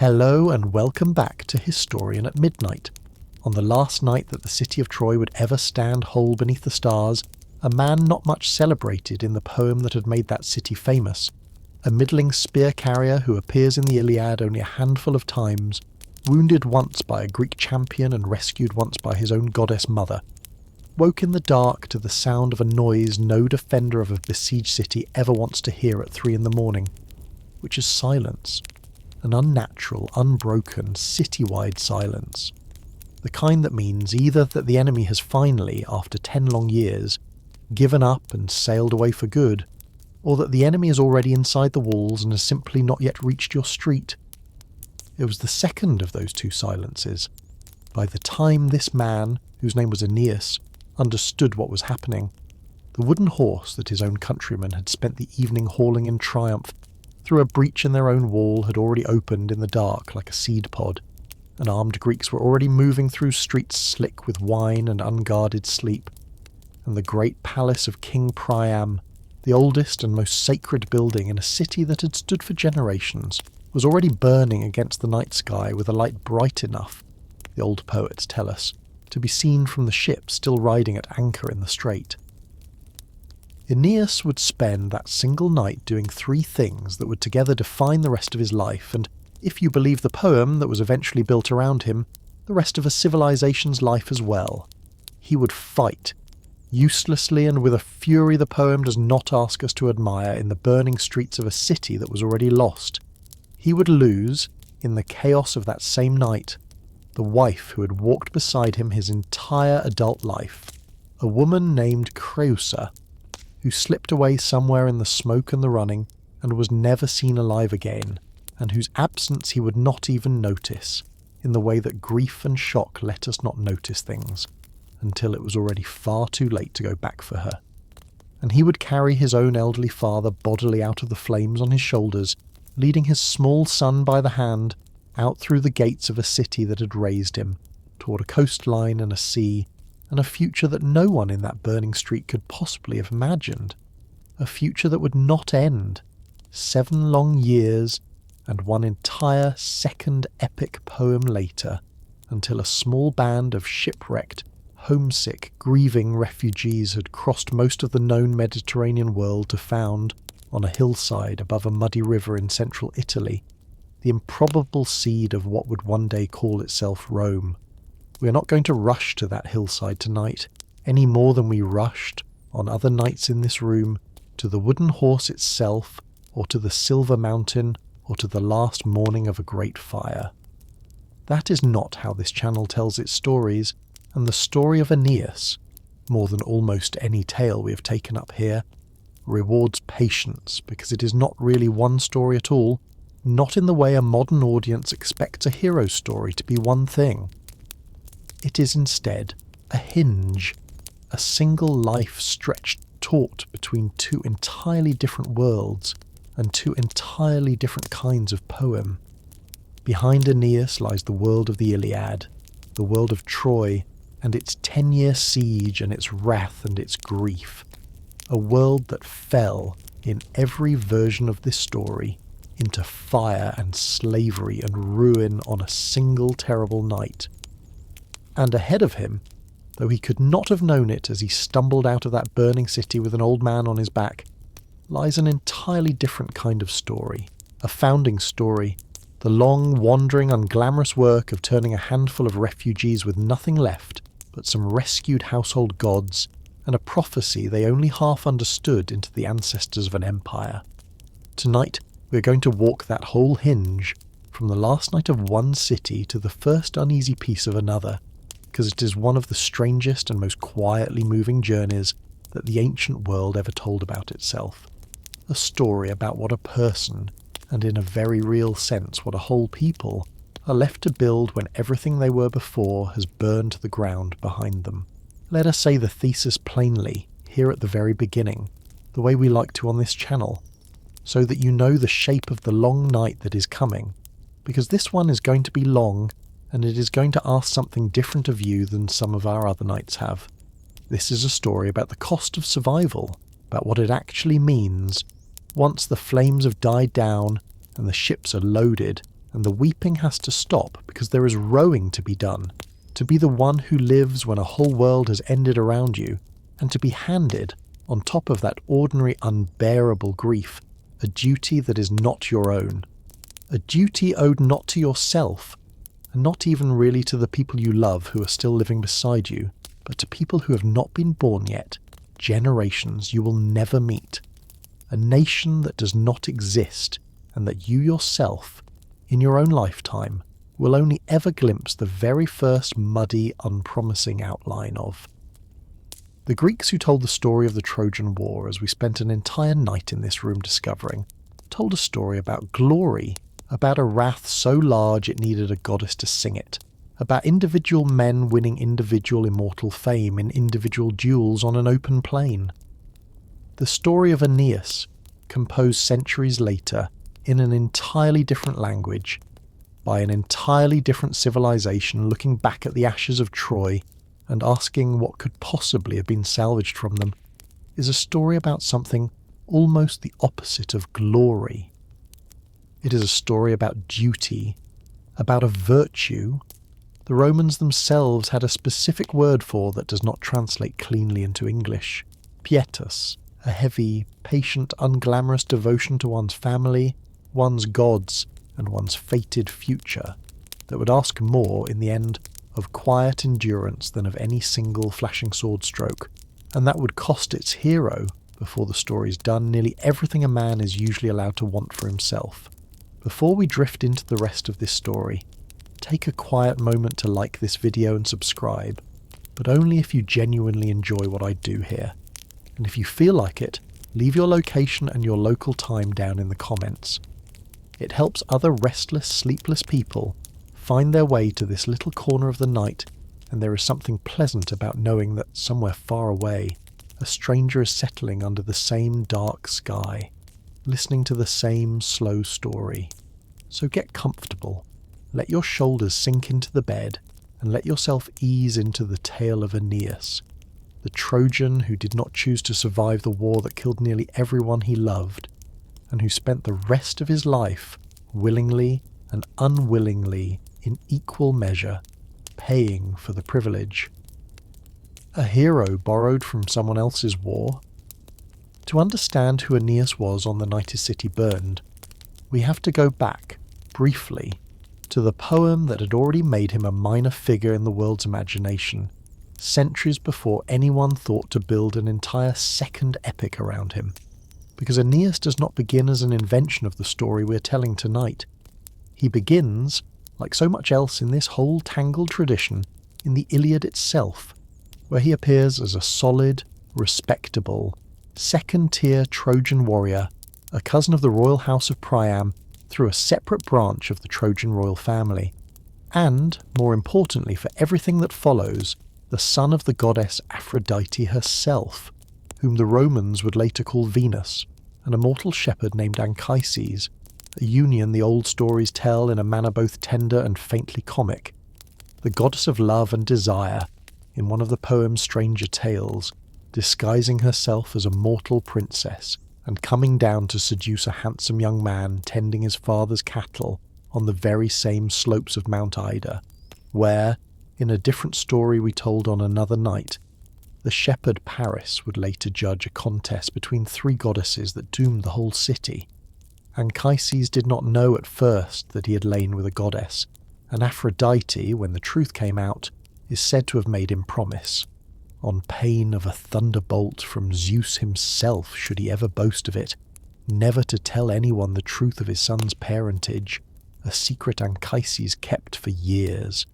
Hello and welcome back to Historian at Midnight. On the last night that the city of Troy would ever stand whole beneath the stars, a man not much celebrated in the poem that had made that city famous, a middling spear carrier who appears in the Iliad only a handful of times, wounded once by a Greek champion and rescued once by his own goddess mother, woke in the dark to the sound of a noise no defender of a besieged city ever wants to hear at 3 a.m, which is silence. An unnatural, unbroken, city-wide silence. The kind that means either that the enemy has finally, after 10 long years, given up and sailed away for good, or that the enemy is already inside the walls and has simply not yet reached your street. It was the second of those two silences. By the time this man, whose name was Aeneas, understood what was happening, the wooden horse that his own countrymen had spent the evening hauling in triumph through a breach in their own wall had already opened in the dark like a seed pod, and armed Greeks were already moving through streets slick with wine and unguarded sleep, and the great palace of King Priam, the oldest and most sacred building in a city that had stood for generations, was already burning against the night sky with a light bright enough, the old poets tell us, to be seen from the ship still riding at anchor in the strait. Aeneas would spend that single night doing 3 things that would together define the rest of his life, and, if you believe the poem that was eventually built around him, the rest of a civilization's life as well. He would fight, uselessly and with a fury the poem does not ask us to admire, in the burning streets of a city that was already lost. He would lose, in the chaos of that same night, the wife who had walked beside him his entire adult life, a woman named Creusa, who slipped away somewhere in the smoke and the running and was never seen alive again, and whose absence he would not even notice, in the way that grief and shock let us not notice things, until it was already far too late to go back for her. And he would carry his own elderly father bodily out of the flames on his shoulders, leading his small son by the hand out through the gates of a city that had raised him, toward a coastline and a sea, and a future that no one in that burning street could possibly have imagined. A future that would not end. 7 long years, and one entire second epic poem later, until a small band of shipwrecked, homesick, grieving refugees had crossed most of the known Mediterranean world to found, on a hillside above a muddy river in central Italy, the improbable seed of what would one day call itself Rome. We are not going to rush to that hillside tonight, any more than we rushed, on other nights in this room, to the wooden horse itself, or to the silver mountain, or to the last morning of a great fire. That is not how this channel tells its stories, and the story of Aeneas, more than almost any tale we have taken up here, rewards patience, because it is not really one story at all, not in the way a modern audience expects a hero story to be one thing. It is instead a hinge, a single life stretched taut between 2 entirely different worlds and 2 entirely different kinds of poem. Behind Aeneas lies the world of the Iliad, the world of Troy, and its 10-year siege and its wrath and its grief. A world that fell, in every version of this story, into fire and slavery and ruin on a single terrible night. And ahead of him, though he could not have known it as he stumbled out of that burning city with an old man on his back, lies an entirely different kind of story, a founding story, the long, wandering, unglamorous work of turning a handful of refugees with nothing left but some rescued household gods and a prophecy they only half understood into the ancestors of an empire. Tonight, we are going to walk that whole hinge, from the last night of one city to the first uneasy peace of another, because it is one of the strangest and most quietly moving journeys that the ancient world ever told about itself. A story about what a person, and in a very real sense what a whole people, are left to build when everything they were before has burned to the ground behind them. Let us say the thesis plainly, here at the very beginning, the way we like to on this channel, so that you know the shape of the long night that is coming, because this one is going to be long, and it is going to ask something different of you than some of our other nights have. This is a story about the cost of survival, about what it actually means, once the flames have died down and the ships are loaded and the weeping has to stop because there is rowing to be done, to be the one who lives when a whole world has ended around you, and to be handed, on top of that ordinary unbearable grief, a duty that is not your own. A duty owed not to yourself, and not even really to the people you love who are still living beside you, but to people who have not been born yet, generations you will never meet. A nation that does not exist, and that you yourself, in your own lifetime, will only ever glimpse the very first muddy, unpromising outline of. The Greeks who told the story of the Trojan War, as we spent an entire night in this room discovering, told a story about glory, about a wrath so large it needed a goddess to sing it, about individual men winning individual immortal fame in individual duels on an open plain. The story of Aeneas, composed centuries later in an entirely different language, by an entirely different civilization looking back at the ashes of Troy and asking what could possibly have been salvaged from them, is a story about something almost the opposite of glory. It is a story about duty, about a virtue the Romans themselves had a specific word for that does not translate cleanly into English: pietas, a heavy, patient, unglamorous devotion to one's family, one's gods, and one's fated future, that would ask more, in the end, of quiet endurance than of any single flashing sword stroke, and that would cost its hero, before the story's done, nearly everything a man is usually allowed to want for himself. Before we drift into the rest of this story, take a quiet moment to like this video and subscribe, but only if you genuinely enjoy what I do here. And if you feel like it, leave your location and your local time down in the comments. It helps other restless, sleepless people find their way to this little corner of the night, and there is something pleasant about knowing that somewhere far away, a stranger is settling under the same dark sky, listening to the same slow story. So get comfortable, let your shoulders sink into the bed, and let yourself ease into the tale of Aeneas, the Trojan who did not choose to survive the war that killed nearly everyone he loved, and who spent the rest of his life, willingly and unwillingly, in equal measure, paying for the privilege. A hero borrowed from someone else's war? To understand who Aeneas was on the night his city burned, we have to go back, briefly, to the poem that had already made him a minor figure in the world's imagination, centuries before anyone thought to build an entire second epic around him. Because Aeneas does not begin as an invention of the story we're telling tonight. He begins, like so much else in this whole tangled tradition, in the Iliad itself, where he appears as a solid, respectable, second-tier Trojan warrior, a cousin of the royal house of Priam, through a separate branch of the Trojan royal family, and, more importantly for everything that follows, the son of the goddess Aphrodite herself, whom the Romans would later call Venus, and a mortal shepherd named Anchises, a union the old stories tell in a manner both tender and faintly comic. The goddess of love and desire, in one of the poem's stranger tales, disguising herself as a mortal princess, and coming down to seduce a handsome young man tending his father's cattle on the very same slopes of Mount Ida, where, in a different story we told on another night, the shepherd Paris would later judge a contest between three goddesses that doomed the whole city. Anchises did not know at first that he had lain with a goddess, and Aphrodite, when the truth came out, is said to have made him promise, on pain of a thunderbolt from Zeus himself should he ever boast of it, never to tell anyone the truth of his son's parentage, a secret Anchises kept for years,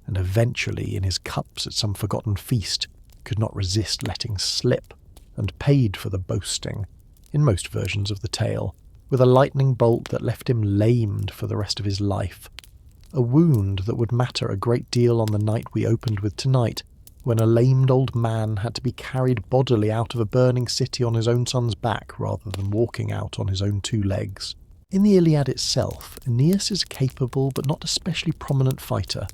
and eventually in his cups at some forgotten feast could not resist letting slip, and paid for the boasting, in most versions of the tale, with a lightning bolt that left him lamed for the rest of his life, a wound that would matter a great deal on the night we opened with tonight, when a lamed old man had to be carried bodily out of a burning city on his own son's back rather than walking out on his own two legs. In the Iliad itself, Aeneas is a capable but not especially prominent fighter,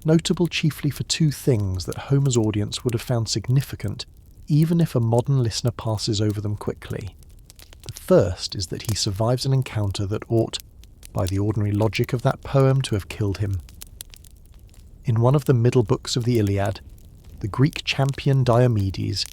notable chiefly for two things that Homer's audience would have found significant even if a modern listener passes over them quickly. The first is that he survives an encounter that ought, by the ordinary logic of that poem, to have killed him. In one of the middle books of the Iliad, the Greek champion Diomedes,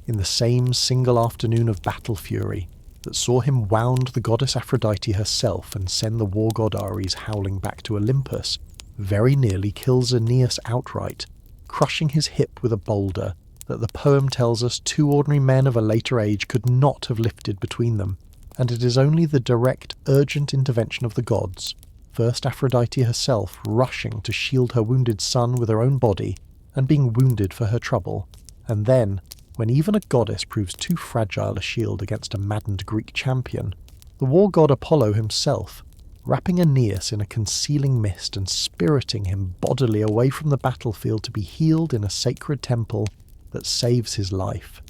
in the same single afternoon of battle fury that saw him wound the goddess Aphrodite herself and send the war god Ares howling back to Olympus, very nearly kills Aeneas outright, crushing his hip with a boulder that the poem tells us two ordinary men of a later age could not have lifted between them, and it is only the direct, urgent intervention of the gods, first Aphrodite herself rushing to shield her wounded son with her own body and being wounded for her trouble, and then, when even a goddess proves too fragile a shield against a maddened Greek champion, the war god Apollo himself, wrapping Aeneas in a concealing mist and spiriting him bodily away from the battlefield to be healed in a sacred temple that saves his life.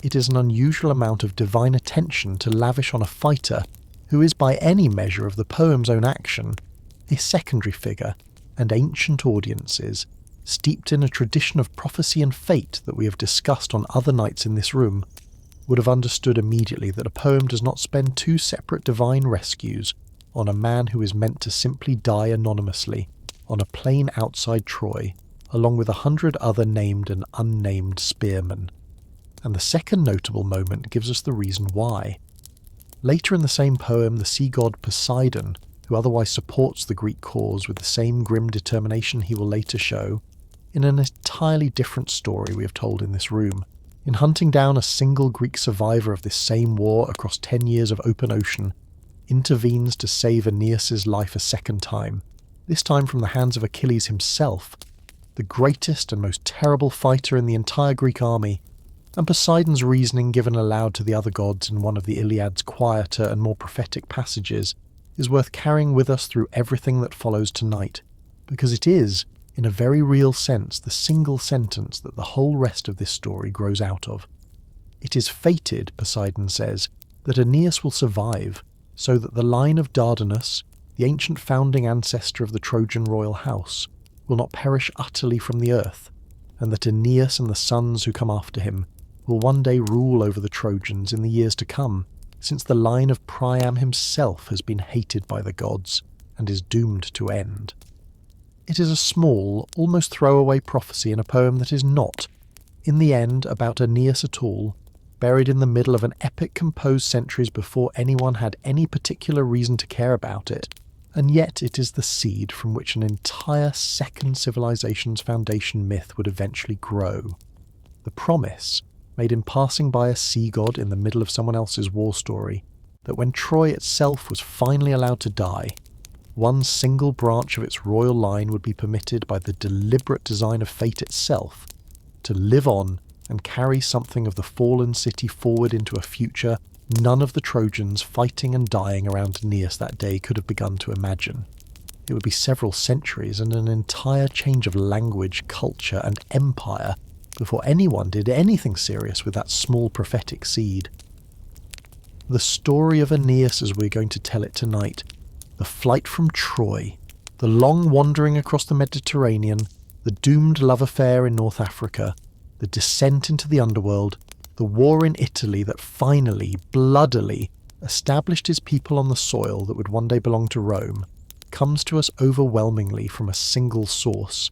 It is an unusual amount of divine attention to lavish on a fighter who is, by any measure of the poem's own action, a secondary figure, and ancient audiences, steeped in a tradition of prophecy and fate that we have discussed on other nights in this room, would have understood immediately that a poem does not spend two separate divine rescues on a man who is meant to simply die anonymously on a plain outside Troy, along with 100 other named and unnamed spearmen. And the second notable moment gives us the reason why. Later in the same poem, the sea god Poseidon, who otherwise supports the Greek cause with the same grim determination he will later show, in an entirely different story we have told in this room, in hunting down a single Greek survivor of this same war across 10 years of open ocean, intervenes to save Aeneas' life a second time, this time from the hands of Achilles himself, the greatest and most terrible fighter in the entire Greek army, and Poseidon's reasoning given aloud to the other gods in one of the Iliad's quieter and more prophetic passages is worth carrying with us through everything that follows tonight, because it is, in a very real sense, the single sentence that the whole rest of this story grows out of. It is fated, Poseidon says, that Aeneas will survive, so that the line of Dardanus, the ancient founding ancestor of the Trojan royal house, will not perish utterly from the earth, and that Aeneas and the sons who come after him will one day rule over the Trojans in the years to come, since the line of Priam himself has been hated by the gods and is doomed to end. It is a small, almost throwaway prophecy in a poem that is not, in the end, about Aeneas at all, buried in the middle of an epic composed centuries before anyone had any particular reason to care about it, and yet it is the seed from which an entire second civilization's foundation myth would eventually grow. The promise, made in passing by a sea god in the middle of someone else's war story, that when Troy itself was finally allowed to die, one single branch of its royal line would be permitted by the deliberate design of fate itself to live on and carry something of the fallen city forward into a future none of the Trojans fighting and dying around Aeneas that day could have begun to imagine. It would be several centuries and an entire change of language, culture, and empire before anyone did anything serious with that small prophetic seed. The story of Aeneas as we're going to tell it tonight, the flight from Troy, the long wandering across the Mediterranean, the doomed love affair in North Africa, the descent into the underworld, the war in Italy that finally, bloodily, established his people on the soil that would one day belong to Rome, comes to us overwhelmingly from a single source,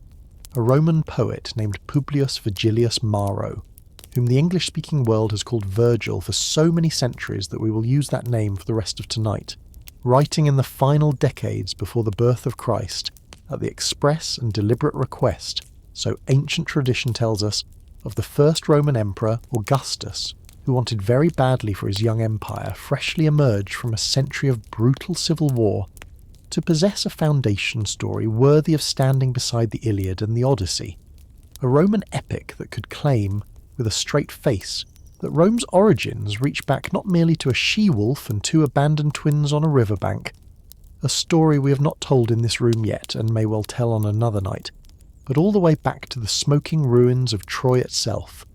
a Roman poet named Publius Virgilius Maro, whom the English-speaking world has called Virgil for so many centuries that we will use that name for the rest of tonight, writing in the final decades before the birth of Christ, at the express and deliberate request, so ancient tradition tells us, of the first Roman emperor, Augustus, who wanted very badly for his young empire, freshly emerged from a century of brutal civil war, to possess a foundation story worthy of standing beside the Iliad and the Odyssey, a Roman epic that could claim, with a straight face, that Rome's origins reach back not merely to a she-wolf and two abandoned twins on a riverbank, a story we have not told in this room yet and may well tell on another night, but all the way back to the smoking ruins of Troy itself,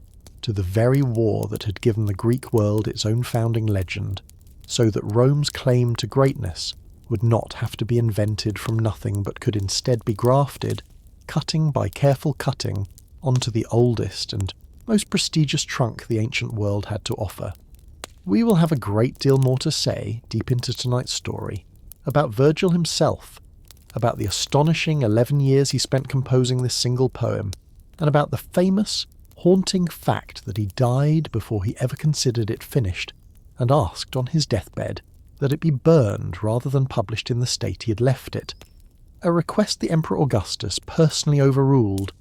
to the very war that had given the Greek world its own founding legend, so that Rome's claim to greatness would not have to be invented from nothing but could instead be grafted, cutting by careful cutting, onto the oldest and most prestigious trunk the ancient world had to offer. We will have a great deal more to say deep into tonight's story, about Virgil himself, about the astonishing 11 years he spent composing this single poem, and about the famous, haunting fact that he died before he ever considered it finished, and asked on his deathbed that it be burned rather than published in the state he had left it, a request the Emperor Augustus personally overruled,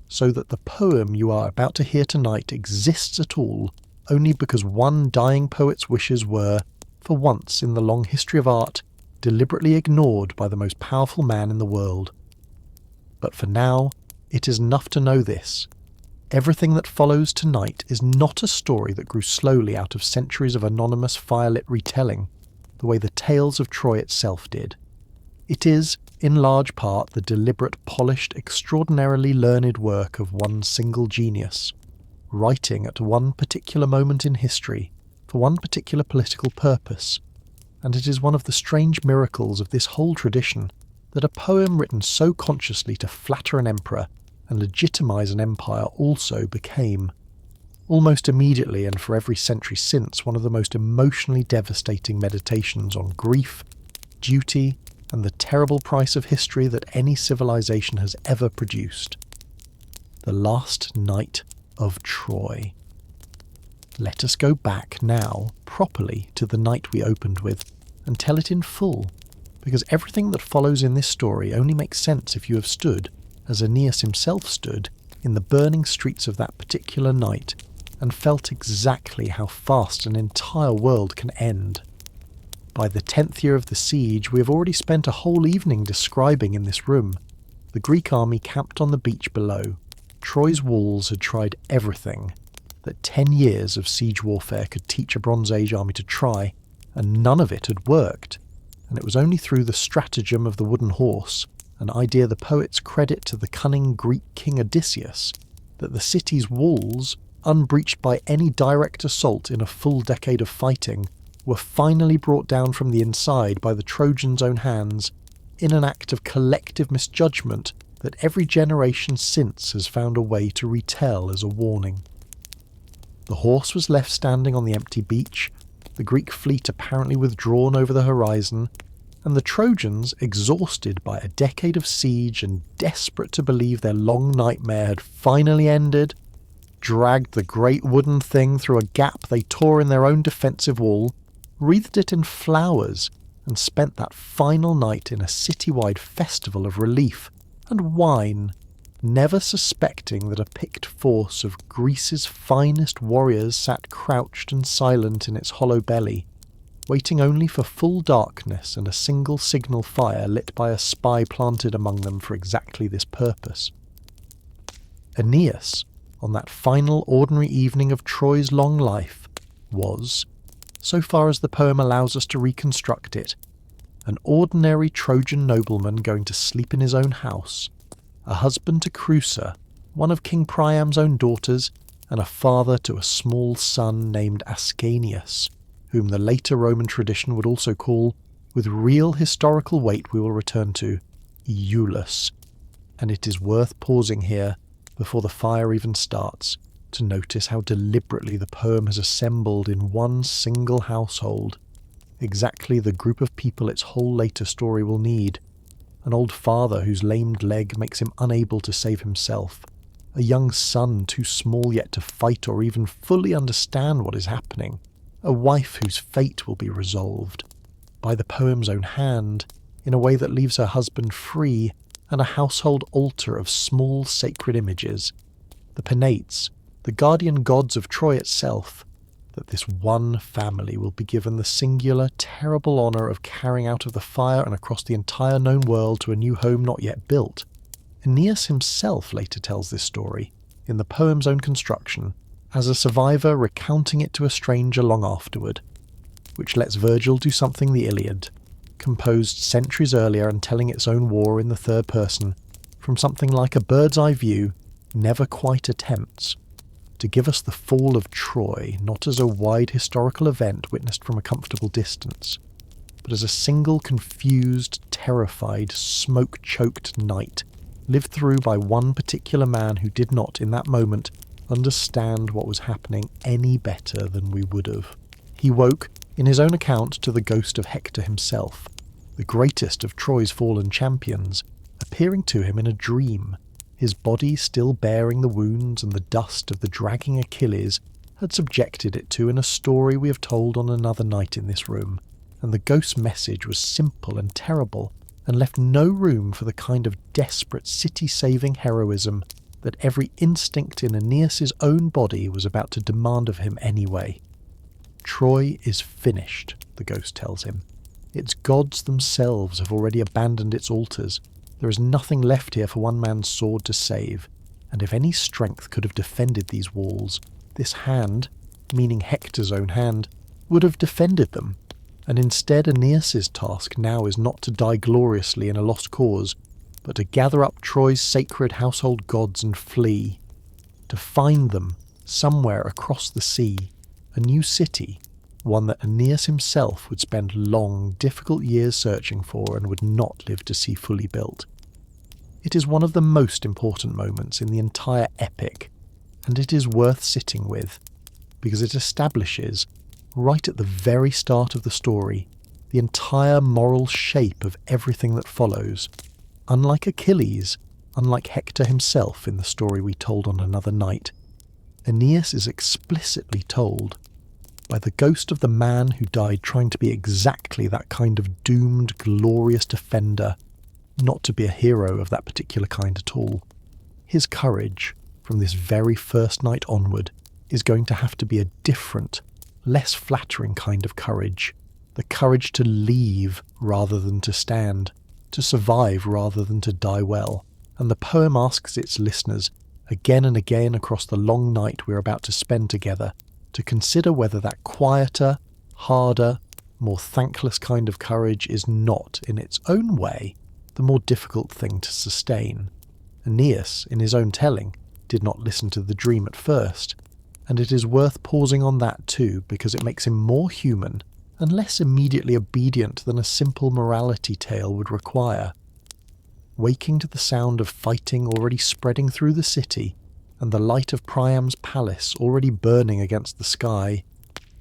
so that the poem you are about to hear tonight exists at all only because one dying poet's wishes were, for once in the long history of art, deliberately ignored by the most powerful man in the world. But for now, it is enough to know this. Everything that follows tonight is not a story that grew slowly out of centuries of anonymous firelit retelling, the way the tales of Troy itself did. It is, in large part, the deliberate, polished, extraordinarily learned work of one single genius, writing at one particular moment in history, for one particular political purpose, and it is one of the strange miracles of this whole tradition that a poem written so consciously to flatter an emperor and legitimize an empire also became, almost immediately and for every century since, one of the most emotionally devastating meditations on grief, duty, and the terrible price of history that any civilization has ever produced. The Last Night of Troy. Let us go back now, properly, to the night we opened with, and tell it in full, because everything that follows in this story only makes sense if you have stood, as Aeneas himself stood, in the burning streets of that particular night, and felt exactly how fast an entire world can end. By the 10th year of the siege, we have already spent a whole evening describing in this room. The Greek army camped on the beach below. Troy's walls had tried everything that 10 years of siege warfare could teach a Bronze Age army to try, and none of it had worked, and it was only through the stratagem of the wooden horse, an idea the poets credit to the cunning Greek king Odysseus, that the city's walls, unbreached by any direct assault in a full decade of fighting, were finally brought down from the inside by the Trojans' own hands, in an act of collective misjudgment that every generation since has found a way to retell as a warning. The horse was left standing on the empty beach, the Greek fleet apparently withdrawn over the horizon, and the Trojans, exhausted by a decade of siege and desperate to believe their long nightmare had finally ended, dragged the great wooden thing through a gap they tore in their own defensive wall, wreathed it in flowers, and spent that final night in a citywide festival of relief and wine, never suspecting that a picked force of Greece's finest warriors sat crouched and silent in its hollow belly, waiting only for full darkness and a single signal fire lit by a spy planted among them for exactly this purpose. Aeneas, on that final ordinary evening of Troy's long life, was, so far as the poem allows us to reconstruct it, an ordinary Trojan nobleman going to sleep in his own house, a husband to Creusa, one of King Priam's own daughters, and a father to a small son named Ascanius, whom the later Roman tradition would also call, with real historical weight we will return to, Iulus. And it is worth pausing here, before the fire even starts, to notice how deliberately the poem has assembled in one single household, exactly the group of people its whole later story will need. An old father whose lamed leg makes him unable to save himself, a young son too small yet to fight or even fully understand what is happening, a wife whose fate will be resolved, by the poem's own hand, in a way that leaves her husband free, and a household altar of small sacred images, the Penates, the guardian gods of Troy itself, that this one family will be given the singular, terrible honour of carrying out of the fire and across the entire known world to a new home not yet built. Aeneas himself later tells this story, in the poem's own construction, as a survivor recounting it to a stranger long afterward, which lets Virgil do something the Iliad, composed centuries earlier and telling its own war in the third person, from something like a bird's-eye view, never quite attempts, to give us the fall of Troy not as a wide historical event witnessed from a comfortable distance, but as a single confused, terrified, smoke-choked night, lived through by one particular man who did not, in that moment, understand what was happening any better than we would have. He woke, in his own account, to the ghost of Hector himself, the greatest of Troy's fallen champions, appearing to him in a dream, his body still bearing the wounds and the dust of the dragging Achilles had subjected it to in a story we have told on another night in this room, and the ghost's message was simple and terrible, and left no room for the kind of desperate city-saving heroism that every instinct in Aeneas's own body was about to demand of him anyway. Troy is finished, the ghost tells him. Its gods themselves have already abandoned its altars. There is nothing left here for one man's sword to save, and if any strength could have defended these walls, this hand, meaning Hector's own hand, would have defended them. And instead Aeneas's task now is not to die gloriously in a lost cause, but to gather up Troy's sacred household gods and flee. To find them somewhere across the sea, a new city, one that Aeneas himself would spend long, difficult years searching for and would not live to see fully built. It is one of the most important moments in the entire epic, and it is worth sitting with, because it establishes, right at the very start of the story, the entire moral shape of everything that follows. Unlike Achilles, unlike Hector himself in the story we told on another night, Aeneas is explicitly told, by the ghost of the man who died trying to be exactly that kind of doomed, glorious defender, not to be a hero of that particular kind at all. His courage, from this very first night onward, is going to have to be a different, less flattering kind of courage. The courage to leave rather than to stand, to survive rather than to die well. And the poem asks its listeners, again and again across the long night we're about to spend together, to consider whether that quieter, harder, more thankless kind of courage is not, in its own way, the more difficult thing to sustain. Aeneas, in his own telling, did not listen to the dream at first, and it is worth pausing on that too, because it makes him more human and less immediately obedient than a simple morality tale would require. Waking to the sound of fighting already spreading through the city, and the light of Priam's palace already burning against the sky,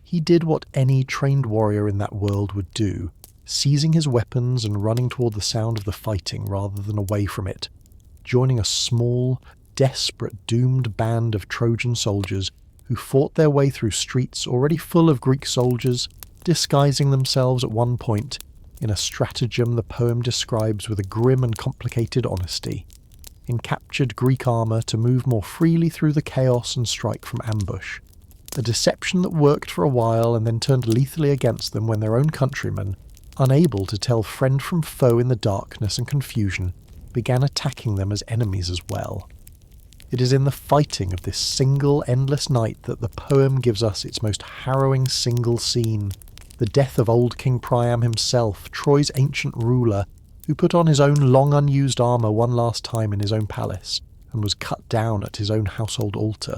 he did what any trained warrior in that world would do, seizing his weapons and running toward the sound of the fighting rather than away from it, joining a small, desperate, doomed band of Trojan soldiers who fought their way through streets already full of Greek soldiers, disguising themselves at one point in a stratagem the poem describes with a grim and complicated honesty, in captured Greek armour to move more freely through the chaos and strike from ambush. A deception that worked for a while and then turned lethally against them when their own countrymen, unable to tell friend from foe in the darkness and confusion, began attacking them as enemies as well. It is in the fighting of this single endless night that the poem gives us its most harrowing single scene, the death of old King Priam himself, Troy's ancient ruler, who put on his own long unused armour one last time in his own palace, and was cut down at his own household altar,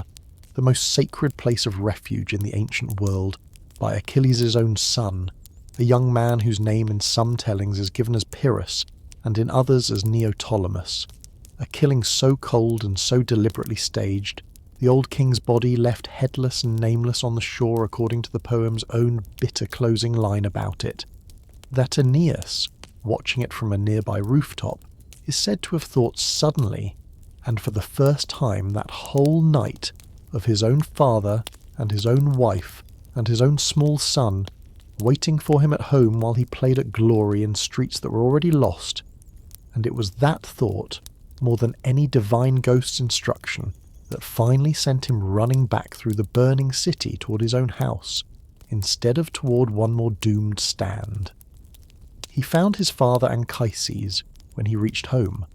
the most sacred place of refuge in the ancient world, by Achilles' own son, a young man whose name in some tellings is given as Pyrrhus, and in others as Neoptolemus. A killing so cold and so deliberately staged, the old king's body left headless and nameless on the shore according to the poem's own bitter closing line about it. That Aeneas, watching it from a nearby rooftop, is said to have thought suddenly, and for the first time that whole night, of his own father and his own wife and his own small son, waiting for him at home while he played at glory in streets that were already lost, and it was that thought, more than any divine ghost's instruction, that finally sent him running back through the burning city toward his own house, instead of toward one more doomed stand. He found his father Anchises when he reached home,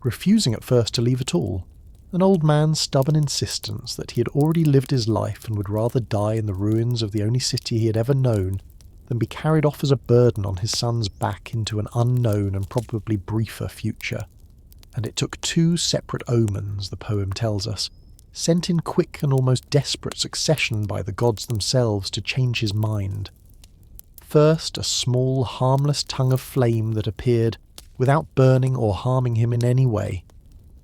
refusing at first to leave at all, an old man's stubborn insistence that he had already lived his life and would rather die in the ruins of the only city he had ever known than be carried off as a burden on his son's back into an unknown and probably briefer future. And it took two separate omens, the poem tells us, sent in quick and almost desperate succession by the gods themselves to change his mind. First, a small, harmless tongue of flame that appeared, without burning or harming him in any way,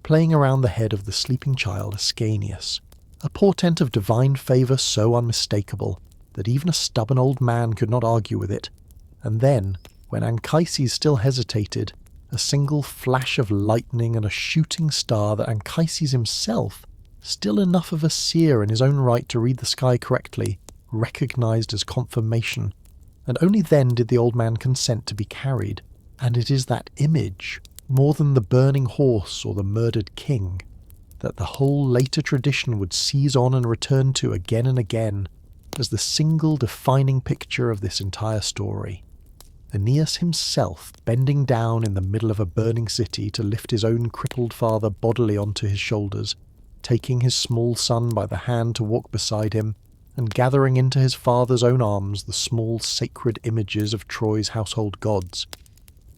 playing around the head of the sleeping child Ascanius, a portent of divine favour so unmistakable that even a stubborn old man could not argue with it. And then, when Anchises still hesitated, a single flash of lightning and a shooting star that Anchises himself, still enough of a seer in his own right to read the sky correctly, recognised as confirmation, and only then did the old man consent to be carried. And it is that image, more than the burning horse or the murdered king, that the whole later tradition would seize on and return to again and again as the single defining picture of this entire story. Aeneas himself bending down in the middle of a burning city to lift his own crippled father bodily onto his shoulders, taking his small son by the hand to walk beside him, and gathering into his father's own arms the small sacred images of Troy's household gods,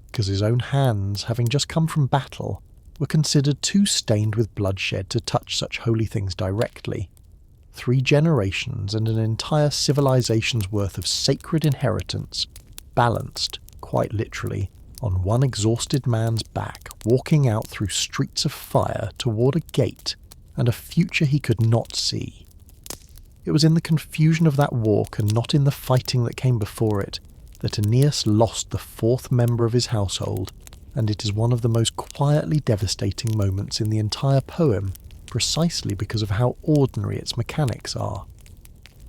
because his own hands, having just come from battle, were considered too stained with bloodshed to touch such holy things directly. 3 generations and an entire civilization's worth of sacred inheritance balanced, quite literally, on one exhausted man's back, walking out through streets of fire toward a gate and a future he could not see. It was in the confusion of that walk, and not in the fighting that came before it, that Aeneas lost the 4th member of his household, and it is one of the most quietly devastating moments in the entire poem, precisely because of how ordinary its mechanics are.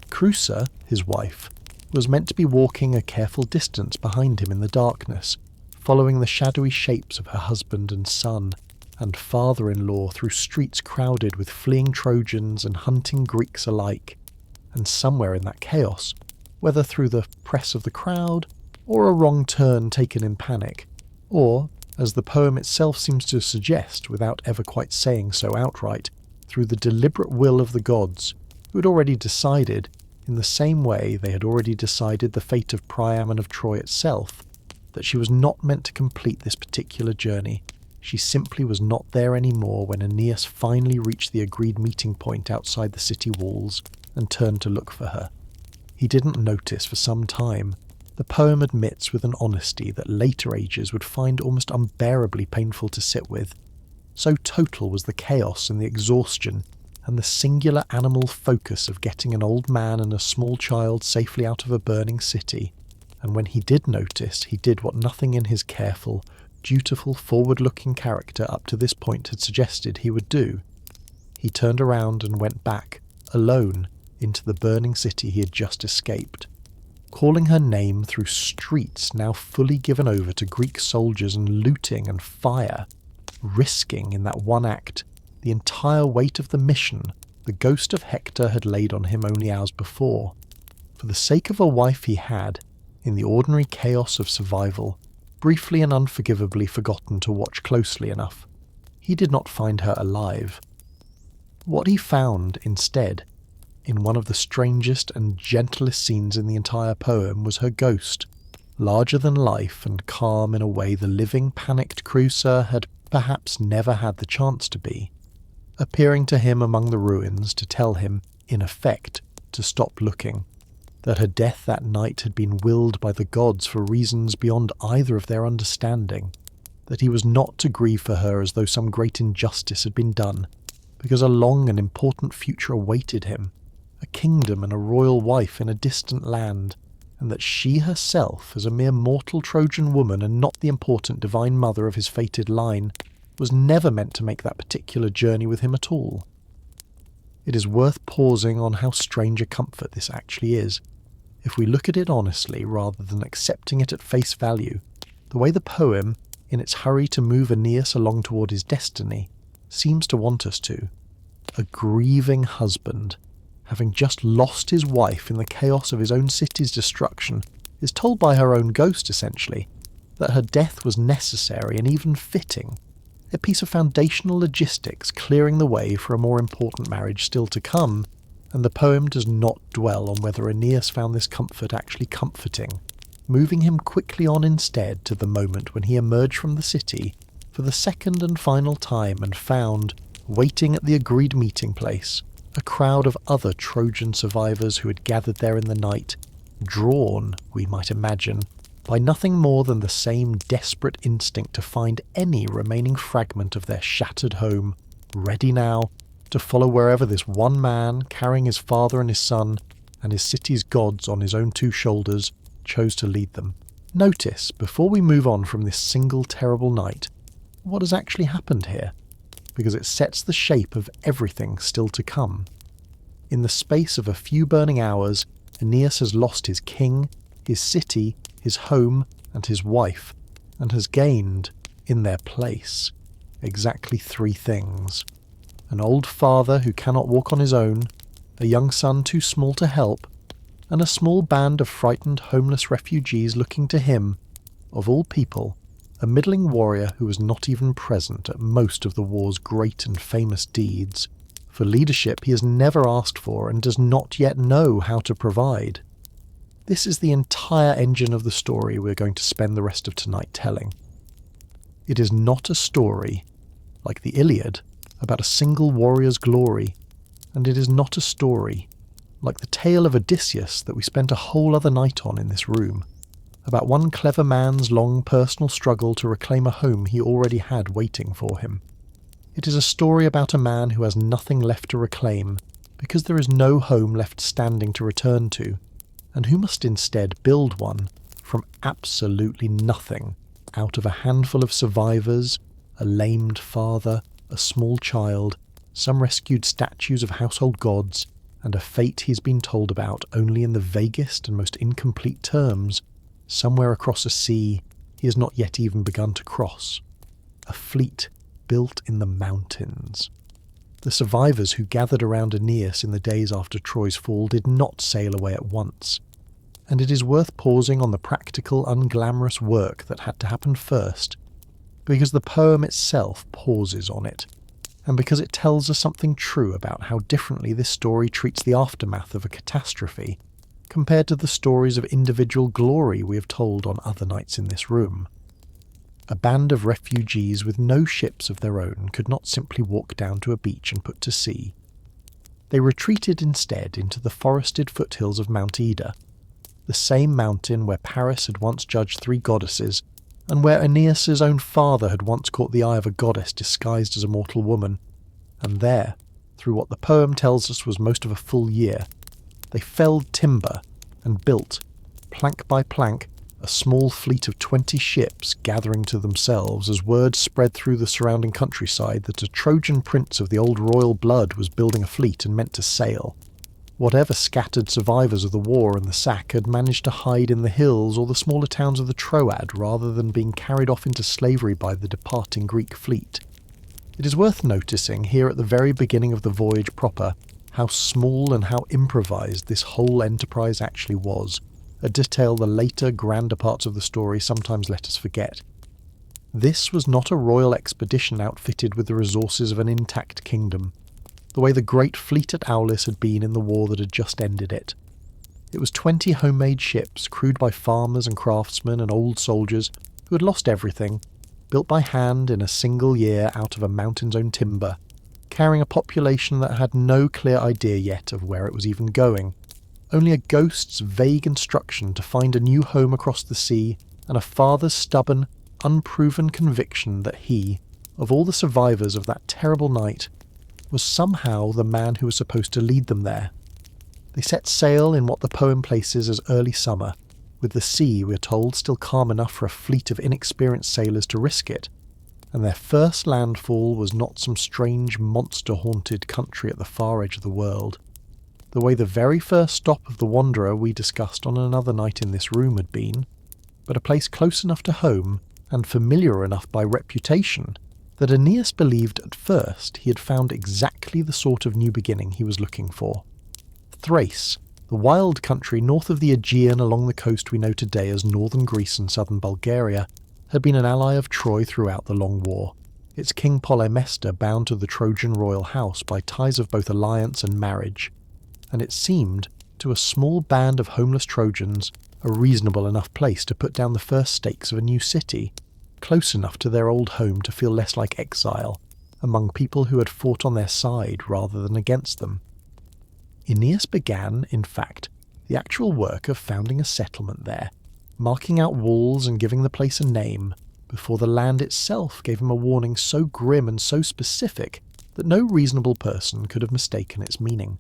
Creusa, his wife, was meant to be walking a careful distance behind him in the darkness, following the shadowy shapes of her husband and son, and father-in-law through streets crowded with fleeing Trojans and hunting Greeks alike, and somewhere in that chaos, whether through the press of the crowd, or a wrong turn taken in panic, or, as the poem itself seems to suggest without ever quite saying so outright, through the deliberate will of the gods, who had already decided, in the same way they had already decided the fate of Priam and of Troy itself, that she was not meant to complete this particular journey. She simply was not there anymore when Aeneas finally reached the agreed meeting point outside the city walls and turned to look for her. He didn't notice for some time. The poem admits with an honesty that later ages would find almost unbearably painful to sit with. So total was the chaos and the exhaustion and the singular animal focus of getting an old man and a small child safely out of a burning city, and when he did notice, he did what nothing in his careful, dutiful, forward-looking character up to this point had suggested he would do. He turned around and went back, alone, into the burning city he had just escaped, calling her name through streets now fully given over to Greek soldiers and looting and fire, risking in that one act the entire weight of the mission the ghost of Hector had laid on him only hours before. For the sake of a wife he had, in the ordinary chaos of survival, briefly and unforgivably forgotten to watch closely enough. He did not find her alive. What he found, instead, in one of the strangest and gentlest scenes in the entire poem, was her ghost, larger than life and calm in a way the living, panicked Creusa had perhaps never had the chance to be, appearing to him among the ruins to tell him, in effect, to stop looking, that her death that night had been willed by the gods for reasons beyond either of their understanding, that he was not to grieve for her as though some great injustice had been done, because a long and important future awaited him, a kingdom and a royal wife in a distant land, and that she herself, as a mere mortal Trojan woman and not the important divine mother of his fated line, was never meant to make that particular journey with him at all. It is worth pausing on how strange a comfort this actually is. If we look at it honestly rather than accepting it at face value, the way the poem, in its hurry to move Aeneas along toward his destiny, seems to want us to. A grieving husband, having just lost his wife in the chaos of his own city's destruction, is told by her own ghost, essentially, that her death was necessary and even fitting, a piece of foundational logistics clearing the way for a more important marriage still to come, and the poem does not dwell on whether Aeneas found this comfort actually comforting, moving him quickly on instead to the moment when he emerged from the city for the second and final time and found, waiting at the agreed meeting place, a crowd of other Trojan survivors who had gathered there in the night, drawn, we might imagine, by nothing more than the same desperate instinct to find any remaining fragment of their shattered home, ready now to follow wherever this one man, carrying his father and his son, and his city's gods on his own 2 shoulders, chose to lead them. Notice, before we move on from this single terrible night, what has actually happened here, because it sets the shape of everything still to come. In the space of a few burning hours, Aeneas has lost his king, his city, his home, and his wife, and has gained, in their place, exactly 3 things. An old father who cannot walk on his own, a young son too small to help, and a small band of frightened homeless refugees looking to him, of all people, a middling warrior who was not even present at most of the war's great and famous deeds, for leadership he has never asked for and does not yet know how to provide. This is the entire engine of the story we're going to spend the rest of tonight telling. It is not a story, like the Iliad, about a single warrior's glory, and it is not a story, like the tale of Odysseus that we spent a whole other night on in this room, about one clever man's long personal struggle to reclaim a home he already had waiting for him. It is a story about a man who has nothing left to reclaim, because there is no home left standing to return to, and who must instead build one from absolutely nothing, out of a handful of survivors, a lamed father, a small child, some rescued statues of household gods, and a fate he's been told about only in the vaguest and most incomplete terms, somewhere across a sea he has not yet even begun to cross. A fleet built in the mountains. The survivors who gathered around Aeneas in the days after Troy's fall did not sail away at once, and it is worth pausing on the practical, unglamorous work that had to happen first, because the poem itself pauses on it, and because it tells us something true about how differently this story treats the aftermath of a catastrophe compared to the stories of individual glory we have told on other nights in this room. A band of refugees with no ships of their own could not simply walk down to a beach and put to sea. They retreated instead into the forested foothills of Mount Ida, the same mountain where Paris had once judged 3 goddesses, and where Aeneas's own father had once caught the eye of a goddess disguised as a mortal woman, and there, through what the poem tells us was most of a full year, they felled timber and built, plank by plank, a small fleet of 20 ships, gathering to themselves as word spread through the surrounding countryside that a Trojan prince of the old royal blood was building a fleet and meant to sail. Whatever scattered survivors of the war and the sack had managed to hide in the hills or the smaller towns of the Troad rather than being carried off into slavery by the departing Greek fleet. It is worth noticing here at the very beginning of the voyage proper how small and how improvised this whole enterprise actually was, a detail the later, grander parts of the story sometimes let us forget. This was not a royal expedition outfitted with the resources of an intact kingdom, the way the great fleet at Aulis had been in the war that had just ended it. It was 20 homemade ships, crewed by farmers and craftsmen and old soldiers who had lost everything, built by hand in a single year out of a mountain's own timber, carrying a population that had no clear idea yet of where it was even going, only a ghost's vague instruction to find a new home across the sea, and a father's stubborn, unproven conviction that he, of all the survivors of that terrible night, was somehow the man who was supposed to lead them there. They set sail in what the poem places as early summer, with the sea, we are told, still calm enough for a fleet of inexperienced sailors to risk it, and their first landfall was not some strange monster-haunted country at the far edge of the world, the way the very first stop of the Wanderer we discussed on another night in this room had been, but a place close enough to home and familiar enough by reputation that Aeneas believed at first he had found exactly the sort of new beginning he was looking for. Thrace, the wild country north of the Aegean along the coast we know today as northern Greece and southern Bulgaria, had been an ally of Troy throughout the long war, its king Polymestor bound to the Trojan royal house by ties of both alliance and marriage, and it seemed, to a small band of homeless Trojans, a reasonable enough place to put down the first stakes of a new city, close enough to their old home to feel less like exile, among people who had fought on their side rather than against them. Aeneas began, in fact, the actual work of founding a settlement there, marking out walls and giving the place a name, before the land itself gave him a warning so grim and so specific that no reasonable person could have mistaken its meaning.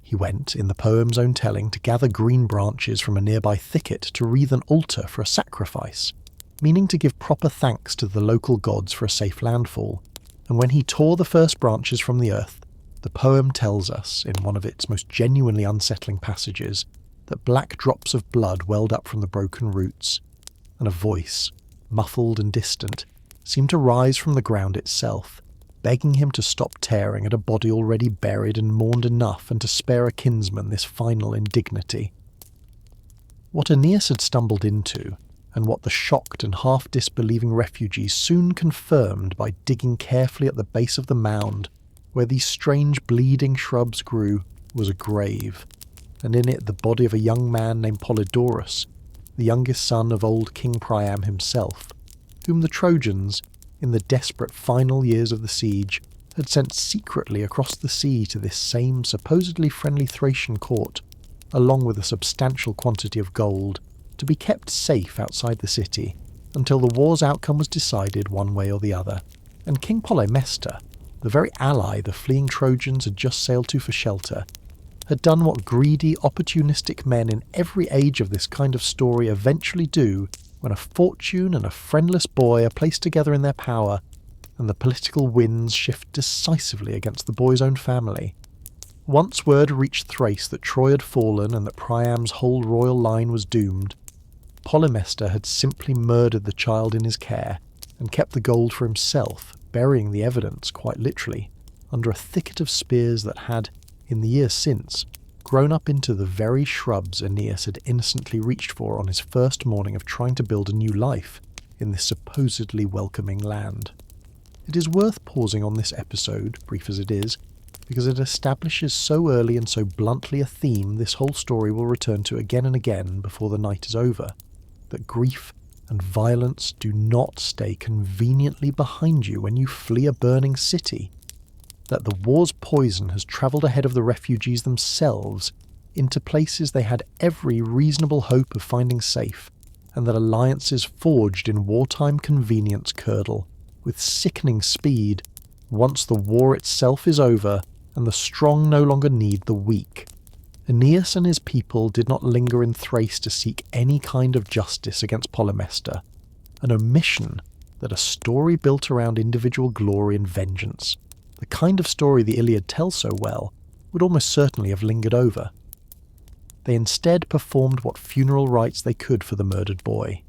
He went, in the poem's own telling, to gather green branches from a nearby thicket to wreathe an altar for a sacrifice, meaning to give proper thanks to the local gods for a safe landfall. And when he tore the first branches from the earth, the poem tells us, in one of its most genuinely unsettling passages, that black drops of blood welled up from the broken roots, and a voice, muffled and distant, seemed to rise from the ground itself, begging him to stop tearing at a body already buried and mourned enough, and to spare a kinsman this final indignity. What Aeneas had stumbled into, and what the shocked and half-disbelieving refugees soon confirmed by digging carefully at the base of the mound where these strange bleeding shrubs grew, was a grave, and in it the body of a young man named Polydorus, the youngest son of old King Priam himself, whom the Trojans, in the desperate final years of the siege, had sent secretly across the sea to this same supposedly friendly Thracian court, along with a substantial quantity of gold, to be kept safe outside the city until the war's outcome was decided one way or the other. And King Polymestor, the very ally the fleeing Trojans had just sailed to for shelter, had done what greedy, opportunistic men in every age of this kind of story eventually do when a fortune and a friendless boy are placed together in their power, and the political winds shift decisively against the boy's own family. Once word reached Thrace that Troy had fallen and that Priam's whole royal line was doomed, Polymestor had simply murdered the child in his care and kept the gold for himself, burying the evidence, quite literally, under a thicket of spears that had, in the years since, grown up into the very shrubs Aeneas had innocently reached for on his first morning of trying to build a new life in this supposedly welcoming land. It is worth pausing on this episode, brief as it is, because it establishes so early and so bluntly a theme this whole story will return to again and again before the night is over, that grief and violence do not stay conveniently behind you when you flee a burning city, that the war's poison has travelled ahead of the refugees themselves into places they had every reasonable hope of finding safe, and that alliances forged in wartime convenience curdle, with sickening speed, once the war itself is over and the strong no longer need the weak. Aeneas and his people did not linger in Thrace to seek any kind of justice against Polymestor, an omission that a story built around individual glory and vengeance, the kind of story the Iliad tells so well, would almost certainly have lingered over. They instead performed what funeral rites they could for the murdered boy,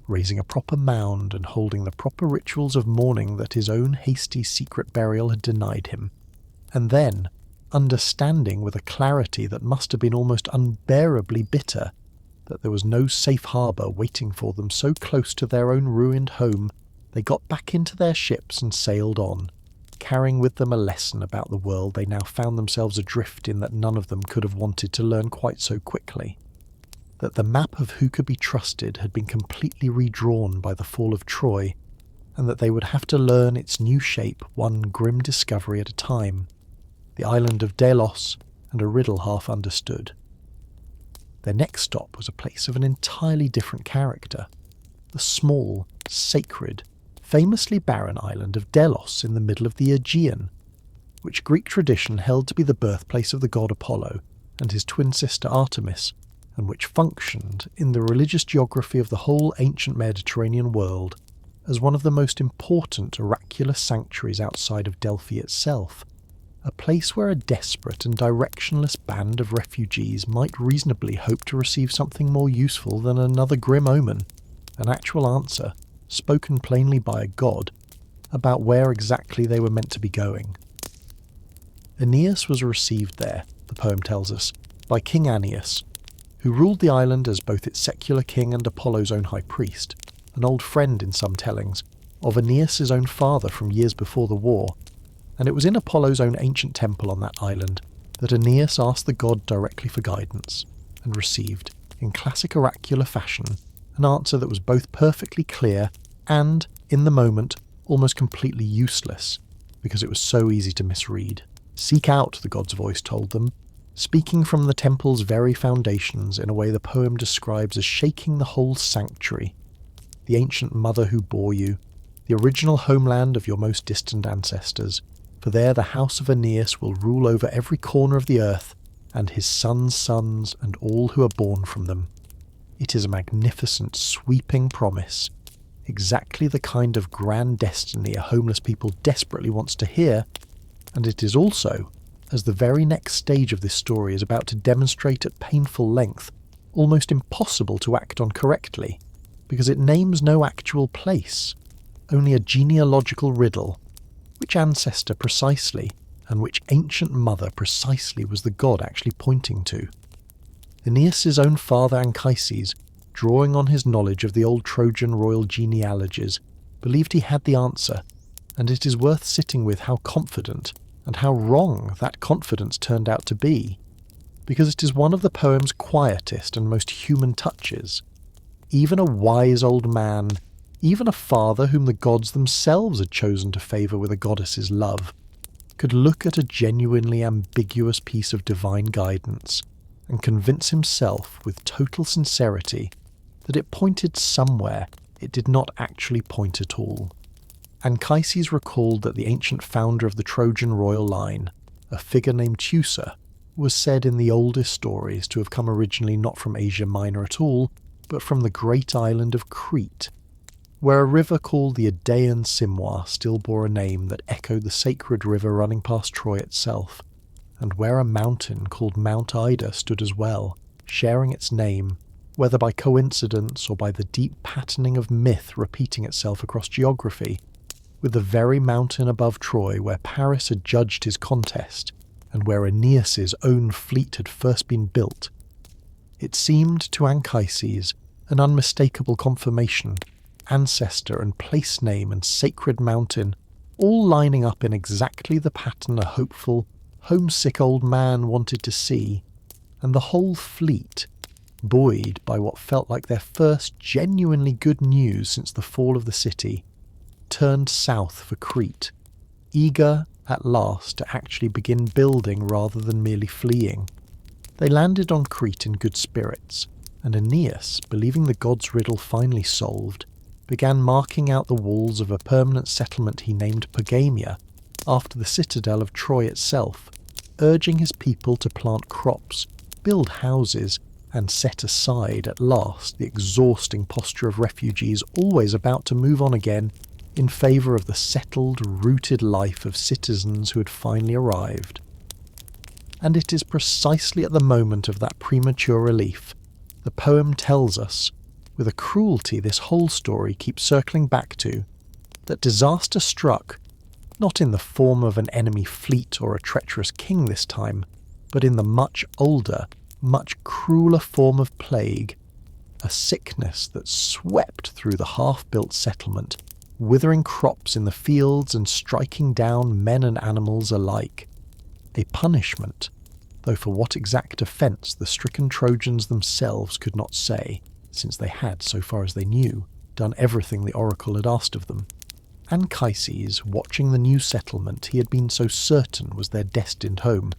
raising a proper mound and holding the proper rituals of mourning that his own hasty secret burial had denied him, and then, understanding with a clarity that must have been almost unbearably bitter, that there was no safe harbour waiting for them so close to their own ruined home, they got back into their ships and sailed on, carrying with them a lesson about the world they now found themselves adrift in that none of them could have wanted to learn quite so quickly. That the map of who could be trusted had been completely redrawn by the fall of Troy, and that they would have to learn its new shape one grim discovery at a time, the island of Delos, and a riddle half understood. Their next stop was a place of an entirely different character, the small, sacred, famously barren island of Delos in the middle of the Aegean, which Greek tradition held to be the birthplace of the god Apollo and his twin sister Artemis, and which functioned, in the religious geography of the whole ancient Mediterranean world, as one of the most important oracular sanctuaries outside of Delphi itself, a place where a desperate and directionless band of refugees might reasonably hope to receive something more useful than another grim omen, an actual answer, spoken plainly by a god, about where exactly they were meant to be going. Aeneas was received there, the poem tells us, by King Aeneas, who ruled the island as both its secular king and Apollo's own high priest, an old friend in some tellings, of Aeneas' own father from years before the war, and it was in Apollo's own ancient temple on that island that Aeneas asked the god directly for guidance, and received, in classic oracular fashion, an answer that was both perfectly clear and, in the moment, almost completely useless, because it was so easy to misread. Seek out, the god's voice told them, speaking from the temple's very foundations in a way the poem describes as shaking the whole sanctuary, the ancient mother who bore you, the original homeland of your most distant ancestors, for there the house of Aeneas will rule over every corner of the earth, and his sons' sons, and all who are born from them. It is a magnificent, sweeping promise, exactly the kind of grand destiny a homeless people desperately wants to hear, and it is also, as the very next stage of this story is about to demonstrate at painful length, almost impossible to act on correctly, because it names no actual place, only a genealogical riddle. Which ancestor precisely, and which ancient mother precisely was the god actually pointing to? Aeneas' own father Anchises, drawing on his knowledge of the old Trojan royal genealogies, believed he had the answer, and it is worth sitting with how confident and how wrong that confidence turned out to be, because it is one of the poem's quietest and most human touches. Even a wise old man, even a father whom the gods themselves had chosen to favour with a goddess's love, could look at a genuinely ambiguous piece of divine guidance and convince himself with total sincerity that it pointed somewhere it did not actually point at all. Anchises recalled that the ancient founder of the Trojan royal line, a figure named Teucer, was said in the oldest stories to have come originally not from Asia Minor at all, but from the great island of Crete, where a river called the Idaean Simois still bore a name that echoed the sacred river running past Troy itself, and where a mountain called Mount Ida stood as well, sharing its name, whether by coincidence or by the deep patterning of myth repeating itself across geography, with the very mountain above Troy where Paris had judged his contest, and where Aeneas' own fleet had first been built. It seemed to Anchises an unmistakable confirmation, ancestor and place name and sacred mountain, all lining up in exactly the pattern a hopeful, homesick old man wanted to see, and the whole fleet, buoyed by what felt like their first genuinely good news since the fall of the city, turned south for Crete, eager at last to actually begin building rather than merely fleeing. They landed on Crete in good spirits, and Aeneas, believing the god's riddle finally solved, began marking out the walls of a permanent settlement he named Pergamia, after the citadel of Troy itself, urging his people to plant crops, build houses, and set aside at last the exhausting posture of refugees always about to move on again in favour of the settled, rooted life of citizens who had finally arrived. And it is precisely at the moment of that premature relief the poem tells us, with a cruelty this whole story keeps circling back to, that disaster struck, not in the form of an enemy fleet or a treacherous king this time, but in the much older, much crueler form of plague, a sickness that swept through the half-built settlement, withering crops in the fields and striking down men and animals alike. A punishment, though for what exact offence the stricken Trojans themselves could not say, since they had, so far as they knew, done everything the oracle had asked of them. Anchises, watching the new settlement he had been so certain was their destined home,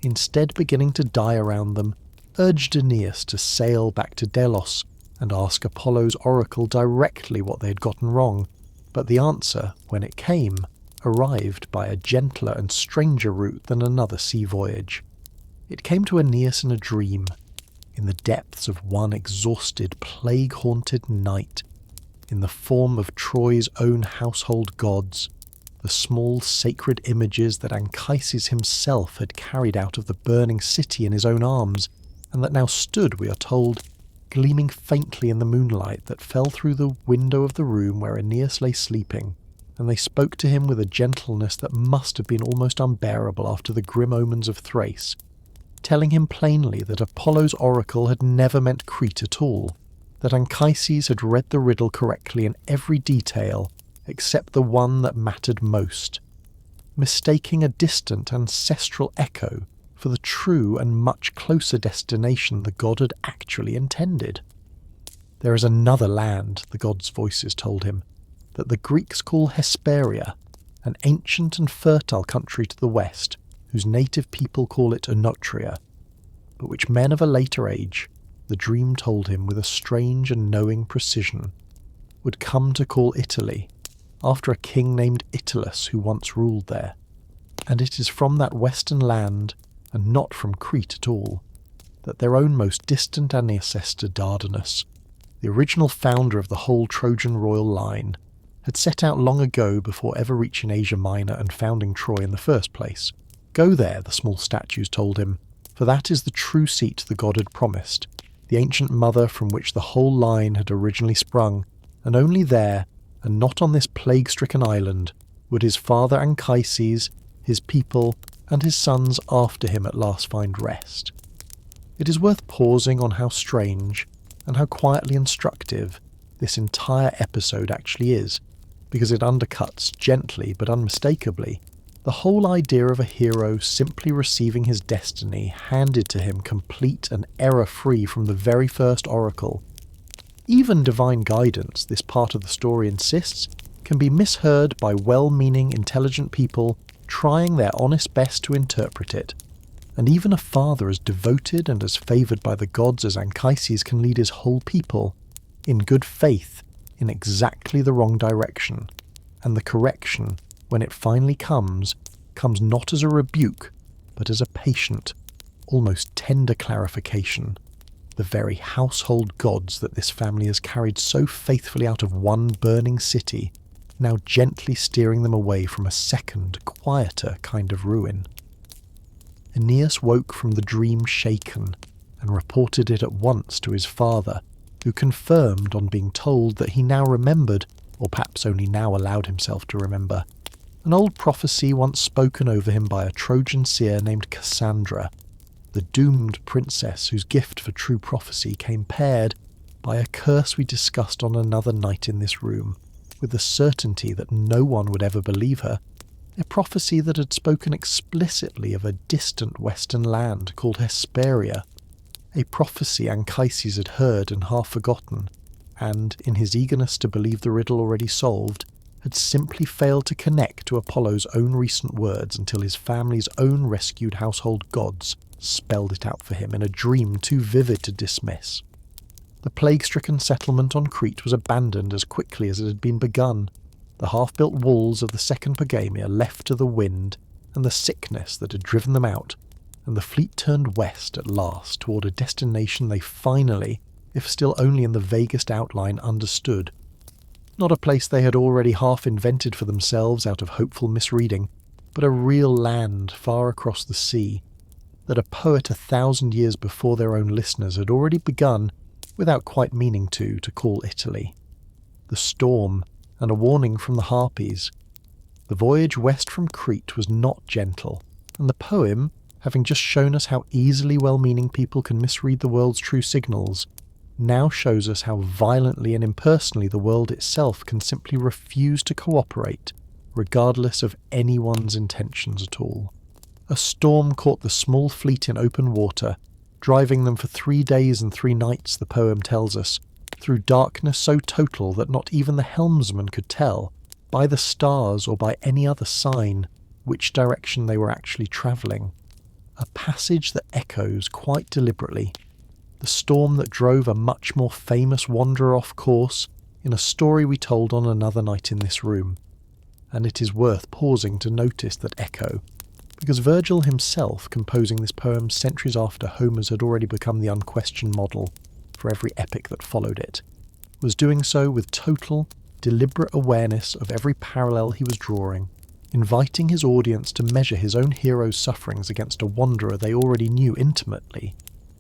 instead beginning to die around them, urged Aeneas to sail back to Delos and ask Apollo's oracle directly what they had gotten wrong, but the answer, when it came, arrived by a gentler and stranger route than another sea voyage. It came to Aeneas in a dream, in the depths of one exhausted, plague-haunted night, in the form of Troy's own household gods, the small sacred images that Anchises himself had carried out of the burning city in his own arms, and that now stood, we are told, gleaming faintly in the moonlight that fell through the window of the room where Aeneas lay sleeping, and they spoke to him with a gentleness that must have been almost unbearable after the grim omens of Thrace, telling him plainly that Apollo's oracle had never meant Crete at all, that Anchises had read the riddle correctly in every detail except the one that mattered most, mistaking a distant ancestral echo for the true and much closer destination the god had actually intended. There is another land, the gods' voices told him, that the Greeks call Hesperia, an ancient and fertile country to the west, whose native people call it Oenotria, but which men of a later age, the dream told him with a strange and knowing precision, would come to call Italy, after a king named Italus who once ruled there. And it is from that western land, and not from Crete at all, that their own most distant ancestor Dardanus, the original founder of the whole Trojan royal line, had set out long ago before ever reaching Asia Minor and founding Troy in the first place. Go there, the small statues told him, for that is the true seat the god had promised, the ancient mother from which the whole line had originally sprung, and only there, and not on this plague-stricken island, would his father Anchises, his people, and his sons after him at last find rest. It is worth pausing on how strange, and how quietly instructive, this entire episode actually is, because it undercuts, gently but unmistakably, the whole idea of a hero simply receiving his destiny handed to him complete and error-free from the very first oracle. Even divine guidance, this part of the story insists, can be misheard by well-meaning, intelligent people trying their honest best to interpret it. And even a father as devoted and as favoured by the gods as Anchises can lead his whole people, in good faith, in exactly the wrong direction. And the correction, when it finally comes not as a rebuke, but as a patient, almost tender clarification. The very household gods that this family has carried so faithfully out of one burning city, now gently steering them away from a second, quieter kind of ruin. Aeneas woke from the dream shaken, and reported it at once to his father, who confirmed on being told that he now remembered, or perhaps only now allowed himself to remember, an old prophecy once spoken over him by a Trojan seer named Cassandra, the doomed princess whose gift for true prophecy came paired by a curse we discussed on another night in this room, with the certainty that no one would ever believe her, a prophecy that had spoken explicitly of a distant western land called Hesperia, a prophecy Anchises had heard and half forgotten, and, in his eagerness to believe the riddle already solved, had simply failed to connect to Apollo's own recent words until his family's own rescued household gods spelled it out for him in a dream too vivid to dismiss. The plague-stricken settlement on Crete was abandoned as quickly as it had been begun, the half-built walls of the second Pergamia left to the wind and the sickness that had driven them out, and the fleet turned west at last toward a destination they finally, if still only in the vaguest outline, understood. Not a place they had already half invented for themselves out of hopeful misreading, but a real land far across the sea, that a poet 1,000 years before their own listeners had already begun, without quite meaning to call Italy. The storm, and a warning from the Harpies. The voyage west from Crete was not gentle, and the poem, having just shown us how easily well-meaning people can misread the world's true signals, now shows us how violently and impersonally the world itself can simply refuse to cooperate, regardless of anyone's intentions at all. A storm caught the small fleet in open water, driving them for 3 days and 3 nights, the poem tells us, through darkness so total that not even the helmsman could tell, by the stars or by any other sign, which direction they were actually travelling. A passage that echoes, quite deliberately, the storm that drove a much more famous wanderer off course in a story we told on another night in this room. And it is worth pausing to notice that echo, because Virgil himself, composing this poem centuries after Homer's had already become the unquestioned model for every epic that followed it, was doing so with total, deliberate awareness of every parallel he was drawing, inviting his audience to measure his own hero's sufferings against a wanderer they already knew intimately,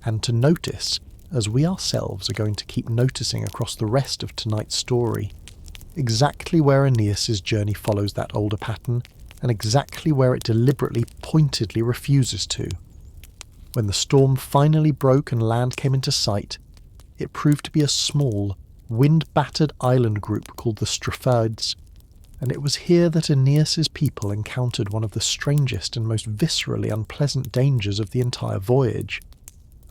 and to notice, as we ourselves are going to keep noticing across the rest of tonight's story, exactly where Aeneas' journey follows that older pattern, and exactly where it deliberately, pointedly refuses to. When the storm finally broke and land came into sight, it proved to be a small, wind-battered island group called the Strophides, and it was here that Aeneas' people encountered one of the strangest and most viscerally unpleasant dangers of the entire voyage.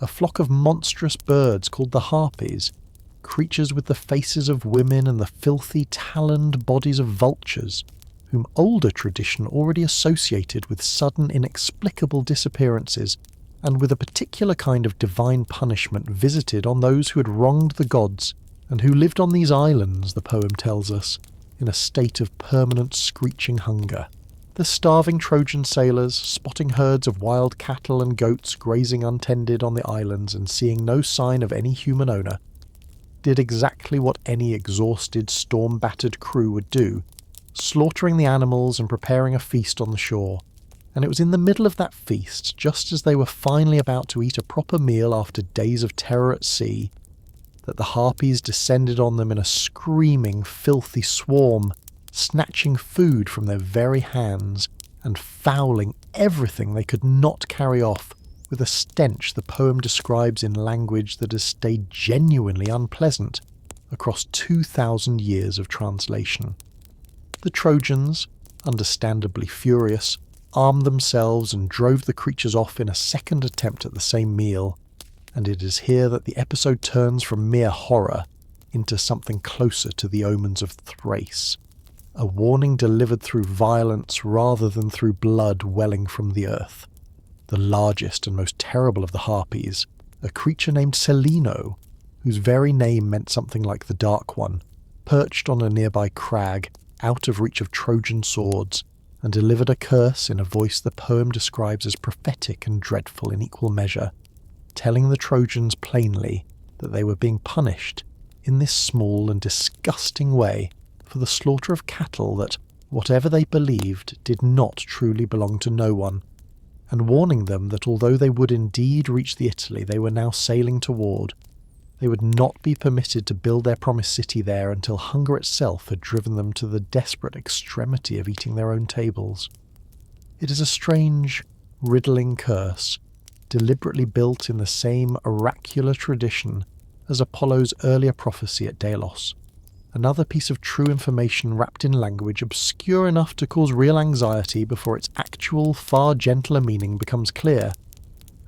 A flock of monstrous birds called the Harpies, creatures with the faces of women and the filthy, taloned bodies of vultures, whom older tradition already associated with sudden, inexplicable disappearances and with a particular kind of divine punishment visited on those who had wronged the gods, and who lived on these islands, the poem tells us, in a state of permanent screeching hunger. The starving Trojan sailors, spotting herds of wild cattle and goats grazing untended on the islands and seeing no sign of any human owner, did exactly what any exhausted, storm-battered crew would do, slaughtering the animals and preparing a feast on the shore. And it was in the middle of that feast, just as they were finally about to eat a proper meal after days of terror at sea, that the harpies descended on them in a screaming, filthy swarm, snatching food from their very hands and fouling everything they could not carry off with a stench the poem describes in language that has stayed genuinely unpleasant across 2,000 years of translation. The Trojans, understandably furious, armed themselves and drove the creatures off in a second attempt at the same meal, and it is here that the episode turns from mere horror into something closer to the omens of Thrace, a warning delivered through violence rather than through blood welling from the earth. The largest and most terrible of the harpies, a creature named Seleno, whose very name meant something like the Dark One, perched on a nearby crag, out of reach of Trojan swords, and delivered a curse in a voice the poem describes as prophetic and dreadful in equal measure, telling the Trojans plainly that they were being punished in this small and disgusting way for the slaughter of cattle that, whatever they believed, did not truly belong to no one, and warning them that although they would indeed reach the Italy they were now sailing toward, they would not be permitted to build their promised city there until hunger itself had driven them to the desperate extremity of eating their own tables. It is a strange, riddling curse, deliberately built in the same oracular tradition as Apollo's earlier prophecy at Delos, another piece of true information wrapped in language obscure enough to cause real anxiety before its actual, far gentler meaning becomes clear,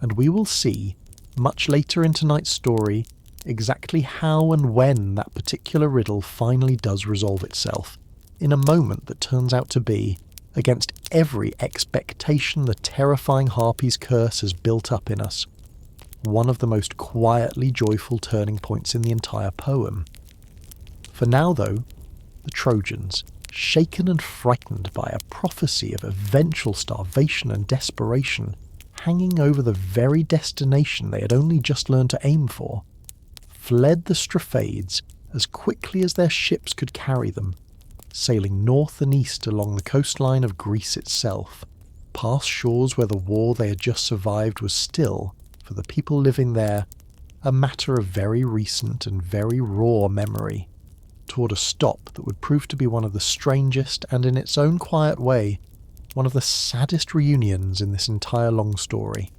and we will see, much later in tonight's story, exactly how and when that particular riddle finally does resolve itself, in a moment that turns out to be, against every expectation the terrifying Harpy's curse has built up in us, one of the most quietly joyful turning points in the entire poem. For now, though, the Trojans, shaken and frightened by a prophecy of eventual starvation and desperation hanging over the very destination they had only just learned to aim for, fled the Straphades as quickly as their ships could carry them, sailing north and east along the coastline of Greece itself, past shores where the war they had just survived was still, for the people living there, a matter of very recent and very raw memory, toward a stop that would prove to be one of the strangest and, in its own quiet way, one of the saddest reunions in this entire long story.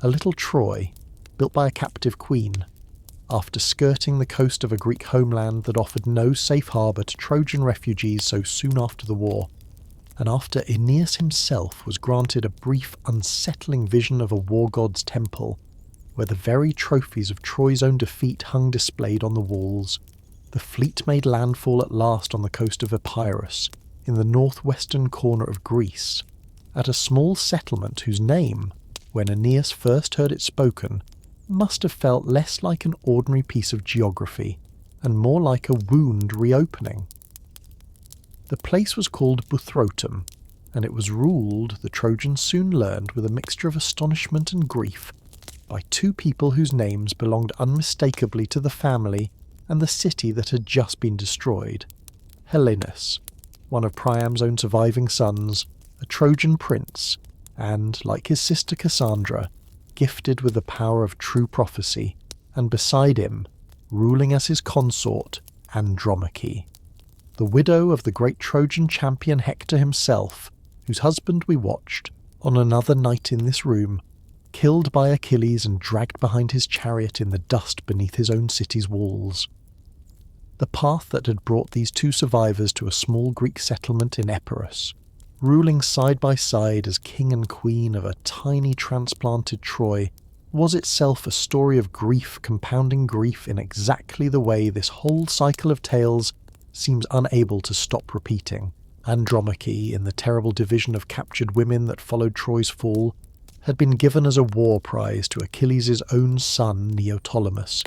A little Troy, built by a captive queen, after skirting the coast of a Greek homeland that offered no safe harbour to Trojan refugees so soon after the war, and after Aeneas himself was granted a brief, unsettling vision of a war god's temple, where the very trophies of Troy's own defeat hung displayed on the walls, the fleet made landfall at last on the coast of Epirus, in the northwestern corner of Greece, at a small settlement whose name, when Aeneas first heard it spoken, must have felt less like an ordinary piece of geography, and more like a wound reopening. The place was called Buthrotum, and it was ruled, the Trojans soon learned with a mixture of astonishment and grief, by two people whose names belonged unmistakably to the family and the city that had just been destroyed. Helenus, one of Priam's own surviving sons, a Trojan prince, and, like his sister Cassandra, gifted with the power of true prophecy, and beside him, ruling as his consort, Andromache, the widow of the great Trojan champion Hector himself, whose husband we watched, on another night in this room, killed by Achilles and dragged behind his chariot in the dust beneath his own city's walls. The path that had brought these two survivors to a small Greek settlement in Epirus, ruling side by side as king and queen of a tiny transplanted Troy, was itself a story of grief compounding grief in exactly the way this whole cycle of tales seems unable to stop repeating. Andromache, in the terrible division of captured women that followed Troy's fall, had been given as a war prize to Achilles' own son Neoptolemus,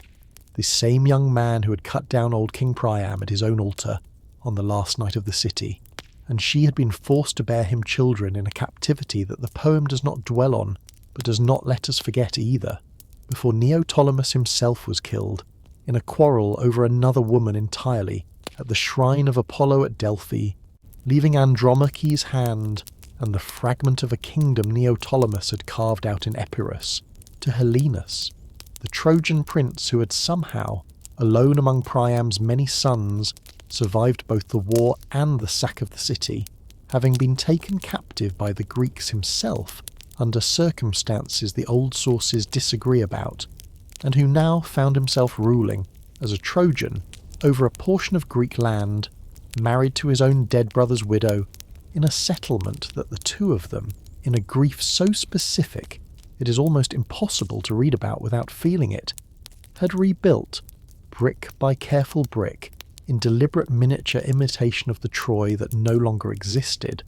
the same young man who had cut down old King Priam at his own altar on the last night of the city, and she had been forced to bear him children in a captivity that the poem does not dwell on, but does not let us forget either, before Neoptolemus himself was killed, in a quarrel over another woman entirely, at the shrine of Apollo at Delphi, leaving Andromache's hand and the fragment of a kingdom Neoptolemus had carved out in Epirus to Helenus, the Trojan prince who had somehow, alone among Priam's many sons, survived both the war and the sack of the city, having been taken captive by the Greeks himself under circumstances the old sources disagree about, and who now found himself ruling, as a Trojan, over a portion of Greek land, married to his own dead brother's widow, in a settlement that the two of them, in a grief so specific it is almost impossible to read about without feeling it, had rebuilt, brick by careful brick, in deliberate miniature imitation of the Troy that no longer existed,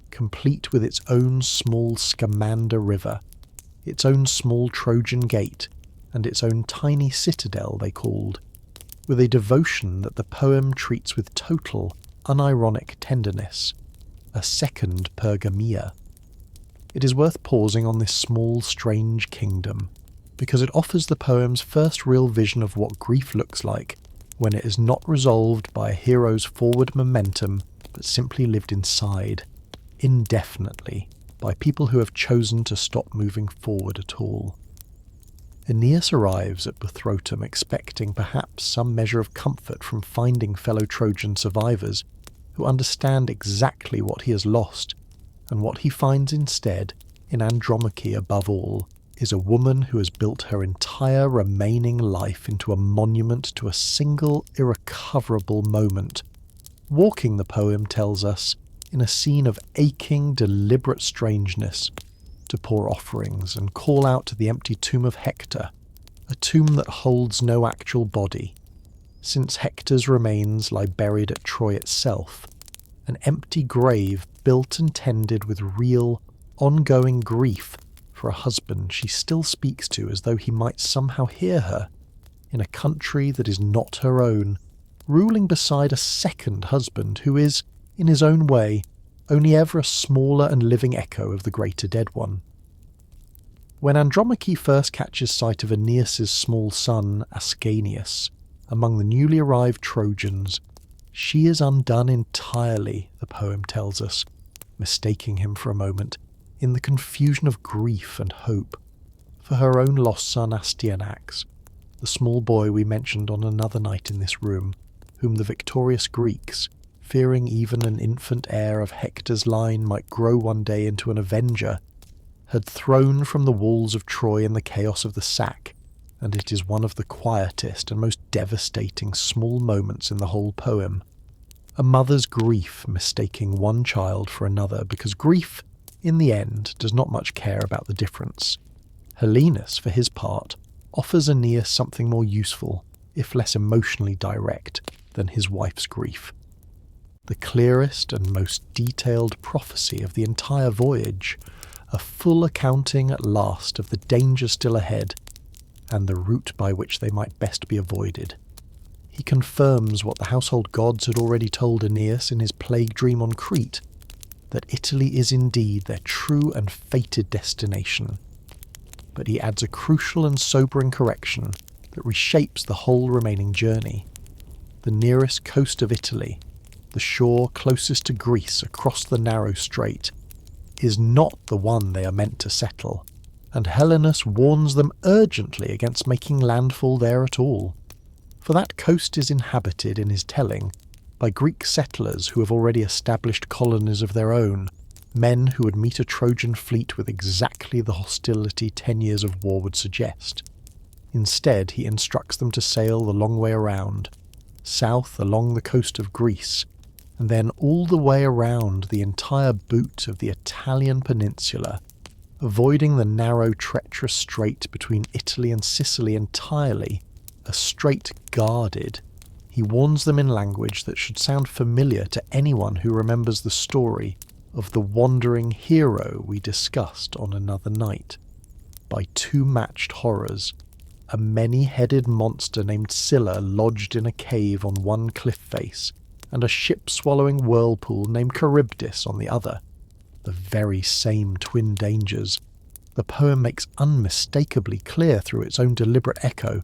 complete with its own small Scamander river, its own small Trojan gate, and its own tiny citadel they called, with a devotion that the poem treats with total, unironic tenderness, a second Pergamea. It is worth pausing on this small, strange kingdom, because it offers the poem's first real vision of what grief looks like when it is not resolved by a hero's forward momentum, but simply lived inside, indefinitely, by people who have chosen to stop moving forward at all. Aeneas arrives at Buthrotum expecting perhaps some measure of comfort from finding fellow Trojan survivors who understand exactly what he has lost, and what he finds instead, in Andromache above all, is a woman who has built her entire remaining life into a monument to a single irrecoverable moment, walking, the poem tells us, in a scene of aching, deliberate strangeness, to pour offerings and call out to the empty tomb of Hector, a tomb that holds no actual body, since Hector's remains lie buried at Troy itself, an empty grave built and tended with real, ongoing grief for a husband she still speaks to as though he might somehow hear her, in a country that is not her own, ruling beside a second husband who is, in his own way, only ever a smaller and living echo of the greater dead one. When Andromache first catches sight of Aeneas's small son, Ascanius, among the newly arrived Trojans, she is undone entirely, the poem tells us, mistaking him for a moment, in the confusion of grief and hope, for her own lost son Astyanax, the small boy we mentioned on another night in this room, whom the victorious Greeks, fearing even an infant heir of Hector's line might grow one day into an avenger, had thrown from the walls of Troy in the chaos of the sack, and it is one of the quietest and most devastating small moments in the whole poem. A mother's grief mistaking one child for another, because grief, in the end, does not much care about the difference. Helenus, for his part, offers Aeneas something more useful, if less emotionally direct, than his wife's grief. The clearest and most detailed prophecy of the entire voyage, a full accounting at last of the danger still ahead, and the route by which they might best be avoided. He confirms what the household gods had already told Aeneas in his plague dream on Crete, that Italy is indeed their true and fated destination. But he adds a crucial and sobering correction that reshapes the whole remaining journey. The nearest coast of Italy, the shore closest to Greece across the narrow strait, is not the one they are meant to settle, and Helenus warns them urgently against making landfall there at all. For that coast is inhabited, in his telling, by Greek settlers who have already established colonies of their own, men who would meet a Trojan fleet with exactly the hostility 10 years of war would suggest. Instead, he instructs them to sail the long way around, south along the coast of Greece, and then all the way around the entire boot of the Italian peninsula, avoiding the narrow, treacherous strait between Italy and Sicily entirely, a strait guarded. He warns them in language that should sound familiar to anyone who remembers the story of the wandering hero we discussed on another night, by two matched horrors, a many-headed monster named Scylla lodged in a cave on one cliff face, and a ship-swallowing whirlpool named Charybdis on the other. The very same twin dangers. The poem makes unmistakably clear through its own deliberate echo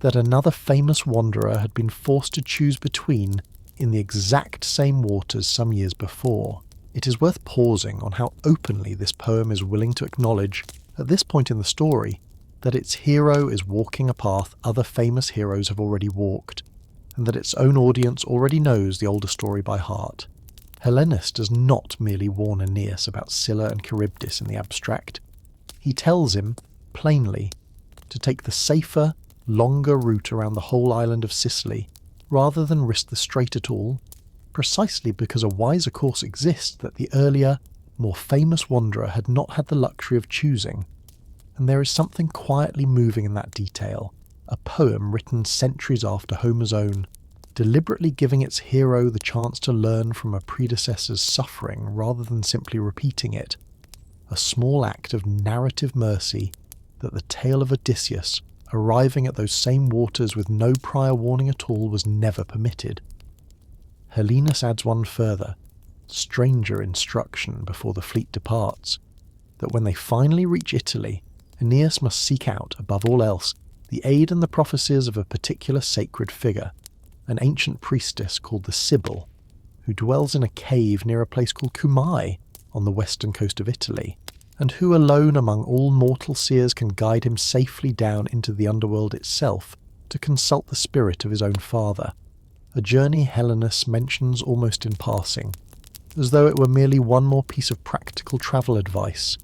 that another famous wanderer had been forced to choose between in the exact same waters some years before. It is worth pausing on how openly this poem is willing to acknowledge, at this point in the story, that its hero is walking a path other famous heroes have already walked, and that its own audience already knows the older story by heart. Helenus does not merely warn Aeneas about Scylla and Charybdis in the abstract. He tells him, plainly, to take the safer, longer route around the whole island of Sicily, rather than risk the strait at all, precisely because a wiser course exists that the earlier, more famous wanderer had not had the luxury of choosing. And there is something quietly moving in that detail, a poem written centuries after Homer's own, deliberately giving its hero the chance to learn from a predecessor's suffering rather than simply repeating it. A small act of narrative mercy that the tale of Odysseus, arriving at those same waters with no prior warning at all, was never permitted. Helenus adds one further, stranger instruction before the fleet departs, that when they finally reach Italy, Aeneas must seek out, above all else, the aid and the prophecies of a particular sacred figure, an ancient priestess called the Sibyl, who dwells in a cave near a place called Cumae on the western coast of Italy, and who alone among all mortal seers can guide him safely down into the underworld itself to consult the spirit of his own father, a journey Helenus mentions almost in passing, as though it were merely one more piece of practical travel advice,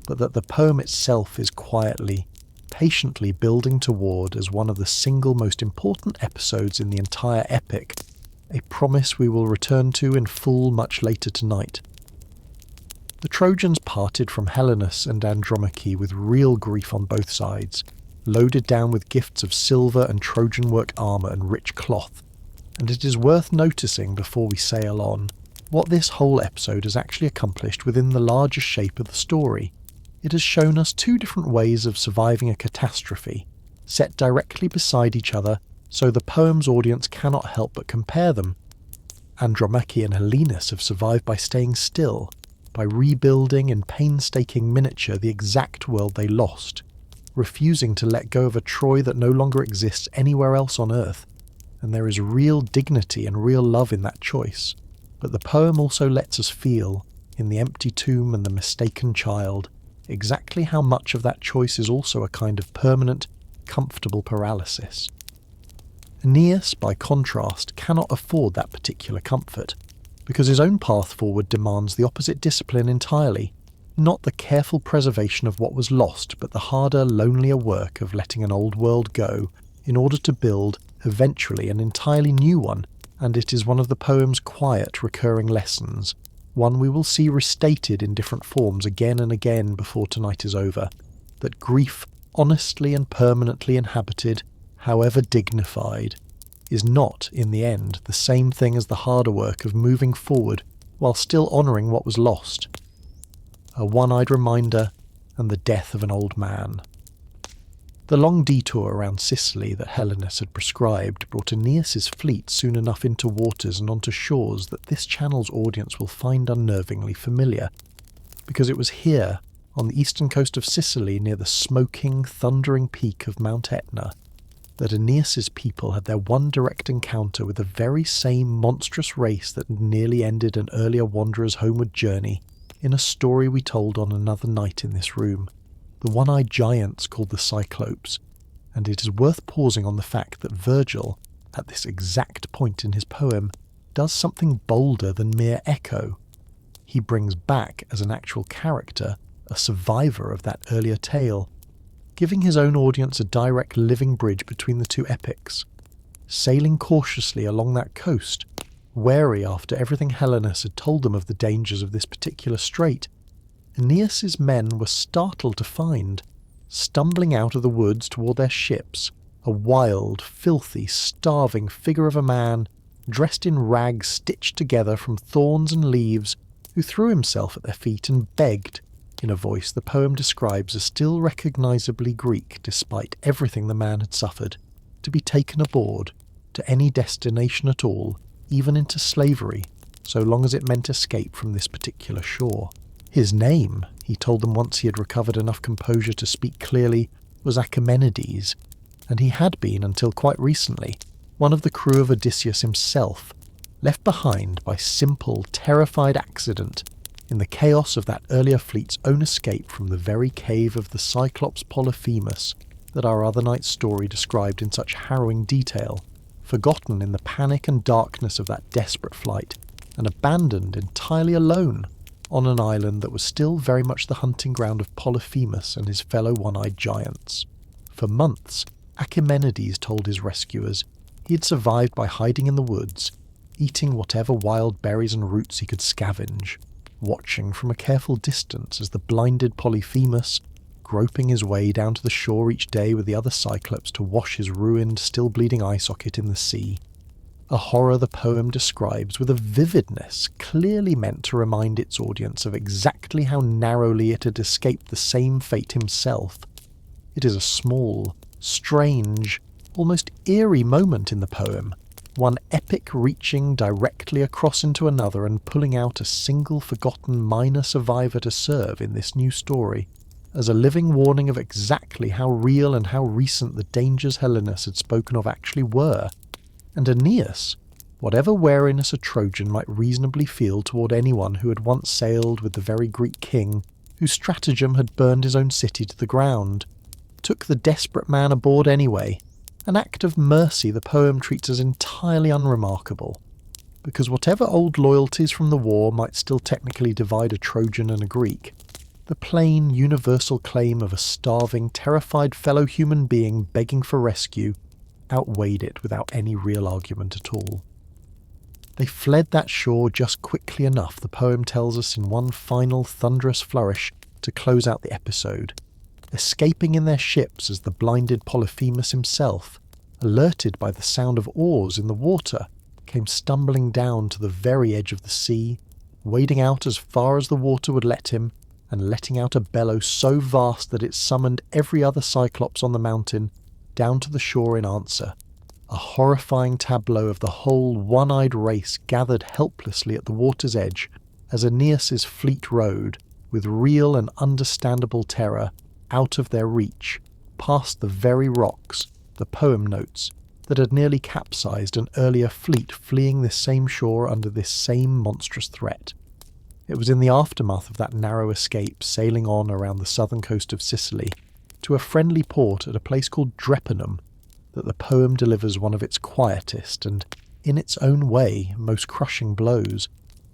but that the poem itself is quietly, patiently building toward as one of the single most important episodes in the entire epic, a promise we will return to in full much later tonight. The Trojans parted from Helenus and Andromache with real grief on both sides, loaded down with gifts of silver and Trojan work armour and rich cloth, and it is worth noticing before we sail on what this whole episode has actually accomplished within the larger shape of the story. It has shown us two different ways of surviving a catastrophe, set directly beside each other so the poem's audience cannot help but compare them. Andromache and Helenus have survived by staying still, by rebuilding in painstaking miniature the exact world they lost, refusing to let go of a Troy that no longer exists anywhere else on Earth, and there is real dignity and real love in that choice. But the poem also lets us feel, in the empty tomb and the mistaken child, exactly how much of that choice is also a kind of permanent, comfortable paralysis. Aeneas, by contrast, cannot afford that particular comfort, because his own path forward demands the opposite discipline entirely, not the careful preservation of what was lost, but the harder, lonelier work of letting an old world go in order to build, eventually, an entirely new one, and it is one of the poem's quiet, recurring lessons, one we will see restated in different forms again and again before tonight is over, that grief, honestly and permanently inhabited, however dignified, is not, in the end, the same thing as the harder work of moving forward while still honouring what was lost. A one-eyed reminder and the death of an old man. The long detour around Sicily that Helenus had prescribed brought Aeneas's fleet soon enough into waters and onto shores that this channel's audience will find unnervingly familiar, because it was here, on the eastern coast of Sicily near the smoking, thundering peak of Mount Etna, that Aeneas's people had their one direct encounter with the very same monstrous race that nearly ended an earlier wanderer's homeward journey in a story we told on another night in this room, the one-eyed giants called the Cyclopes, and it is worth pausing on the fact that Virgil, at this exact point in his poem, does something bolder than mere echo. He brings back, as an actual character, a survivor of that earlier tale, giving his own audience a direct living bridge between the two epics. Sailing cautiously along that coast, wary after everything Helenus had told them of the dangers of this particular strait, Aeneas's men were startled to find, stumbling out of the woods toward their ships, a wild, filthy, starving figure of a man, dressed in rags stitched together from thorns and leaves, who threw himself at their feet and begged, in a voice the poem describes as still recognisably Greek despite everything the man had suffered, to be taken aboard, to any destination at all, even into slavery, so long as it meant escape from this particular shore. His name, he told them once he had recovered enough composure to speak clearly, was Achaemenides, and he had been, until quite recently, one of the crew of Odysseus himself, left behind by simple, terrified accident in the chaos of that earlier fleet's own escape from the very cave of the Cyclops Polyphemus that our other night's story described in such harrowing detail, forgotten in the panic and darkness of that desperate flight, and abandoned entirely alone on an island that was still very much the hunting ground of Polyphemus and his fellow one-eyed giants. For months, Achaemenides told his rescuers he had survived by hiding in the woods, eating whatever wild berries and roots he could scavenge, watching from a careful distance as the blinded Polyphemus, groping his way down to the shore each day with the other Cyclops to wash his ruined, still bleeding eye socket in the sea. A horror the poem describes with a vividness clearly meant to remind its audience of exactly how narrowly it had escaped the same fate himself. It is a small, strange, almost eerie moment in the poem, one epic reaching directly across into another and pulling out a single forgotten minor survivor to serve in this new story, as a living warning of exactly how real and how recent the dangers Helenus had spoken of actually were. And Aeneas, whatever wariness a Trojan might reasonably feel toward anyone who had once sailed with the very Greek king whose stratagem had burned his own city to the ground, took the desperate man aboard anyway, an act of mercy the poem treats as entirely unremarkable, because whatever old loyalties from the war might still technically divide a Trojan and a Greek, the plain, universal claim of a starving, terrified fellow human being begging for rescue outweighed it without any real argument at all. They fled that shore just quickly enough, the poem tells us in one final thunderous flourish to close out the episode, escaping in their ships as the blinded Polyphemus himself, alerted by the sound of oars in the water, came stumbling down to the very edge of the sea, wading out as far as the water would let him, and letting out a bellow so vast that it summoned every other Cyclops on the mountain down to the shore in answer, a horrifying tableau of the whole one-eyed race gathered helplessly at the water's edge as Aeneas's fleet rowed, with real and understandable terror, out of their reach, past the very rocks, the poem notes, that had nearly capsized an earlier fleet fleeing this same shore under this same monstrous threat. It was in the aftermath of that narrow escape, sailing on around the southern coast of Sicily, to a friendly port at a place called Drepanum, that the poem delivers one of its quietest and, in its own way, most crushing blows,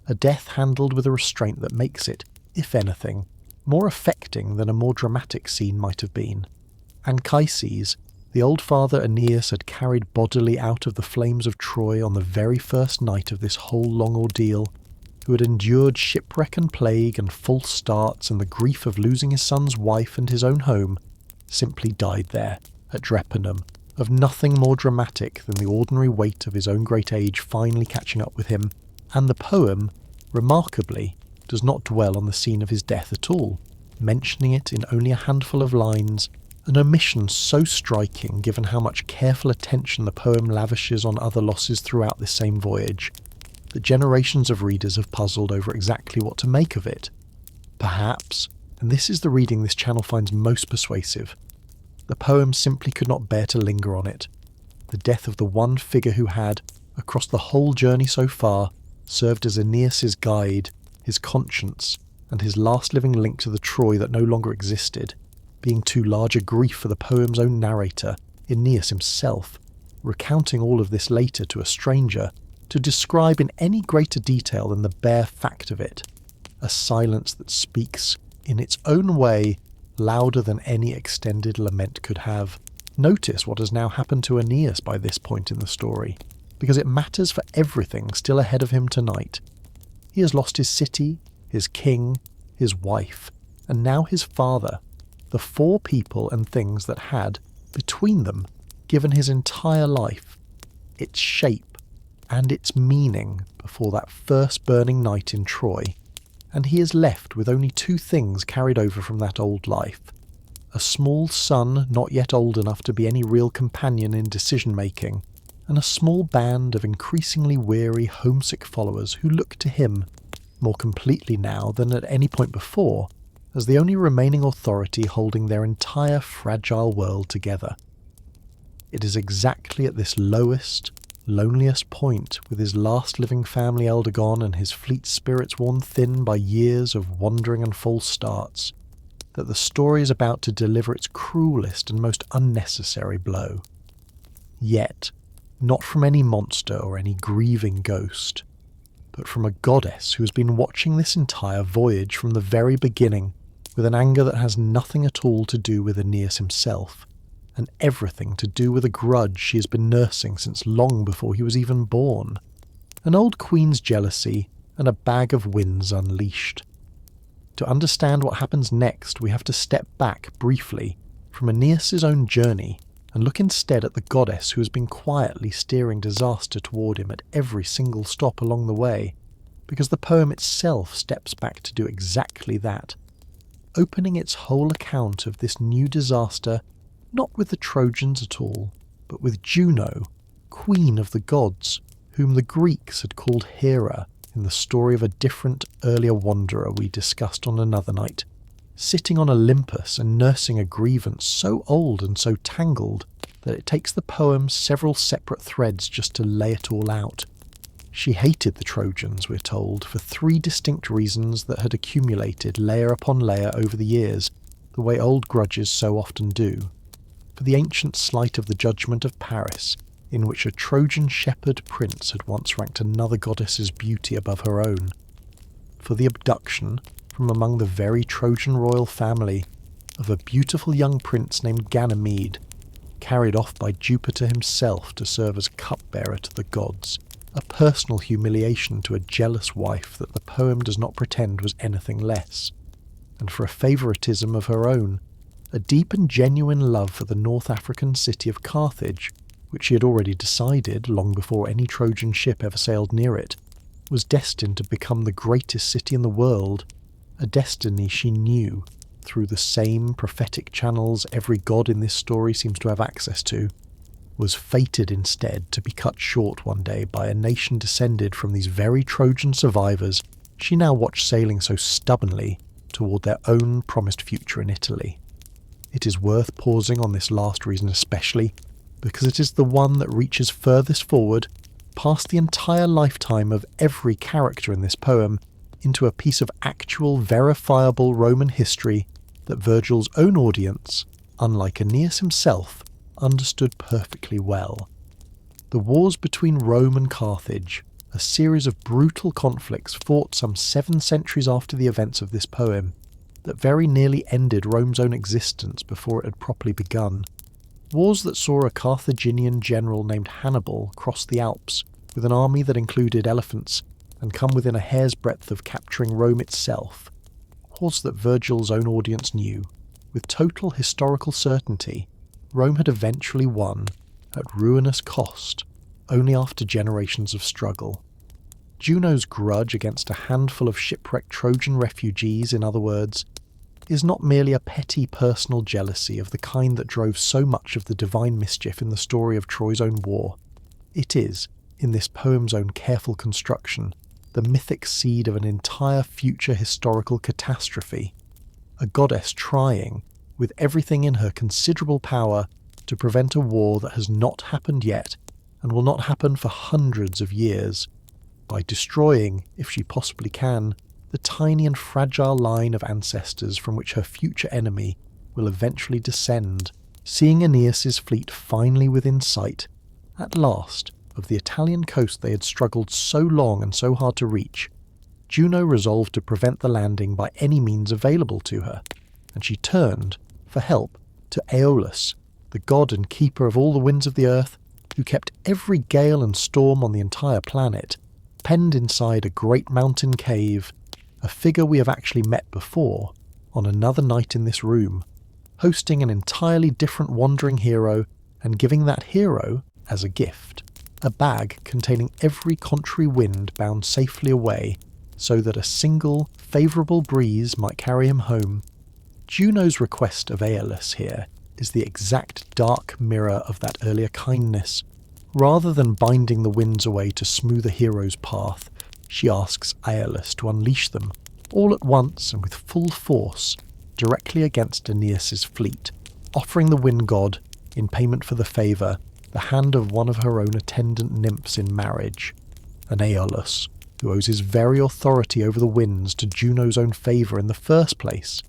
a death handled with a restraint that makes it, if anything, more affecting than a more dramatic scene might have been. Anchises, the old father Aeneas had carried bodily out of the flames of Troy on the very first night of this whole long ordeal, who had endured shipwreck and plague and false starts and the grief of losing his son's wife and his own home, simply died there, at Drepanum, of nothing more dramatic than the ordinary weight of his own great age finally catching up with him, and the poem, remarkably, does not dwell on the scene of his death at all, mentioning it in only a handful of lines, an omission so striking given how much careful attention the poem lavishes on other losses throughout this same voyage, that generations of readers have puzzled over exactly what to make of it. Perhaps, and this is the reading this channel finds most persuasive, the poem simply could not bear to linger on it. The death of the one figure who had, across the whole journey so far, served as Aeneas's guide, his conscience, and his last living link to the Troy that no longer existed, being too large a grief for the poem's own narrator, Aeneas himself, recounting all of this later to a stranger, to describe in any greater detail than the bare fact of it, a silence that speaks, in its own way, louder than any extended lament could have. Notice what has now happened to Aeneas by this point in the story, because it matters for everything still ahead of him tonight. He has lost his city, his king, his wife, and now his father, the four people and things that had, between them, given his entire life, its shape, and its meaning before that first burning night in Troy, and he is left with only two things carried over from that old life: a small son not yet old enough to be any real companion in decision-making, and a small band of increasingly weary, homesick followers who look to him, more completely now than at any point before, as the only remaining authority holding their entire fragile world together. It is exactly at this lowest, loneliest point, with his last living family elder gone and his fleet spirits worn thin by years of wandering and false starts, that the story is about to deliver its cruelest and most unnecessary blow. Yet, not from any monster or any grieving ghost, but from a goddess who has been watching this entire voyage from the very beginning with an anger that has nothing at all to do with Aeneas himself, and everything to do with a grudge she has been nursing since long before he was even born. An old queen's jealousy and a bag of winds unleashed. To understand what happens next, we have to step back briefly from Aeneas' own journey and look instead at the goddess who has been quietly steering disaster toward him at every single stop along the way, because the poem itself steps back to do exactly that, opening its whole account of this new disaster not with the Trojans at all, but with Juno, queen of the gods, whom the Greeks had called Hera in the story of a different, earlier wanderer we discussed on another night, sitting on Olympus and nursing a grievance so old and so tangled that it takes the poem several separate threads just to lay it all out. She hated the Trojans, we're told, for 3 distinct reasons that had accumulated layer upon layer over the years, the way old grudges so often do. For the ancient slight of the judgment of Paris, in which a Trojan shepherd prince had once ranked another goddess's beauty above her own. For the abduction, from among the very Trojan royal family, of a beautiful young prince named Ganymede, carried off by Jupiter himself to serve as cupbearer to the gods, a personal humiliation to a jealous wife that the poem does not pretend was anything less. And for a favouritism of her own, a deep and genuine love for the North African city of Carthage, which she had already decided, long before any Trojan ship ever sailed near it, was destined to become the greatest city in the world, a destiny she knew, through the same prophetic channels every god in this story seems to have access to, was fated instead to be cut short one day by a nation descended from these very Trojan survivors she now watched sailing so stubbornly toward their own promised future in Italy. It is worth pausing on this last reason especially, because it is the one that reaches furthest forward, past the entire lifetime of every character in this poem, into a piece of actual, verifiable Roman history that Virgil's own audience, unlike Aeneas himself, understood perfectly well. The wars between Rome and Carthage, a series of brutal conflicts fought some 7 centuries after the events of this poem, that very nearly ended Rome's own existence before it had properly begun. Wars that saw a Carthaginian general named Hannibal cross the Alps with an army that included elephants and come within a hair's breadth of capturing Rome itself. Wars that Virgil's own audience knew, with total historical certainty, Rome had eventually won, at ruinous cost, only after generations of struggle. Juno's grudge against a handful of shipwrecked Trojan refugees, in other words, is not merely a petty personal jealousy of the kind that drove so much of the divine mischief in the story of Troy's own war. It is, in this poem's own careful construction, the mythic seed of an entire future historical catastrophe, a goddess trying, with everything in her considerable power, to prevent a war that has not happened yet and will not happen for hundreds of years, by destroying, if she possibly can, the tiny and fragile line of ancestors from which her future enemy will eventually descend, seeing Aeneas's fleet finally within sight, at last, of the Italian coast they had struggled so long and so hard to reach. Juno resolved to prevent the landing by any means available to her, and she turned, for help, to Aeolus, the god and keeper of all the winds of the earth, who kept every gale and storm on the entire planet, penned inside a great mountain cave, a figure we have actually met before, on another night in this room, hosting an entirely different wandering hero and giving that hero, as a gift, a bag containing every contrary wind bound safely away, so that a single, favourable breeze might carry him home. Juno's request of Aeolus here is the exact dark mirror of that earlier kindness, Rather than binding the winds away to smooth a hero's path, she asks Aeolus to unleash them, all at once and with full force, directly against Aeneas's fleet, offering the wind god, in payment for the favour, the hand of one of her own attendant nymphs in marriage. And Aeolus, who owes his very authority over the winds to Juno's own favour in the first place,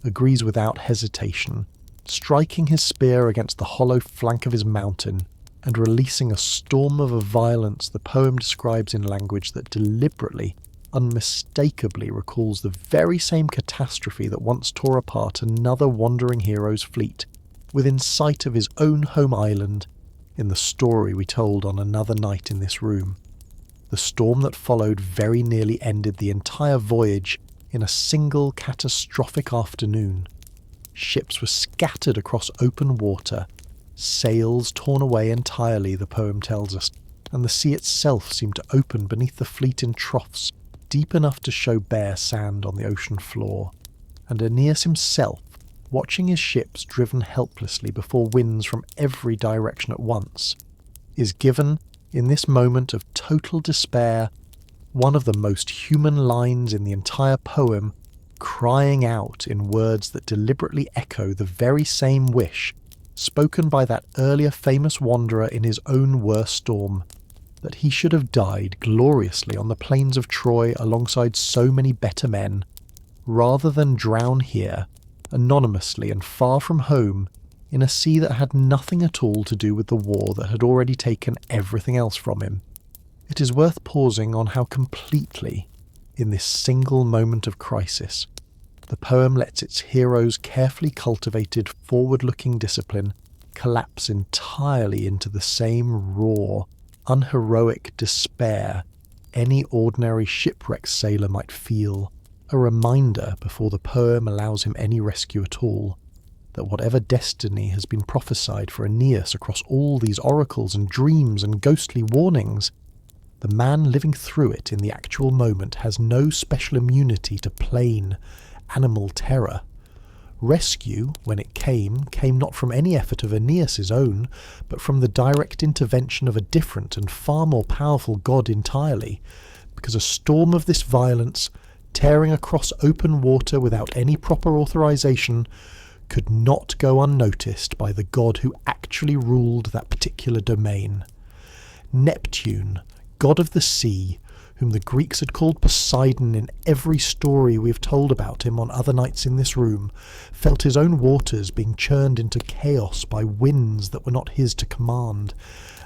agrees without hesitation, striking his spear against the hollow flank of his mountain, and releasing a storm of a violence the poem describes in language that deliberately, unmistakably recalls the very same catastrophe that once tore apart another wandering hero's fleet, within sight of his own home island, in the story we told on Another Night in This Room. The storm that followed very nearly ended the entire voyage in a single catastrophic afternoon. Ships were scattered across open water, sails torn away entirely, the poem tells us, and the sea itself seemed to open beneath the fleet in troughs deep enough to show bare sand on the ocean floor. And Aeneas himself, watching his ships driven helplessly before winds from every direction at once, is given, in this moment of total despair, one of the most human lines in the entire poem, crying out in words that deliberately echo the very same wish spoken by that earlier famous wanderer in his own worst storm, that he should have died gloriously on the plains of Troy alongside so many better men, rather than drown here, anonymously and far from home, in a sea that had nothing at all to do with the war that had already taken everything else from him. It is worth pausing on how completely, in this single moment of crisis, the poem lets its hero's carefully cultivated forward-looking discipline collapse entirely into the same raw, unheroic despair any ordinary shipwrecked sailor might feel, a reminder before the poem allows him any rescue at all, that whatever destiny has been prophesied for Aeneas across all these oracles and dreams and ghostly warnings, the man living through it in the actual moment has no special immunity to plain, animal terror. Rescue, when it came not from any effort of Aeneas's own, but from the direct intervention of a different and far more powerful god entirely, because a storm of this violence, tearing across open water without any proper authorization, could not go unnoticed by the god who actually ruled that particular domain. Neptune, god of the sea, whom the Greeks had called Poseidon in every story we have told about him on Other Nights in This Room, felt his own waters being churned into chaos by winds that were not his to command,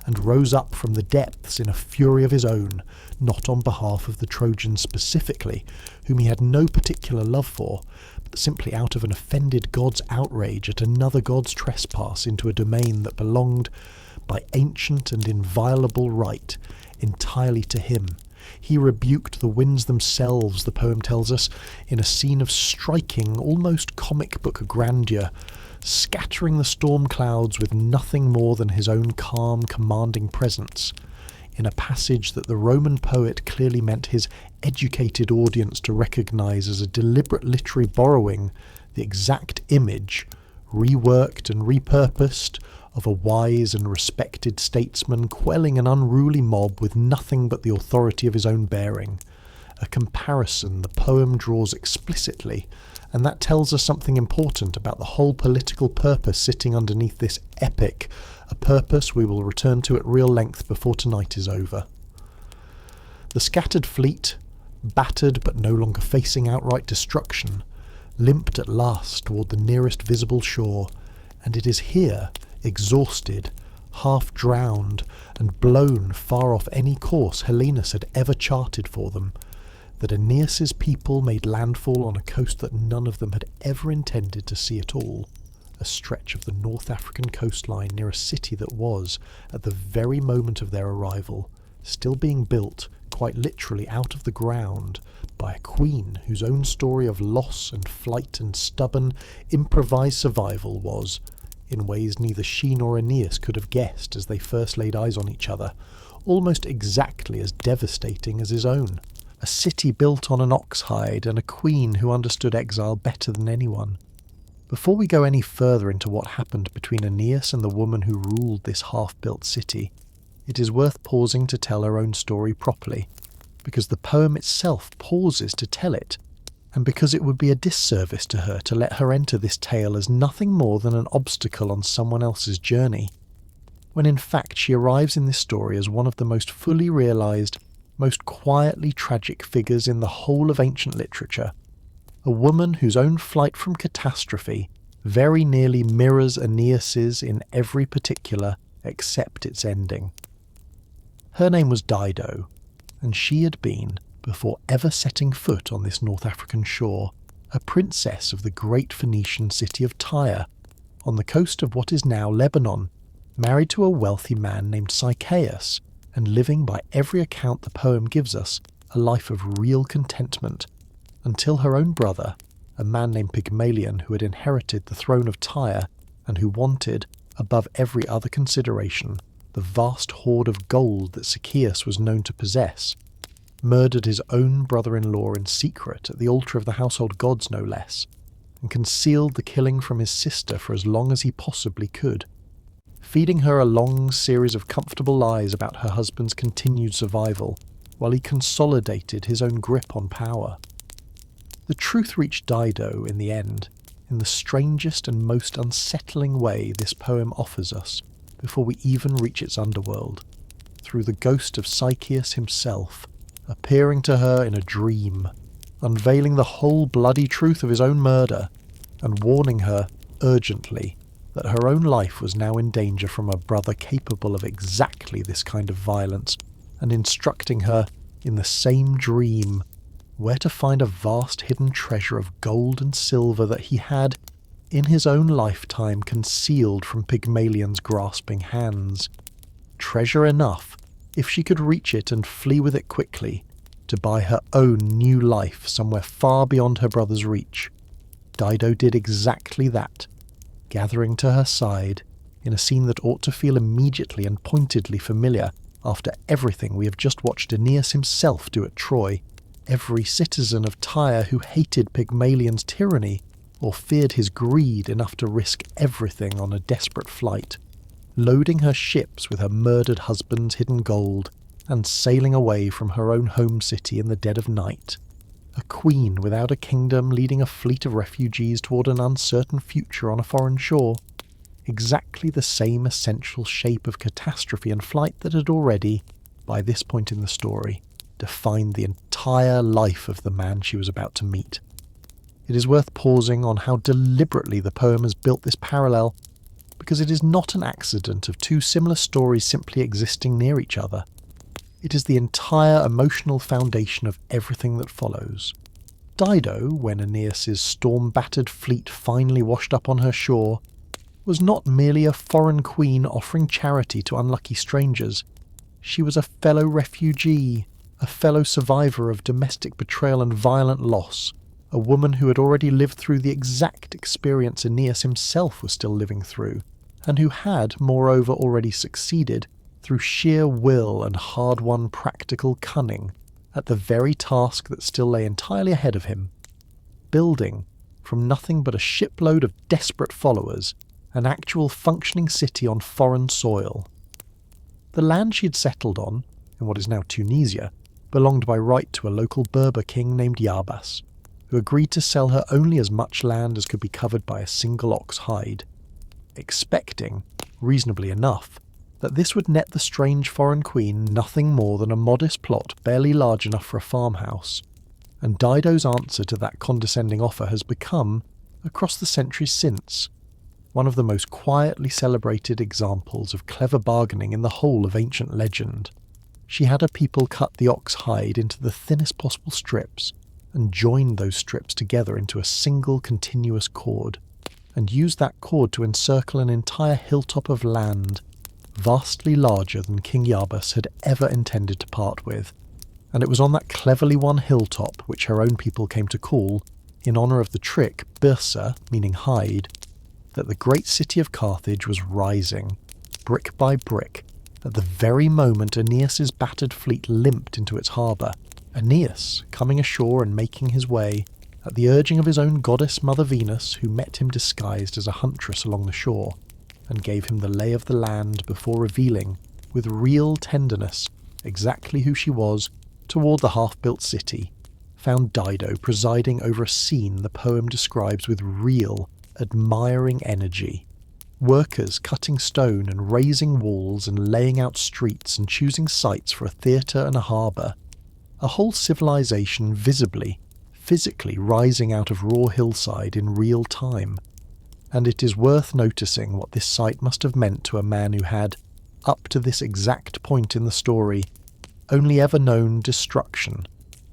and rose up from the depths in a fury of his own, not on behalf of the Trojans specifically, whom he had no particular love for, but simply out of an offended god's outrage at another god's trespass into a domain that belonged, by ancient and inviolable right, entirely to him. He rebuked the winds themselves, the poem tells us, in a scene of striking, almost comic book grandeur, scattering the storm clouds with nothing more than his own calm, commanding presence, in a passage that the Roman poet clearly meant his educated audience to recognise as a deliberate literary borrowing, the exact image, reworked and repurposed, of a wise and respected statesman quelling an unruly mob with nothing but the authority of his own bearing, a comparison the poem draws explicitly, and that tells us something important about the whole political purpose sitting underneath this epic, a purpose we will return to at real length before tonight is over. The scattered fleet, battered but no longer facing outright destruction, limped at last toward the nearest visible shore, and it is here, exhausted, half drowned, and blown far off any course Helenus had ever charted for them, that Aeneas's people made landfall on a coast that none of them had ever intended to see at all, a stretch of the North African coastline near a city that was, at the very moment of their arrival, still being built, quite literally out of the ground, by a queen whose own story of loss and flight and stubborn, improvised survival was, in ways neither she nor Aeneas could have guessed as they first laid eyes on each other, almost exactly as devastating as his own. A city built on an ox hide and a queen who understood exile better than anyone. Before we go any further into what happened between Aeneas and the woman who ruled this half-built city, it is worth pausing to tell her own story properly, because the poem itself pauses to tell it, and because it would be a disservice to her to let her enter this tale as nothing more than an obstacle on someone else's journey, when in fact she arrives in this story as one of the most fully realised, most quietly tragic figures in the whole of ancient literature, a woman whose own flight from catastrophe very nearly mirrors Aeneas's in every particular except its ending. Her name was Dido, and she had been, before ever setting foot on this North African shore, a princess of the great Phoenician city of Tyre, on the coast of what is now Lebanon, married to a wealthy man named Sychaeus, and living by every account the poem gives us a life of real contentment, until her own brother, a man named Pygmalion who had inherited the throne of Tyre and who wanted, above every other consideration, the vast hoard of gold that Sychaeus was known to possess, murdered his own brother-in-law in secret at the altar of the household gods no less, and concealed the killing from his sister for as long as he possibly could, feeding her a long series of comfortable lies about her husband's continued survival, while he consolidated his own grip on power. The truth reached Dido in the end, in the strangest and most unsettling way this poem offers us, before we even reach its underworld, through the ghost of Sychaeus himself, appearing to her in a dream, unveiling the whole bloody truth of his own murder, and warning her, urgently, that her own life was now in danger from a brother capable of exactly this kind of violence, and instructing her, in the same dream, where to find a vast hidden treasure of gold and silver that he had, in his own lifetime, concealed from Pygmalion's grasping hands. Treasure enough, if she could reach it and flee with it quickly, to buy her own new life somewhere far beyond her brother's reach. Dido did exactly that, gathering to her side, in a scene that ought to feel immediately and pointedly familiar after everything we have just watched Aeneas himself do at Troy, every citizen of Tyre who hated Pygmalion's tyranny or feared his greed enough to risk everything on a desperate flight, loading her ships with her murdered husband's hidden gold and sailing away from her own home city in the dead of night, a queen without a kingdom leading a fleet of refugees toward an uncertain future on a foreign shore, exactly the same essential shape of catastrophe and flight that had already, by this point in the story, defined the entire life of the man she was about to meet. It is worth pausing on how deliberately the poem has built this parallel, because it is not an accident of two similar stories simply existing near each other. It is the entire emotional foundation of everything that follows. Dido, when Aeneas's storm-battered fleet finally washed up on her shore, was not merely a foreign queen offering charity to unlucky strangers. She was a fellow refugee, a fellow survivor of domestic betrayal and violent loss, a woman who had already lived through the exact experience Aeneas himself was still living through, and who had, moreover, already succeeded, through sheer will and hard-won practical cunning, at the very task that still lay entirely ahead of him, building, from nothing but a shipload of desperate followers, an actual functioning city on foreign soil. The land she had settled on, in what is now Tunisia, belonged by right to a local Berber king named Yabas, who agreed to sell her only as much land as could be covered by a single ox hide, expecting, reasonably enough, that this would net the strange foreign queen nothing more than a modest plot barely large enough for a farmhouse, and Dido's answer to that condescending offer has become, across the centuries since, one of the most quietly celebrated examples of clever bargaining in the whole of ancient legend. She had her people cut the ox hide into the thinnest possible strips, and joined those strips together into a single continuous cord, and used that cord to encircle an entire hilltop of land, vastly larger than King Yabas had ever intended to part with. And it was on that cleverly won hilltop, which her own people came to call, in honour of the trick, Byrsa, meaning hide, that the great city of Carthage was rising, brick by brick, at the very moment Aeneas's battered fleet limped into its harbour. Aeneas, coming ashore and making his way, at the urging of his own goddess Mother Venus, who met him disguised as a huntress along the shore, and gave him the lay of the land before revealing, with real tenderness, exactly who she was, toward the half-built city, found Dido presiding over a scene the poem describes with real, admiring energy. Workers cutting stone and raising walls and laying out streets and choosing sites for a theatre and a harbour. A whole civilization visibly, physically rising out of raw hillside in real time. And it is worth noticing what this sight must have meant to a man who had, up to this exact point in the story, only ever known destruction,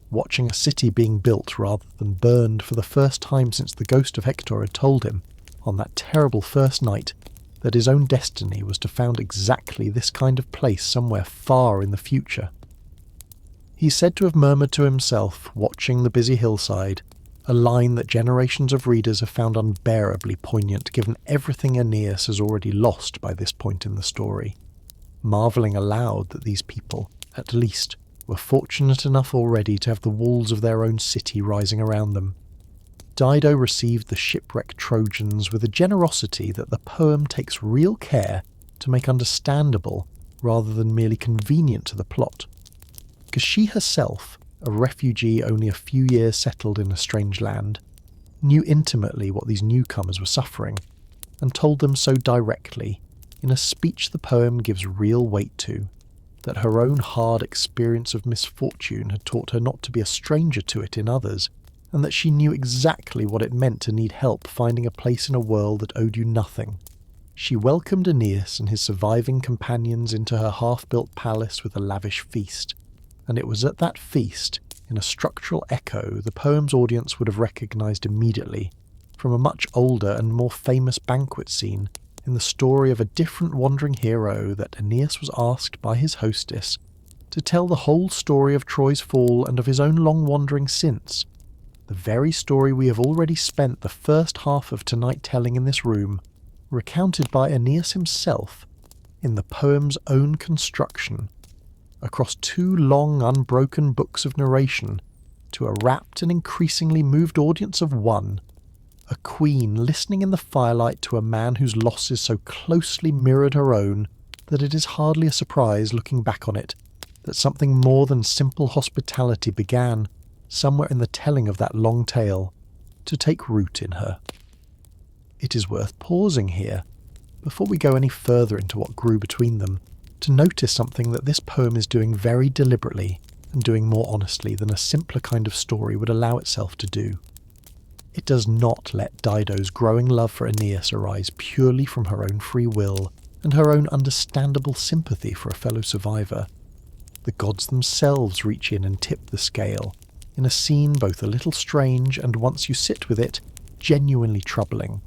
watching a city being built rather than burned for the first time since the ghost of Hector had told him, on that terrible first night, that his own destiny was to found exactly this kind of place somewhere far in the future. He's said to have murmured to himself, watching the busy hillside, a line that generations of readers have found unbearably poignant given everything Aeneas has already lost by this point in the story, marvelling aloud that these people, at least, were fortunate enough already to have the walls of their own city rising around them. Dido received the shipwrecked Trojans with a generosity that the poem takes real care to make understandable rather than merely convenient to the plot, because she herself, a refugee only a few years settled in a strange land, knew intimately what these newcomers were suffering, and told them so directly, in a speech the poem gives real weight to, that her own hard experience of misfortune had taught her not to be a stranger to it in others, and that she knew exactly what it meant to need help finding a place in a world that owed you nothing. She welcomed Aeneas and his surviving companions into her half-built palace with a lavish feast, and it was at that feast, in a structural echo the poem's audience would have recognised immediately, from a much older and more famous banquet scene in the story of a different wandering hero that Aeneas was asked by his hostess to tell the whole story of Troy's fall and of his own long wandering since, the very story we have already spent the first half of tonight telling in this room, recounted by Aeneas himself in the poem's own construction, across two long unbroken books of narration, to a rapt and increasingly moved audience of one, a queen listening in the firelight to a man whose losses so closely mirrored her own that it is hardly a surprise, looking back on it, that something more than simple hospitality began, somewhere in the telling of that long tale, to take root in her. It is worth pausing here, before we go any further into what grew between them, to notice something that this poem is doing very deliberately, and doing more honestly than a simpler kind of story would allow itself to do. It does not let Dido's growing love for Aeneas arise purely from her own free will and her own understandable sympathy for a fellow survivor. The gods themselves reach in and tip the scale, in a scene both a little strange and, once you sit with it, genuinely troubling.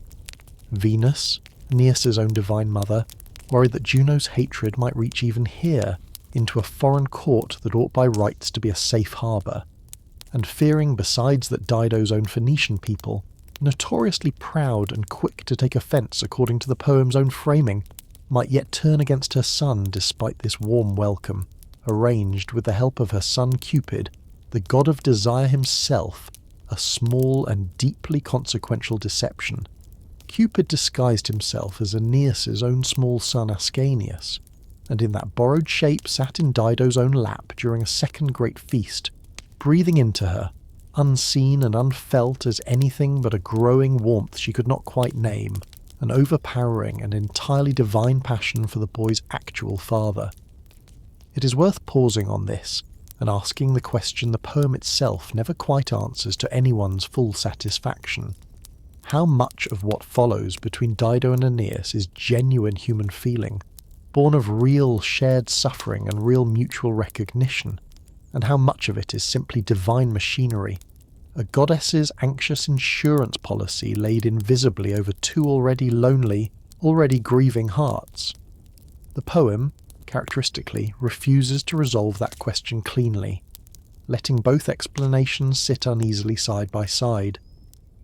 Venus, Aeneas' own divine mother, worried that Juno's hatred might reach even here, into a foreign court that ought by rights to be a safe harbour, and fearing besides that Dido's own Phoenician people, notoriously proud and quick to take offence according to the poem's own framing, might yet turn against her son despite this warm welcome, arranged with the help of her son Cupid, the god of desire himself, a small and deeply consequential deception. Cupid disguised himself as Aeneas' own small son Ascanius, and in that borrowed shape sat in Dido's own lap during a second great feast, breathing into her, unseen and unfelt as anything but a growing warmth she could not quite name, an overpowering and entirely divine passion for the boy's actual father. It is worth pausing on this, and asking the question the poem itself never quite answers to anyone's full satisfaction. How much of what follows between Dido and Aeneas is genuine human feeling, born of real shared suffering and real mutual recognition, and how much of it is simply divine machinery, a goddess's anxious insurance policy laid invisibly over two already lonely, already grieving hearts? The poem, characteristically, refuses to resolve that question cleanly, letting both explanations sit uneasily side by side,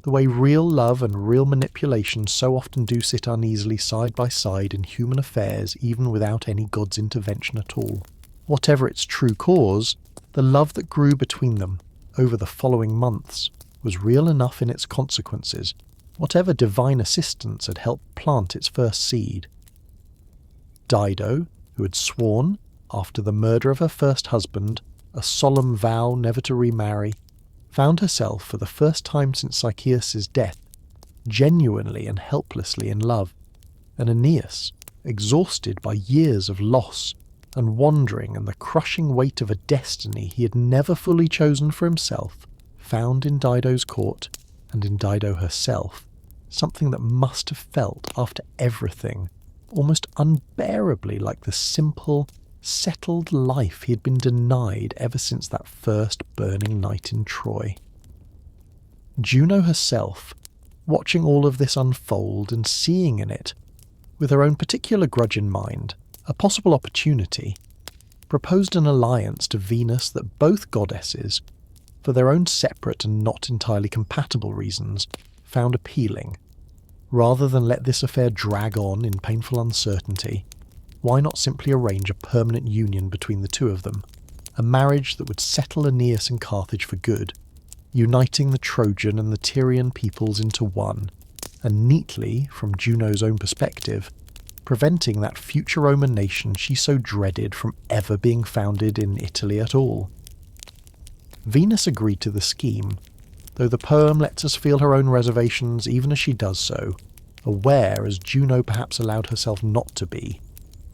the way real love and real manipulation so often do sit uneasily side by side in human affairs even without any god's intervention at all. Whatever its true cause, the love that grew between them over the following months was real enough in its consequences, whatever divine assistance had helped plant its first seed. Dido, who had sworn, after the murder of her first husband, a solemn vow never to remarry, found herself, for the first time since Sychaeus' death, genuinely and helplessly in love, and Aeneas, exhausted by years of loss and wandering and the crushing weight of a destiny he had never fully chosen for himself, found in Dido's court, and in Dido herself, something that must have felt, after everything, almost unbearably like the simple, settled life he had been denied ever since that first burning night in Troy. Juno herself, watching all of this unfold and seeing in it, with her own particular grudge in mind, a possible opportunity, proposed an alliance to Venus that both goddesses, for their own separate and not entirely compatible reasons, found appealing. Rather than let this affair drag on in painful uncertainty, why not simply arrange a permanent union between the two of them, a marriage that would settle Aeneas and Carthage for good, uniting the Trojan and the Tyrian peoples into one, and neatly, from Juno's own perspective, preventing that future Roman nation she so dreaded from ever being founded in Italy at all. Venus agreed to the scheme, though the poem lets us feel her own reservations even as she does so, aware, as Juno perhaps allowed herself not to be,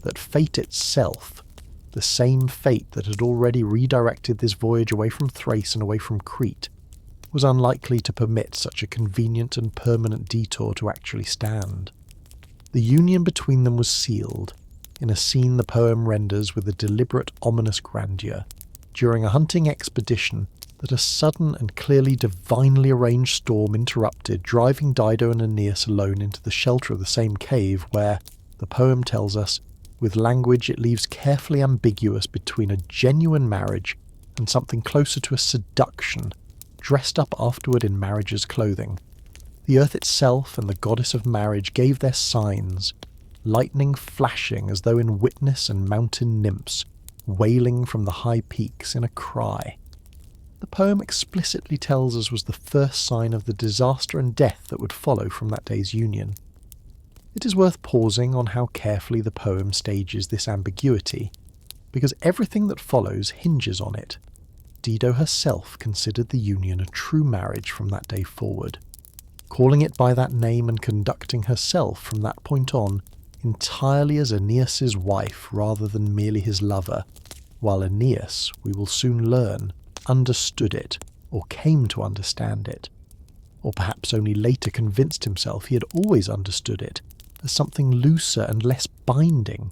that fate itself, the same fate that had already redirected this voyage away from Thrace and away from Crete, was unlikely to permit such a convenient and permanent detour to actually stand. The union between them was sealed, in a scene the poem renders with a deliberate, ominous grandeur, during a hunting expedition that a sudden and clearly divinely arranged storm interrupted, driving Dido and Aeneas alone into the shelter of the same cave where, the poem tells us, with language it leaves carefully ambiguous between a genuine marriage and something closer to a seduction, dressed up afterward in marriage's clothing. The earth itself and the goddess of marriage gave their signs, lightning flashing as though in witness, and mountain nymphs wailing from the high peaks in a cry. The poem explicitly tells us was the first sign of the disaster and death that would follow from that day's union. It is worth pausing on how carefully the poem stages this ambiguity, because everything that follows hinges on it. Dido herself considered the union a true marriage from that day forward, calling it by that name and conducting herself from that point on entirely as Aeneas's wife rather than merely his lover, while Aeneas, we will soon learn, understood it, or came to understand it, or perhaps only later convinced himself he had always understood it, as something looser and less binding,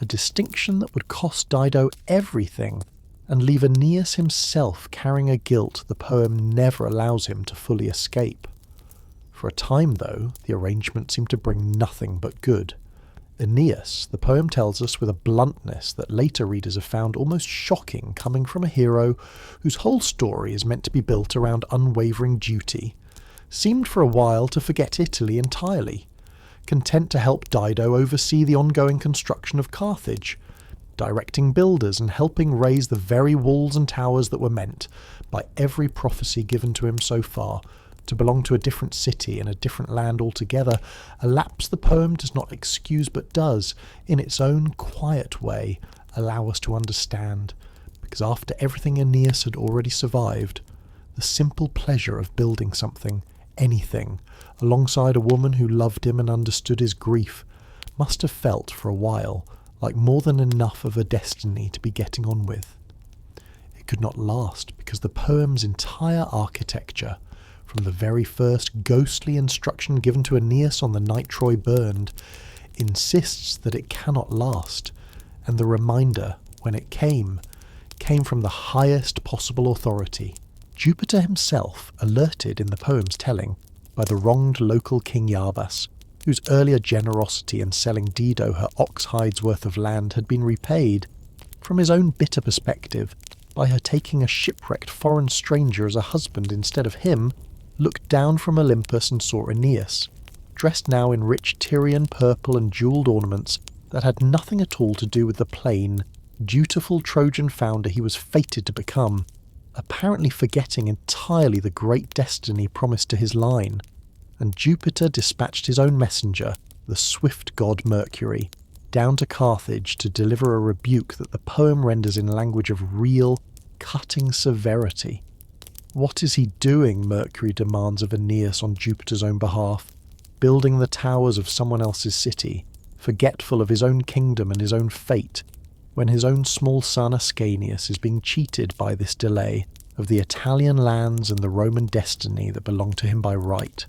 a distinction that would cost Dido everything, and leave Aeneas himself carrying a guilt the poem never allows him to fully escape. For a time, though, the arrangement seemed to bring nothing but good. Aeneas, the poem tells us with a bluntness that later readers have found almost shocking coming from a hero whose whole story is meant to be built around unwavering duty, seemed for a while to forget Italy entirely, content to help Dido oversee the ongoing construction of Carthage, directing builders and helping raise the very walls and towers that were meant, by every prophecy given to him so far, to belong to a different city and a different land altogether, a lapse the poem does not excuse but does, in its own quiet way, allow us to understand, because after everything Aeneas had already survived, the simple pleasure of building something, anything, alongside a woman who loved him and understood his grief, must have felt for a while like more than enough of a destiny to be getting on with. It could not last, because the poem's entire architecture, from the very first ghostly instruction given to Aeneas on the night Troy burned, insists that it cannot last, and the reminder, when it came from the highest possible authority, Jupiter himself, alerted in the poem's telling by the wronged local King Iarbas, whose earlier generosity in selling Dido her ox hides worth of land had been repaid, from his own bitter perspective, by her taking a shipwrecked foreign stranger as a husband instead of him, looked down from Olympus and saw Aeneas, dressed now in rich Tyrian purple and jewelled ornaments that had nothing at all to do with the plain, dutiful Trojan founder he was fated to become, apparently forgetting entirely the great destiny promised to his line, and Jupiter dispatched his own messenger, the swift god Mercury, down to Carthage to deliver a rebuke that the poem renders in language of real, cutting severity. What is he doing, Mercury demands of Aeneas on Jupiter's own behalf, building the towers of someone else's city, forgetful of his own kingdom and his own fate, when his own small son Ascanius is being cheated by this delay of the Italian lands and the Roman destiny that belong to him by right.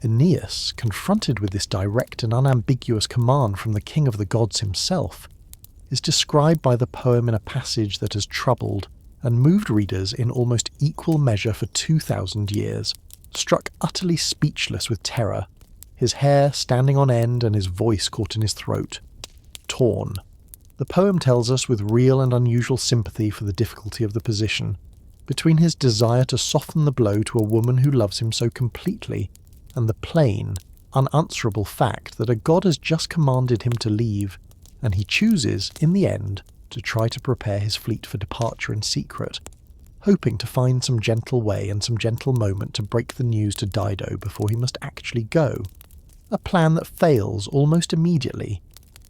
Aeneas, confronted with this direct and unambiguous command from the king of the gods himself, is described by the poem in a passage that has troubled and moved readers in almost equal measure for 2,000 years, struck utterly speechless with terror, his hair standing on end and his voice caught in his throat. Torn. The poem tells us with real and unusual sympathy for the difficulty of the position, between his desire to soften the blow to a woman who loves him so completely, and the plain, unanswerable fact that a god has just commanded him to leave, and he chooses, in the end, to try to prepare his fleet for departure in secret, hoping to find some gentle way and some gentle moment to break the news to Dido before he must actually go. A plan that fails almost immediately,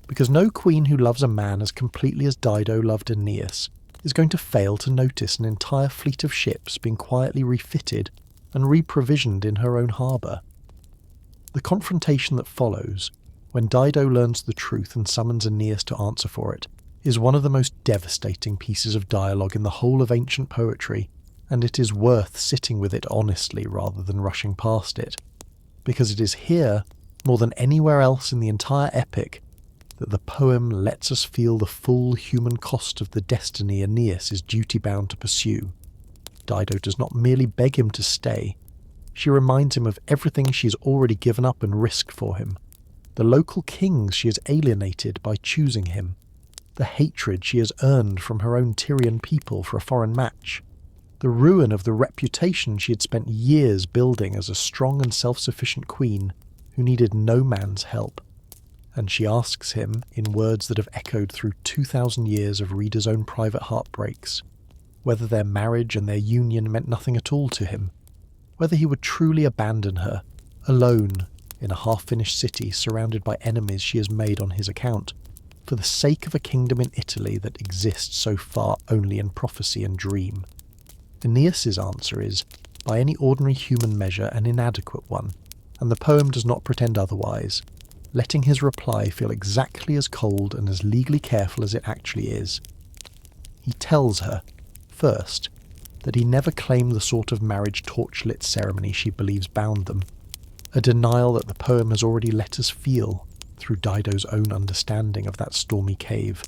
because no queen who loves a man as completely as Dido loved Aeneas is going to fail to notice an entire fleet of ships being quietly refitted and reprovisioned in her own harbour. The confrontation that follows, when Dido learns the truth and summons Aeneas to answer for it, is one of the most devastating pieces of dialogue in the whole of ancient poetry, and it is worth sitting with it honestly rather than rushing past it, because it is here, more than anywhere else in the entire epic, that the poem lets us feel the full human cost of the destiny Aeneas is duty-bound to pursue. Dido does not merely beg him to stay, she reminds him of everything she has already given up and risked for him, the local kings she has alienated by choosing him, the hatred she has earned from her own Tyrian people for a foreign match, the ruin of the reputation she had spent years building as a strong and self-sufficient queen who needed no man's help. And she asks him, in words that have echoed through 2,000 years of readers' own private heartbreaks, whether their marriage and their union meant nothing at all to him, whether he would truly abandon her, alone, in a half-finished city surrounded by enemies she has made on his account, for the sake of a kingdom in Italy that exists so far only in prophecy and dream. Aeneas's answer is, by any ordinary human measure, an inadequate one, and the poem does not pretend otherwise, letting his reply feel exactly as cold and as legally careful as it actually is. He tells her, first, that he never claimed the sort of marriage torchlit ceremony she believes bound them, a denial that the poem has already let us feel, through Dido's own understanding of that stormy cave,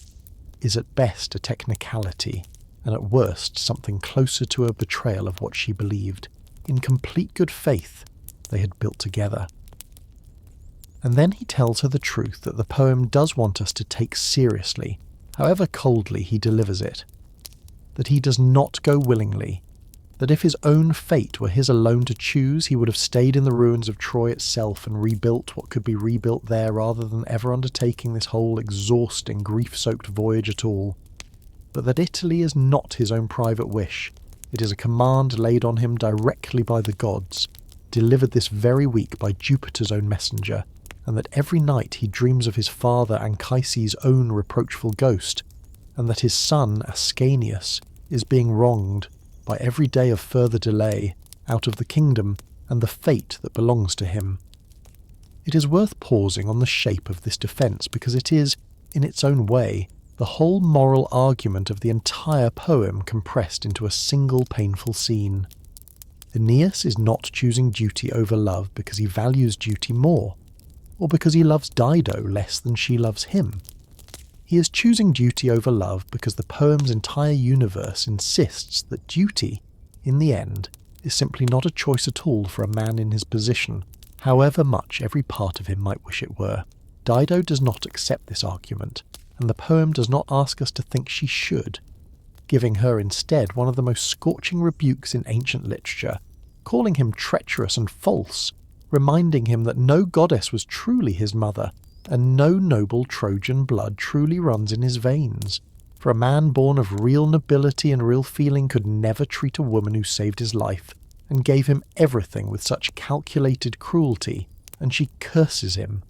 is at best a technicality, and at worst something closer to a betrayal of what she believed, in complete good faith, they had built together. And then he tells her the truth that the poem does want us to take seriously, however coldly he delivers it. That he does not go willingly, that if his own fate were his alone to choose, he would have stayed in the ruins of Troy itself and rebuilt what could be rebuilt there rather than ever undertaking this whole exhausting, grief-soaked voyage at all. But that Italy is not his own private wish, it is a command laid on him directly by the gods, delivered this very week by Jupiter's own messenger, and that every night he dreams of his father Anchises' own reproachful ghost, and that his son Ascanius is being wronged by every day of further delay out of the kingdom and the fate that belongs to him. It is worth pausing on the shape of this defence because it is, in its own way, the whole moral argument of the entire poem compressed into a single painful scene. Aeneas is not choosing duty over love because he values duty more, or because he loves Dido less than she loves him. He is choosing duty over love because the poem's entire universe insists that duty, in the end, is simply not a choice at all for a man in his position, however much every part of him might wish it were. Dido does not accept this argument, and the poem does not ask us to think she should, giving her instead one of the most scorching rebukes in ancient literature, calling him treacherous and false, reminding him that no goddess was truly his mother, and no noble Trojan blood truly runs in his veins, for a man born of real nobility and real feeling could never treat a woman who saved his life, and gave him everything with such calculated cruelty, and she curses him,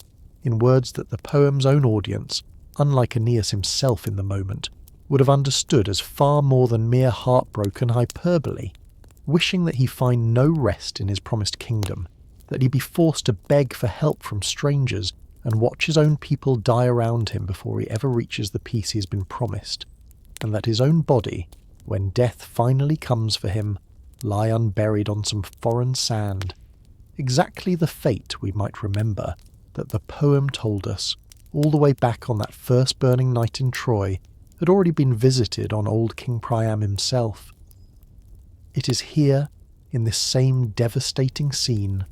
in words that the poem's own audience, unlike Aeneas himself in the moment, would have understood as far more than mere heartbroken hyperbole, wishing that he find no rest in his promised kingdom, that he be forced to beg for help from strangers and watch his own people die around him before he ever reaches the peace he has been promised, and that his own body, when death finally comes for him, lie unburied on some foreign sand. Exactly the fate, we might remember, that the poem told us, all the way back on that first burning night in Troy, had already been visited on old King Priam himself. It is here, in this same devastating scene,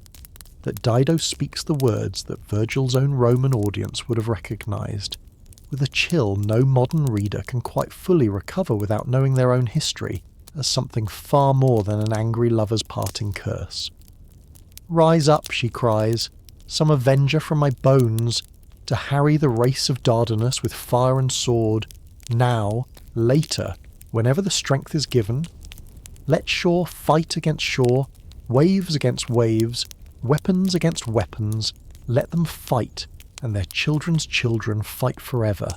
that Dido speaks the words that Virgil's own Roman audience would have recognised, with a chill no modern reader can quite fully recover without knowing their own history, as something far more than an angry lover's parting curse. "Rise up," she cries, "some avenger from my bones, to harry the race of Dardanus with fire and sword, now, later, whenever the strength is given. Let shore fight against shore, waves against waves, weapons against weapons, let them fight, and their children's children fight forever."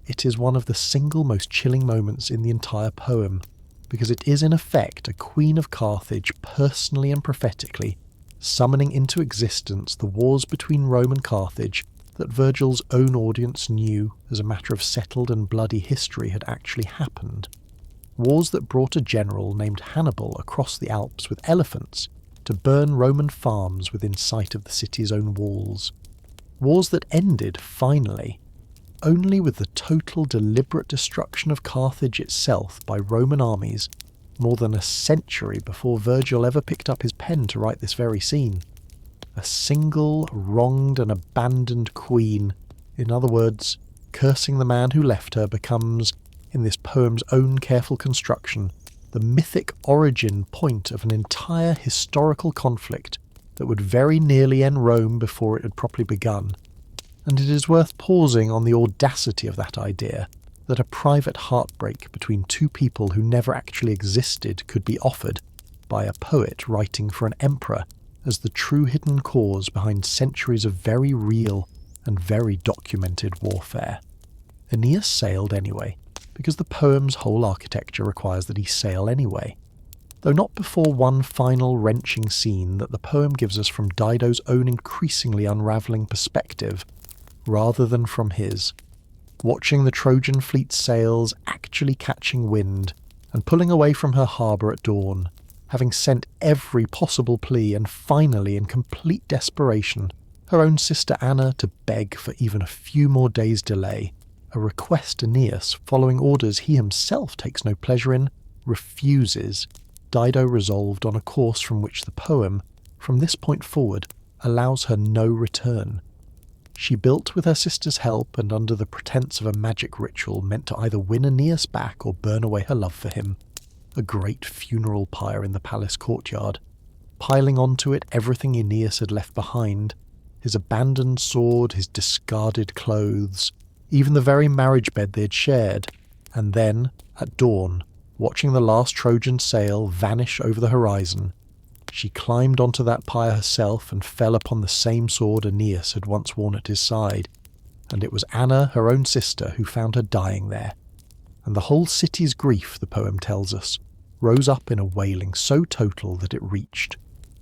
It is one of the single most chilling moments in the entire poem, because it is in effect a Queen of Carthage personally and prophetically summoning into existence the wars between Rome and Carthage that Virgil's own audience knew as a matter of settled and bloody history had actually happened. Wars that brought a general named Hannibal across the Alps with elephants to burn Roman farms within sight of the city's own walls. Wars that ended, finally, only with the total deliberate destruction of Carthage itself by Roman armies more than a century before Virgil ever picked up his pen to write this very scene. A single wronged and abandoned queen, in other words, cursing the man who left her, becomes, in this poem's own careful construction, the mythic origin point of an entire historical conflict that would very nearly end Rome before it had properly begun. And it is worth pausing on the audacity of that idea, that a private heartbreak between two people who never actually existed could be offered by a poet writing for an emperor as the true hidden cause behind centuries of very real and very documented warfare. Aeneas sailed anyway, because the poem's whole architecture requires that he sail anyway, though not before one final wrenching scene that the poem gives us from Dido's own increasingly unravelling perspective, rather than from his, watching the Trojan fleet's sails actually catching wind and pulling away from her harbour at dawn, having sent every possible plea and finally, in complete desperation, her own sister Anna to beg for even a few more days' delay, a request Aeneas, following orders he himself takes no pleasure in, refuses. Dido resolved on a course from which the poem, from this point forward, allows her no return. She built with her sister's help and under the pretence of a magic ritual meant to either win Aeneas back or burn away her love for him, a great funeral pyre in the palace courtyard, piling onto it everything Aeneas had left behind, his abandoned sword, his discarded clothes, even the very marriage bed they had shared, and then, at dawn, watching the last Trojan sail vanish over the horizon, she climbed onto that pyre herself and fell upon the same sword Aeneas had once worn at his side, and it was Anna, her own sister, who found her dying there. And the whole city's grief, the poem tells us, rose up in a wailing so total that it reached,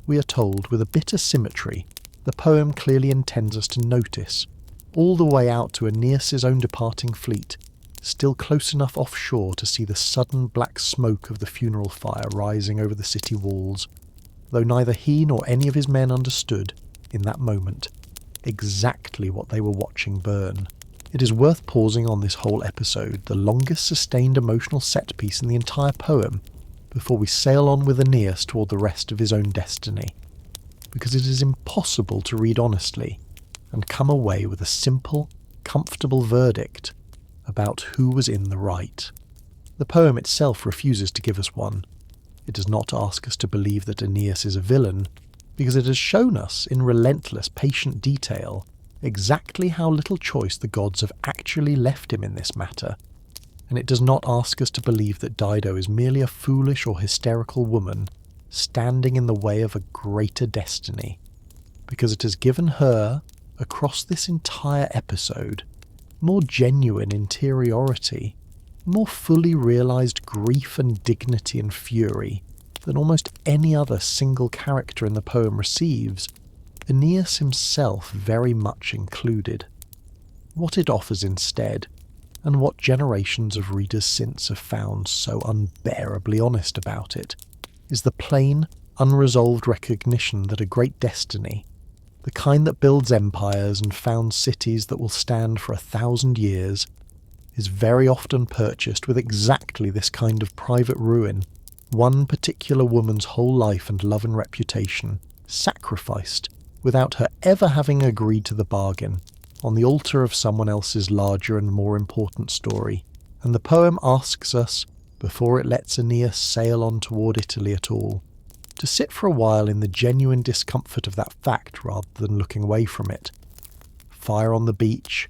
we are told with a bitter symmetry, the poem clearly intends us to notice, all the way out to Aeneas's own departing fleet, still close enough offshore to see the sudden black smoke of the funeral fire rising over the city walls, though neither he nor any of his men understood, in that moment, exactly what they were watching burn. It is worth pausing on this whole episode, the longest sustained emotional set piece in the entire poem, before we sail on with Aeneas toward the rest of his own destiny, because it is impossible to read honestly and come away with a simple, comfortable verdict about who was in the right. The poem itself refuses to give us one. It does not ask us to believe that Aeneas is a villain, because it has shown us, in relentless, patient detail, exactly how little choice the gods have actually left him in this matter, and it does not ask us to believe that Dido is merely a foolish or hysterical woman standing in the way of a greater destiny, because it has given her, across this entire episode, more genuine interiority, more fully realised grief and dignity and fury than almost any other single character in the poem receives, Aeneas himself very much included. What it offers instead, and what generations of readers since have found so unbearably honest about it, is the plain, unresolved recognition that a great destiny, the kind that builds empires and founds cities that will stand for 1,000 years, is very often purchased with exactly this kind of private ruin, one particular woman's whole life and love and reputation, sacrificed without her ever having agreed to the bargain, on the altar of someone else's larger and more important story. And the poem asks us, before it lets Aeneas sail on toward Italy at all, to sit for a while in the genuine discomfort of that fact rather than looking away from it. Fire on the beach,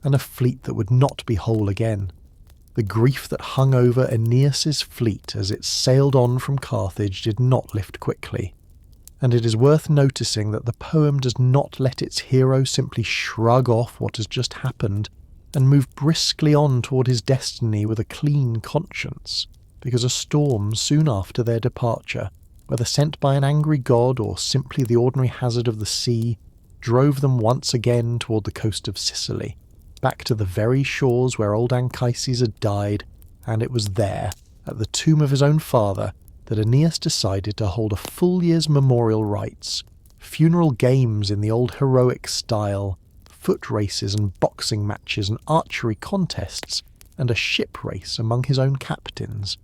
and a fleet that would not be whole again. The grief that hung over Aeneas's fleet as it sailed on from Carthage did not lift quickly. And it is worth noticing that the poem does not let its hero simply shrug off what has just happened and move briskly on toward his destiny with a clean conscience, because a storm soon after their departure, whether sent by an angry god or simply the ordinary hazard of the sea, drove them once again toward the coast of Sicily, back to the very shores where old Anchises had died, and it was there, at the tomb of his own father, that Aeneas decided to hold a full year's memorial rites, funeral games in the old heroic style, foot races and boxing matches and archery contests, and a ship race among his own captains.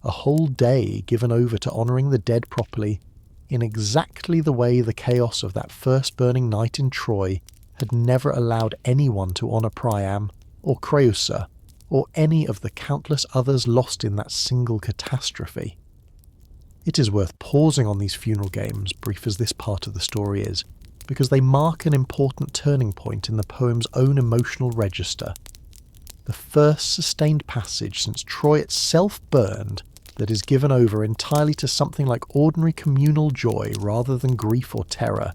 A whole day given over to honouring the dead properly, in exactly the way the chaos of that first burning night in Troy had never allowed anyone to honour Priam, or Creusa, or any of the countless others lost in that single catastrophe. It is worth pausing on these funeral games, brief as this part of the story is, because they mark an important turning point in the poem's own emotional register. The first sustained passage since Troy itself burned that is given over entirely to something like ordinary communal joy rather than grief or terror.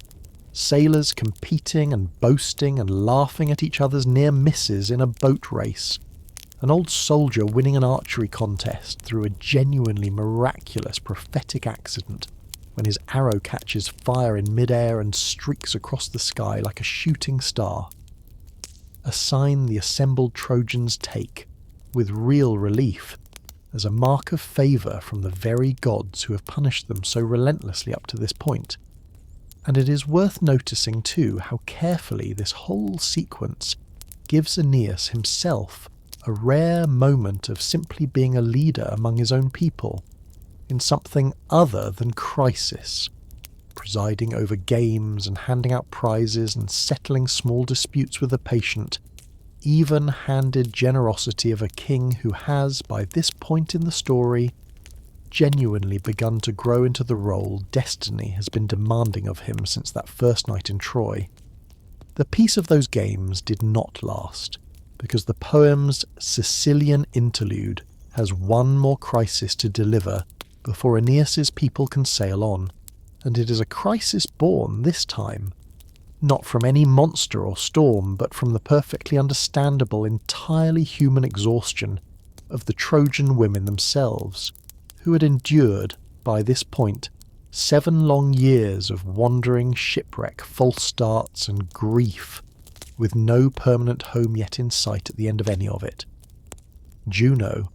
Sailors competing and boasting and laughing at each other's near misses in a boat race. An old soldier winning an archery contest through a genuinely miraculous prophetic accident when his arrow catches fire in mid-air and streaks across the sky like a shooting star. A sign the assembled Trojans take, with real relief, as a mark of favour from the very gods who have punished them so relentlessly up to this point. And it is worth noticing too how carefully this whole sequence gives Aeneas himself a rare moment of simply being a leader among his own people, in something other than crisis, presiding over games and handing out prizes and settling small disputes with the patient, even-handed generosity of a king who has, by this point in the story, genuinely begun to grow into the role destiny has been demanding of him since that first night in Troy. The peace of those games did not last, because the poem's Sicilian interlude has one more crisis to deliver before Aeneas's people can sail on, and it is a crisis born, this time, not from any monster or storm, but from the perfectly understandable, entirely human exhaustion of the Trojan women themselves, who had endured, by this point, 7 long years of wandering, shipwreck, false starts, and grief, with no permanent home yet in sight at the end of any of it. Juno,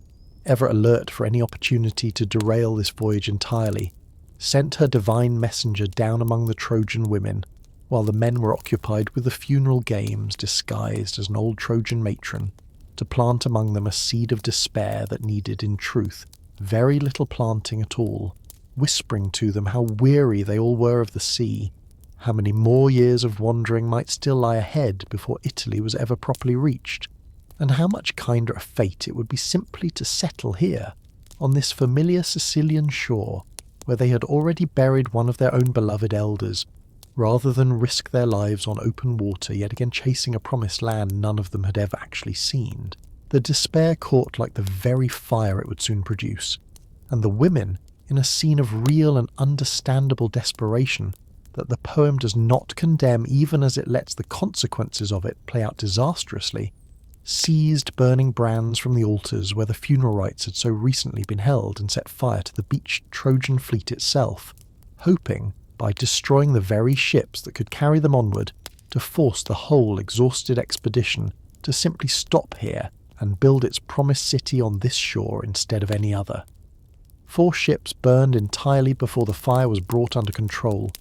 ever alert for any opportunity to derail this voyage entirely, sent her divine messenger down among the Trojan women, while the men were occupied with the funeral games disguised as an old Trojan matron, to plant among them a seed of despair that needed, in truth, very little planting at all, whispering to them how weary they all were of the sea, how many more years of wandering might still lie ahead before Italy was ever properly reached, and how much kinder a fate it would be simply to settle here, on this familiar Sicilian shore, where they had already buried one of their own beloved elders, rather than risk their lives on open water yet again chasing a promised land none of them had ever actually seen. The despair caught like the very fire it would soon produce, and the women, in a scene of real and understandable desperation, that the poem does not condemn even as it lets the consequences of it play out disastrously, seized burning brands from the altars where the funeral rites had so recently been held and set fire to the beached Trojan fleet itself, hoping, by destroying the very ships that could carry them onward, to force the whole exhausted expedition to simply stop here and build its promised city on this shore instead of any other. 4 ships burned entirely before the fire was brought under control,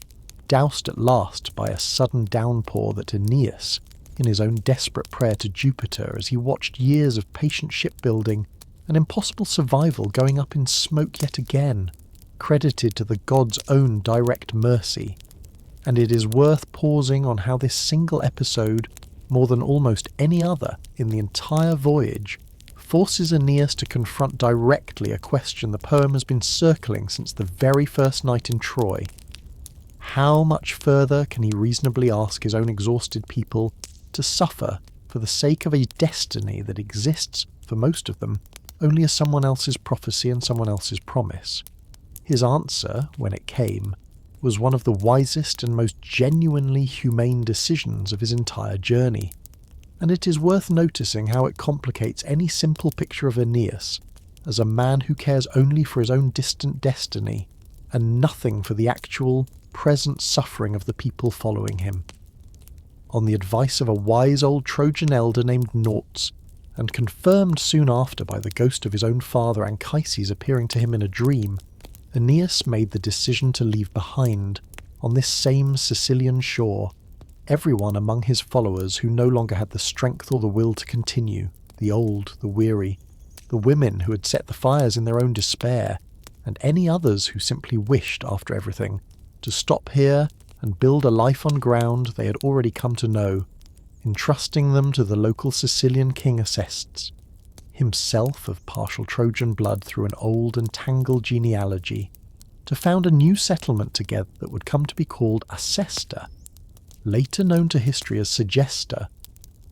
doused at last by a sudden downpour that Aeneas, in his own desperate prayer to Jupiter as he watched years of patient shipbuilding and impossible survival going up in smoke yet again, credited to the god's own direct mercy. And it is worth pausing on how this single episode, more than almost any other in the entire voyage, forces Aeneas to confront directly a question the poem has been circling since the very first night in Troy. How much further can he reasonably ask his own exhausted people to suffer for the sake of a destiny that exists, for most of them, only as someone else's prophecy and someone else's promise? His answer, when it came, was one of the wisest and most genuinely humane decisions of his entire journey, and it is worth noticing how it complicates any simple picture of Aeneas as a man who cares only for his own distant destiny and nothing for the actual, present suffering of the people following him. On the advice of a wise old Trojan elder named Nautes, and confirmed soon after by the ghost of his own father Anchises appearing to him in a dream, Aeneas made the decision to leave behind, on this same Sicilian shore, everyone among his followers who no longer had the strength or the will to continue, the old, the weary, the women who had set the fires in their own despair, and any others who simply wished, after everything, to stop here and build a life on ground they had already come to know, entrusting them to the local Sicilian king Acestes, himself of partial Trojan blood through an old and tangled genealogy, to found a new settlement together that would come to be called Acesta, later known to history as Segesta,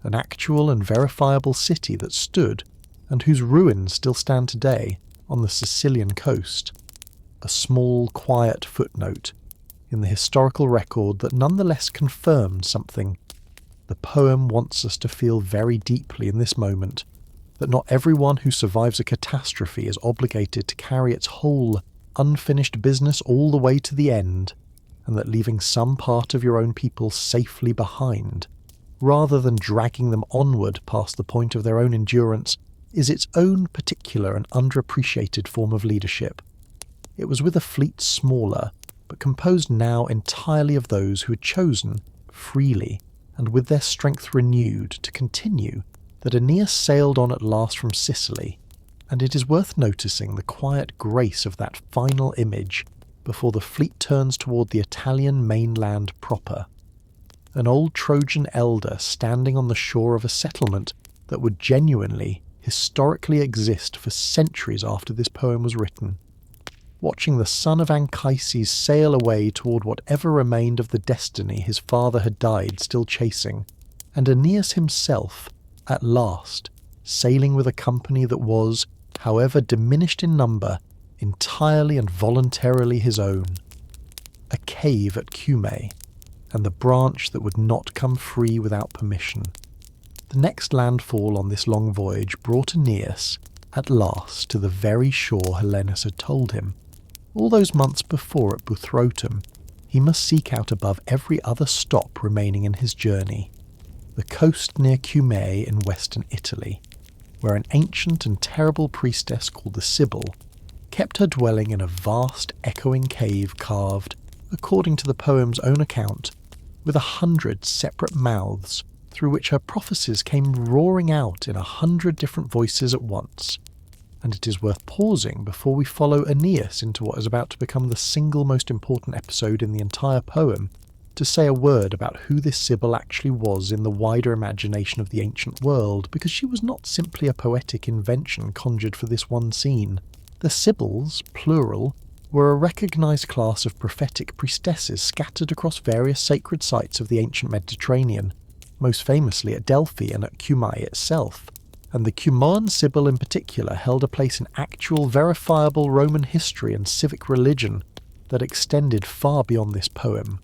an actual and verifiable city that stood, and whose ruins still stand today, on the Sicilian coast. A small, quiet footnote in the historical record that nonetheless confirmed something. The poem wants us to feel very deeply in this moment that not everyone who survives a catastrophe is obligated to carry its whole, unfinished business all the way to the end, and that leaving some part of your own people safely behind, rather than dragging them onward past the point of their own endurance, is its own particular and underappreciated form of leadership. It was with a fleet smaller, but composed now entirely of those who had chosen, freely, and with their strength renewed, to continue, that Aeneas sailed on at last from Sicily, and it is worth noticing the quiet grace of that final image before the fleet turns toward the Italian mainland proper. An old Trojan elder standing on the shore of a settlement that would genuinely, historically exist for centuries after this poem was written, watching the son of Anchises sail away toward whatever remained of the destiny his father had died still chasing, and Aeneas himself, at last, sailing with a company that was, however diminished in number, entirely and voluntarily his own. A cave at Cumae, and the branch that would not come free without permission. The next landfall on this long voyage brought Aeneas, at last, to the very shore Helenus had told him. All those months before at Buthrotum, he must seek out above every other stop remaining in his journey, the coast near Cumae in western Italy, where an ancient and terrible priestess called the Sibyl kept her dwelling in a vast echoing cave carved, according to the poem's own account, with 100 separate mouths through which her prophecies came roaring out in 100 different voices at once. And it is worth pausing before we follow Aeneas into what is about to become the single most important episode in the entire poem, to say a word about who this Sibyl actually was in the wider imagination of the ancient world, because she was not simply a poetic invention conjured for this one scene. The Sibyls, plural, were a recognised class of prophetic priestesses scattered across various sacred sites of the ancient Mediterranean, most famously at Delphi and at Cumae itself, and the Cumaean Sibyl in particular held a place in actual verifiable Roman history and civic religion that extended far beyond this poem.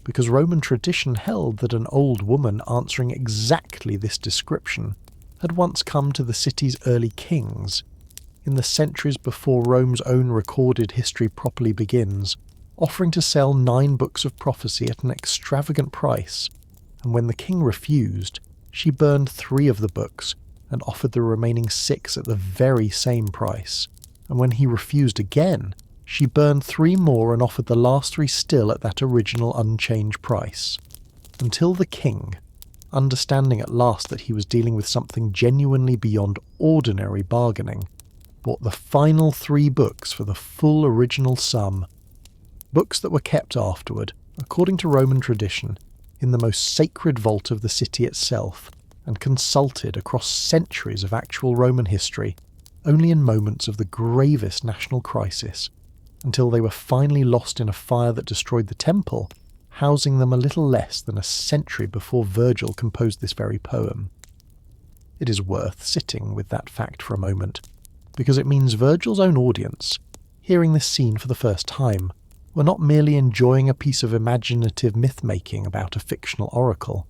because Roman tradition held that an old woman answering exactly this description had once come to the city's early kings, in the centuries before Rome's own recorded history properly begins, offering to sell 9 books of prophecy at an extravagant price, and when the king refused, she burned 3 of the books and offered the remaining 6 at the very same price, and when he refused again, she burned 3 more and offered the last 3 still at that original unchanged price, until the king, understanding at last that he was dealing with something genuinely beyond ordinary bargaining, bought the final 3 books for the full original sum, books that were kept afterward, according to Roman tradition, in the most sacred vault of the city itself, and consulted across centuries of actual Roman history, only in moments of the gravest national crisis, until they were finally lost in a fire that destroyed the temple, housing them a little less than a century before Virgil composed this very poem. It is worth sitting with that fact for a moment, because it means Virgil's own audience, hearing this scene for the first time, were not merely enjoying a piece of imaginative myth-making about a fictional oracle.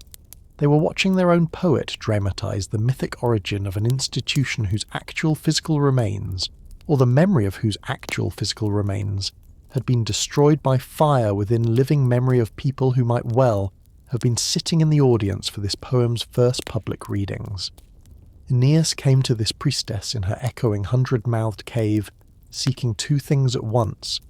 They were watching their own poet dramatise the mythic origin of an institution whose actual physical remains, or the memory of whose actual physical remains, had been destroyed by fire within living memory of people who might well have been sitting in the audience for this poem's first public readings. Aeneas came to this priestess in her echoing 100-mouthed cave, seeking 2 things at once,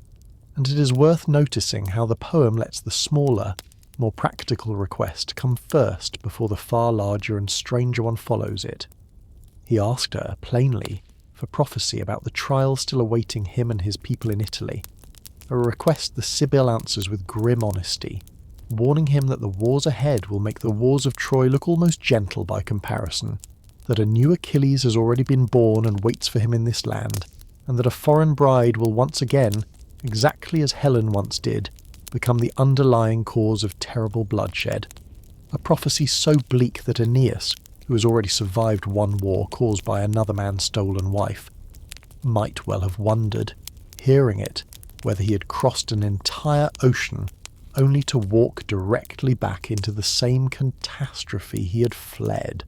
and it is worth noticing how the poem lets the smaller, more practical request come first before the far larger and stranger one follows it. He asked her, plainly, for prophecy about the trial still awaiting him and his people in Italy, a request the Sibyl answers with grim honesty, warning him that the wars ahead will make the wars of Troy look almost gentle by comparison, that a new Achilles has already been born and waits for him in this land, and that a foreign bride will once again, exactly as Helen once did, become the underlying cause of terrible bloodshed. A prophecy so bleak that Aeneas, who has already survived one war caused by another man's stolen wife, might well have wondered, hearing it, whether he had crossed an entire ocean only to walk directly back into the same catastrophe he had fled.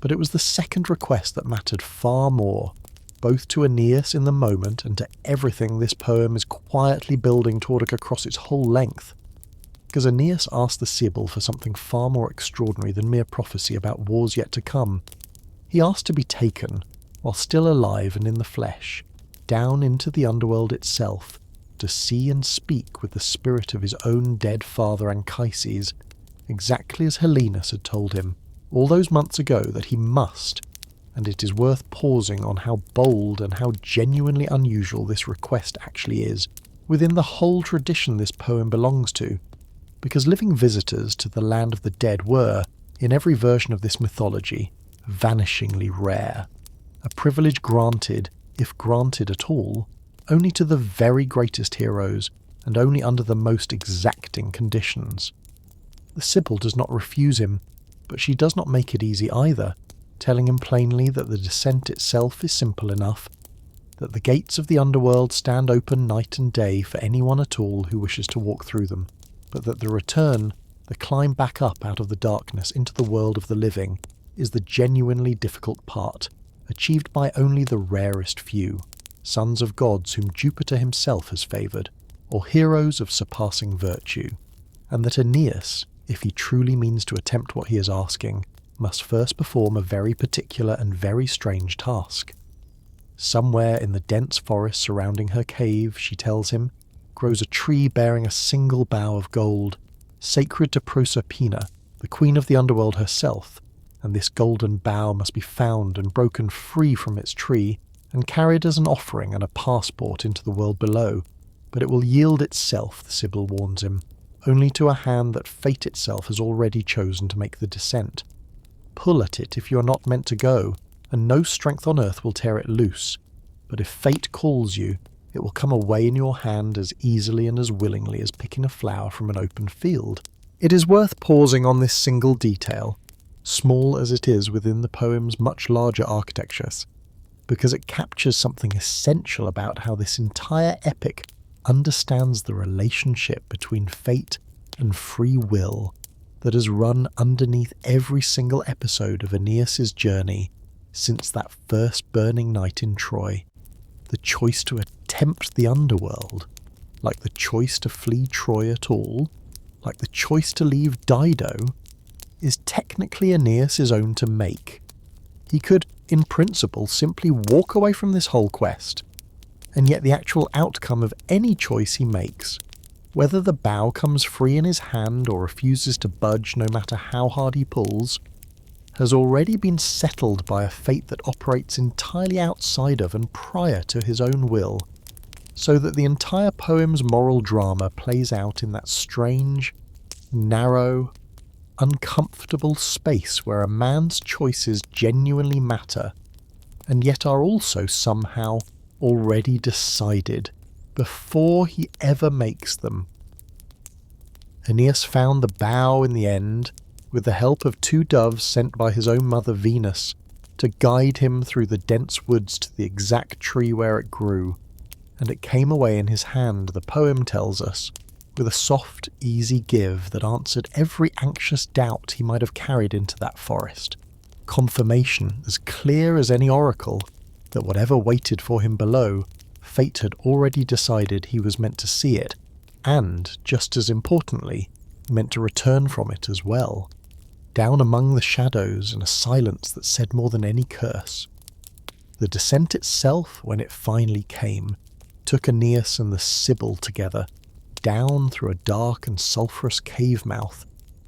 But it was the second request that mattered far more, both to Aeneas in the moment and to everything this poem is quietly building toward across its whole length. Because Aeneas asked the Sibyl for something far more extraordinary than mere prophecy about wars yet to come. He asked to be taken, while still alive and in the flesh, down into the underworld itself, to see and speak with the spirit of his own dead father Anchises, exactly as Helenus had told him all those months ago that he must, and it is worth pausing on how bold and how genuinely unusual this request actually is, within the whole tradition this poem belongs to, because living visitors to the land of the dead were, in every version of this mythology, vanishingly rare, a privilege granted, if granted at all, only to the very greatest heroes, and only under the most exacting conditions. The Sibyl does not refuse him, but she does not make it easy either, telling him plainly that the descent itself is simple enough, that the gates of the underworld stand open night and day for anyone at all who wishes to walk through them, but that the return, the climb back up out of the darkness into the world of the living, is the genuinely difficult part, achieved by only the rarest few, sons of gods whom Jupiter himself has favoured, or heroes of surpassing virtue, and that Aeneas, if he truly means to attempt what he is asking, must first perform a very particular and very strange task. Somewhere in the dense forest surrounding her cave, she tells him, grows a tree bearing a single bough of gold, sacred to Proserpina, the queen of the underworld herself, and this golden bough must be found and broken free from its tree, and carried as an offering and a passport into the world below, but it will yield itself, the Sibyl warns him, only to a hand that fate itself has already chosen to make the descent. Pull at it if you are not meant to go, and no strength on earth will tear it loose, but if fate calls you, it will come away in your hand as easily and as willingly as picking a flower from an open field. It is worth pausing on this single detail, small as it is within the poem's much larger architectures, because it captures something essential about how this entire epic understands the relationship between fate and free will that has run underneath every single episode of Aeneas's journey since that first burning night in Troy. The choice to attempt the underworld, like the choice to flee Troy at all, like the choice to leave Dido, is technically Aeneas's own to make. He could, in principle, simply walk away from this whole quest, and yet the actual outcome of any choice he makes, whether the bow comes free in his hand or refuses to budge no matter how hard he pulls, has already been settled by a fate that operates entirely outside of and prior to his own will, so that the entire poem's moral drama plays out in that strange, narrow, uncomfortable space where a man's choices genuinely matter, and yet are also somehow already decided before he ever makes them. Aeneas found the bow in the end, with the help of 2 doves sent by his own mother Venus to guide him through the dense woods to the exact tree where it grew, and it came away in his hand, the poem tells us, with a soft, easy give that answered every anxious doubt he might have carried into that forest. Confirmation as clear as any oracle that whatever waited for him below, fate had already decided he was meant to see it, and, just as importantly, meant to return from it as well, down among the shadows in a silence that said more than any curse. The descent itself, when it finally came, took Aeneas and the Sibyl together, down through a dark and sulphurous cave mouth,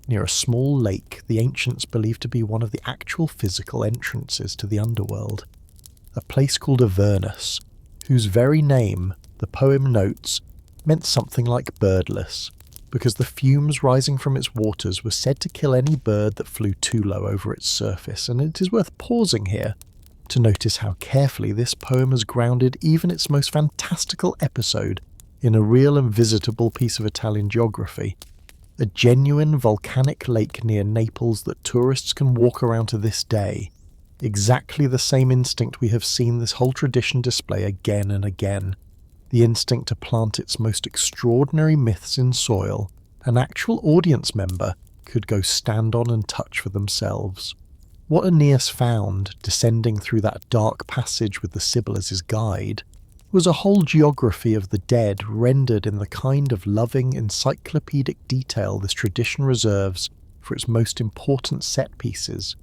near a small lake the ancients believed to be one of the actual physical entrances to the underworld, a place called Avernus, whose very name, the poem notes, meant something like birdless, because the fumes rising from its waters were said to kill any bird that flew too low over its surface, and it is worth pausing here to notice how carefully this poem has grounded even its most fantastical episode in a real and visitable piece of Italian geography, a genuine volcanic lake near Naples that tourists can walk around to this day, exactly the same instinct we have seen this whole tradition display again and again, the instinct to plant its most extraordinary myths in soil an actual audience member could go stand on and touch for themselves. What Aeneas found, descending through that dark passage with the Sibyl as his guide, was a whole geography of the dead rendered in the kind of loving, encyclopedic detail this tradition reserves for its most important set pieces,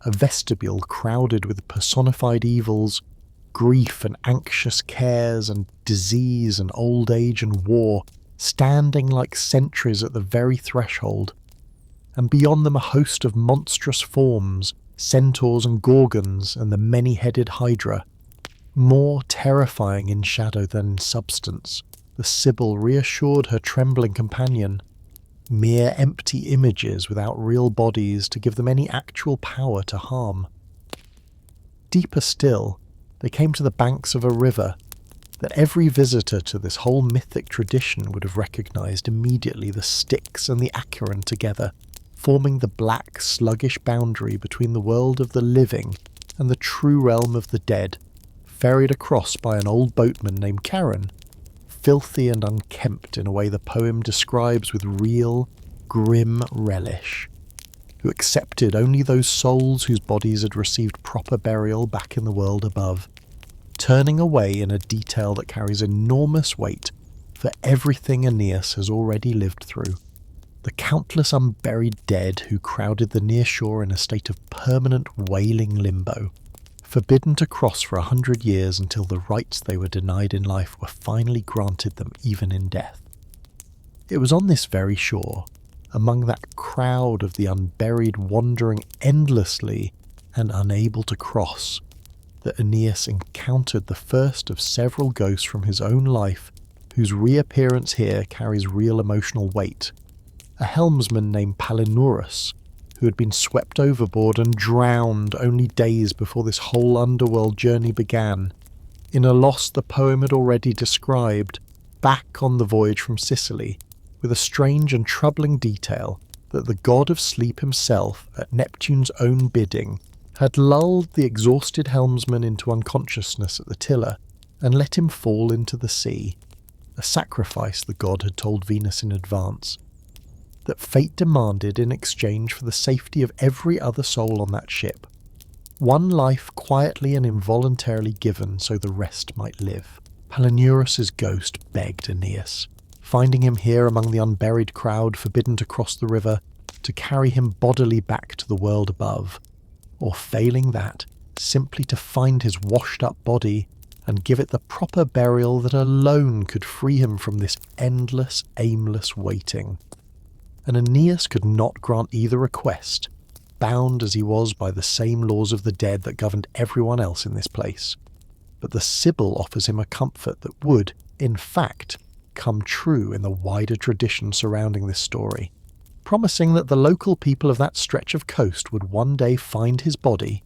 a vestibule crowded with personified evils, grief and anxious cares and disease and old age and war, standing like sentries at the very threshold, and beyond them a host of monstrous forms, centaurs and gorgons and the many-headed hydra. More terrifying in shadow than in substance, the Sibyl reassured her trembling companion. Mere empty images without real bodies to give them any actual power to harm. Deeper still, they came to the banks of a river that every visitor to this whole mythic tradition would have recognised immediately, the Styx and the Acheron together, forming the black, sluggish boundary between the world of the living and the true realm of the dead, ferried across by an old boatman named Charon, filthy and unkempt in a way the poem describes with real, grim relish, who accepted only those souls whose bodies had received proper burial back in the world above, turning away in a detail that carries enormous weight for everything Aeneas has already lived through. The countless unburied dead who crowded the near shore in a state of permanent wailing limbo, forbidden to cross for 100 years until the rights they were denied in life were finally granted them even in death. It was on this very shore, among that crowd of the unburied wandering endlessly and unable to cross, that Aeneas encountered the first of several ghosts from his own life whose reappearance here carries real emotional weight. A helmsman named Palinurus, who had been swept overboard and drowned only days before this whole underworld journey began, in a loss the poem had already described, back on the voyage from Sicily, with a strange and troubling detail that the god of sleep himself, at Neptune's own bidding, had lulled the exhausted helmsman into unconsciousness at the tiller and let him fall into the sea, a sacrifice the god had told Venus in advance. that fate demanded in exchange for the safety of every other soul on that ship. One life quietly and involuntarily given so the rest might live. Palinurus's ghost begged Aeneas, finding him here among the unburied crowd forbidden to cross the river, to carry him bodily back to the world above, or failing that, simply to find his washed-up body and give it the proper burial that alone could free him from this endless, aimless waiting. And Aeneas could not grant either request, bound as he was by the same laws of the dead that governed everyone else in this place. But the Sibyl offers him a comfort that would, in fact, come true in the wider tradition surrounding this story, promising that the local people of that stretch of coast would one day find his body,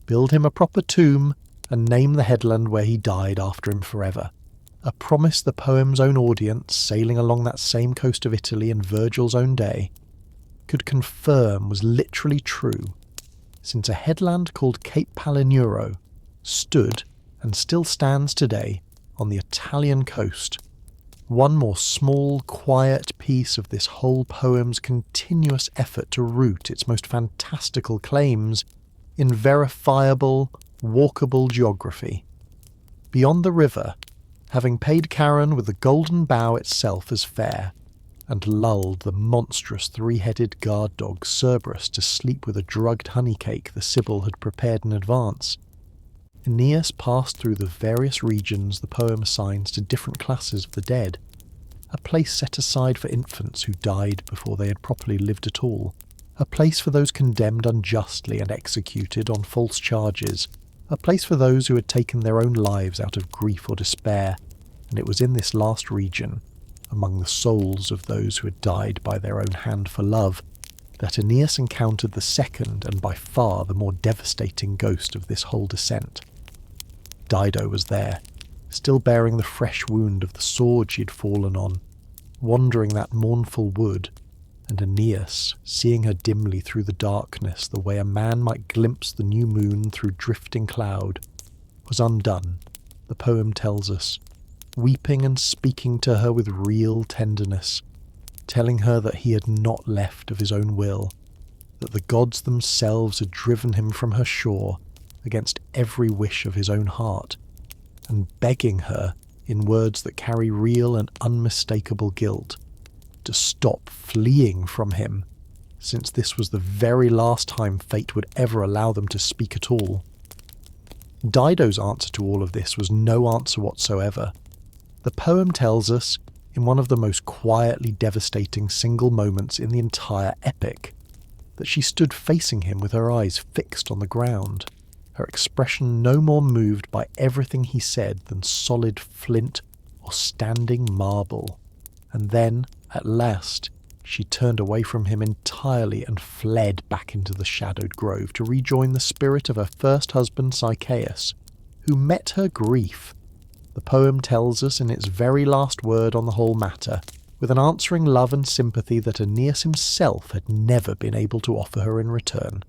build him a proper tomb, and name the headland where he died after him forever. A promise the poem's own audience, sailing along that same coast of Italy in Virgil's own day, could confirm was literally true, since a headland called Cape Palinuro stood, and still stands today, on the Italian coast, one more small, quiet piece of this whole poem's continuous effort to root its most fantastical claims in verifiable, walkable geography. Beyond the river, having paid Charon with the golden bow itself as fare, and lulled the monstrous three-headed guard dog Cerberus to sleep with a drugged honey cake the Sibyl had prepared in advance, Aeneas passed through the various regions the poem assigns to different classes of the dead, a place set aside for infants who died before they had properly lived at all, a place for those condemned unjustly and executed on false charges, a place for those who had taken their own lives out of grief or despair, and it was in this last region, among the souls of those who had died by their own hand for love, that Aeneas encountered the second and by far the more devastating ghost of this whole descent. Dido was there, still bearing the fresh wound of the sword she had fallen on, wandering that mournful wood, and Aeneas, seeing her dimly through the darkness the way a man might glimpse the new moon through drifting cloud, was undone, the poem tells us, weeping and speaking to her with real tenderness, telling her that he had not left of his own will, that the gods themselves had driven him from her shore against every wish of his own heart, and begging her, in words that carry real and unmistakable guilt, to stop fleeing from him, since this was the very last time fate would ever allow them to speak at all. Dido's answer to all of this was no answer whatsoever. The poem tells us, in one of the most quietly devastating single moments in the entire epic, that she stood facing him with her eyes fixed on the ground, her expression no more moved by everything he said than solid flint or standing marble. And then, at last, she turned away from him entirely and fled back into the shadowed grove to rejoin the spirit of her first husband Sychaeus, who met her grief, the poem tells us in its very last word on the whole matter, with an answering love and sympathy that Aeneas himself had never been able to offer her in return.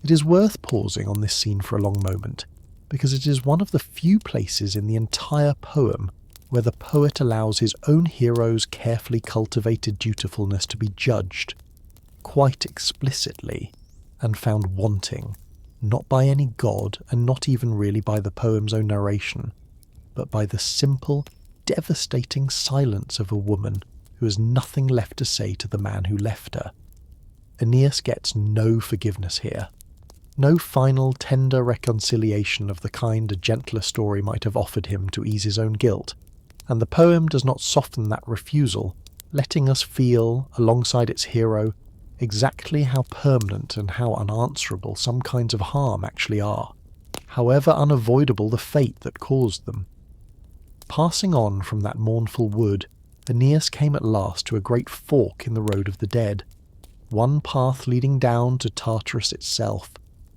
It is worth pausing on this scene for a long moment, because it is one of the few places in the entire poem where the poet allows his own hero's carefully cultivated dutifulness to be judged, quite explicitly, and found wanting, not by any god and not even really by the poem's own narration, but by the simple, devastating silence of a woman who has nothing left to say to the man who left her. Aeneas gets no forgiveness here. No final, tender reconciliation of the kind a gentler story might have offered him to ease his own guilt, and the poem does not soften that refusal, letting us feel, alongside its hero, exactly how permanent and how unanswerable some kinds of harm actually are, however unavoidable the fate that caused them. Passing on from that mournful wood, Aeneas came at last to a great fork in the road of the dead, one path leading down to Tartarus itself,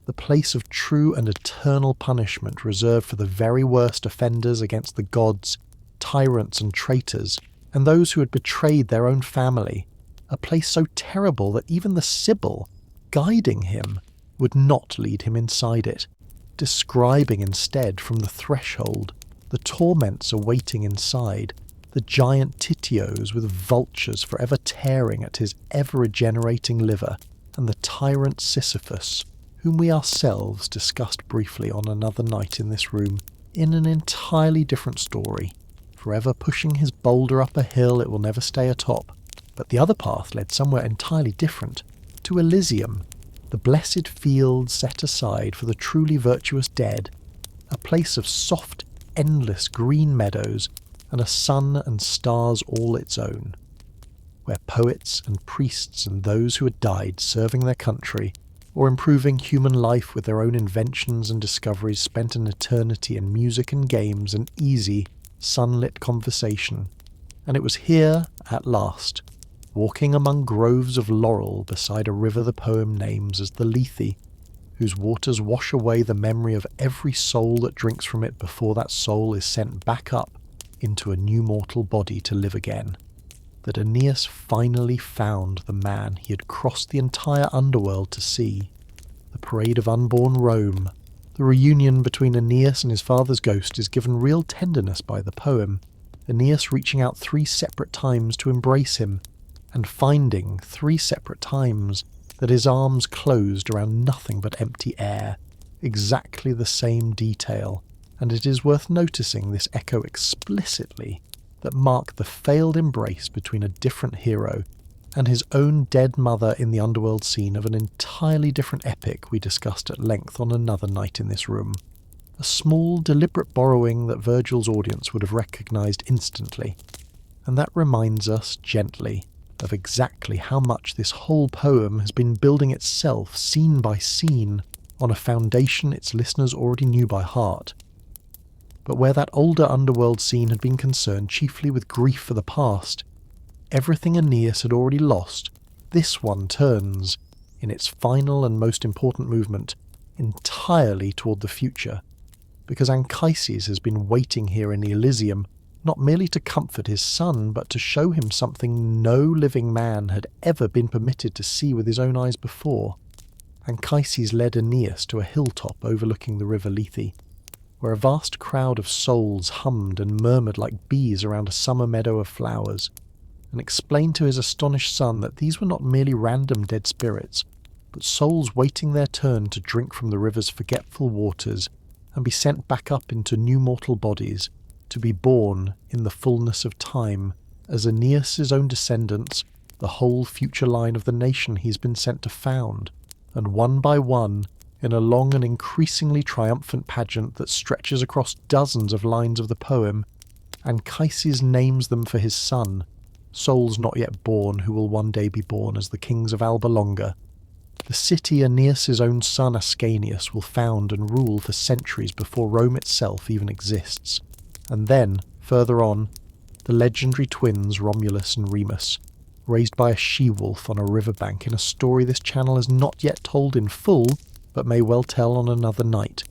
the place of true and eternal punishment reserved for the very worst offenders against the gods, tyrants and traitors, and those who had betrayed their own family, a place so terrible that even the Sibyl, guiding him, would not lead him inside it, describing instead from the threshold the torments awaiting inside, the giant Titios with vultures forever tearing at his ever-regenerating liver, and the tyrant Sisyphus, whom we ourselves discussed briefly on another night in this room, in an entirely different story, forever pushing his boulder up a hill it will never stay atop. But the other path led somewhere entirely different, to Elysium, the blessed field set aside for the truly virtuous dead, a place of soft, endless green meadows and a sun and stars all its own, where poets and priests and those who had died serving their country or improving human life with their own inventions and discoveries spent an eternity in music and games and easy, sunlit conversation. And it was here, at last, walking among groves of laurel beside a river the poem names as the Lethe, whose waters wash away the memory of every soul that drinks from it before that soul is sent back up into a new mortal body to live again, that Aeneas finally found the man he had crossed the entire underworld to see, the parade of unborn Rome. The reunion between Aeneas and his father's ghost is given real tenderness by the poem, Aeneas reaching out 3 separate times to embrace him, and finding 3 separate times that his arms closed around nothing but empty air, exactly the same detail, and it is worth noticing this echo explicitly that mark the failed embrace between a different hero and his own dead mother in the underworld scene of an entirely different epic we discussed at length on another night in this room. A small, deliberate borrowing that Virgil's audience would have recognised instantly, and that reminds us gently of exactly how much this whole poem has been building itself scene by scene on a foundation its listeners already knew by heart. But where that older underworld scene had been concerned chiefly with grief for the past, everything Aeneas had already lost, this one turns, in its final and most important movement, entirely toward the future, because Anchises has been waiting here in Elysium not merely to comfort his son, but to show him something no living man had ever been permitted to see with his own eyes before. Anchises led Aeneas to a hilltop overlooking the river Lethe, where a vast crowd of souls hummed and murmured like bees around a summer meadow of flowers, and explained to his astonished son that these were not merely random dead spirits, but souls waiting their turn to drink from the river's forgetful waters and be sent back up into new mortal bodies, to be born in the fullness of time as Aeneas' own descendants, the whole future line of the nation he's been sent to found, and one by one, in a long and increasingly triumphant pageant that stretches across dozens of lines of the poem, Anchises names them for his son, souls not yet born who will one day be born as the kings of Alba Longa. The city Aeneas' own son Ascanius will found and rule for centuries before Rome itself even exists. And then, further on, the legendary twins Romulus and Remus, raised by a she-wolf on a riverbank in a story this channel has not yet told in full, but may well tell on another night,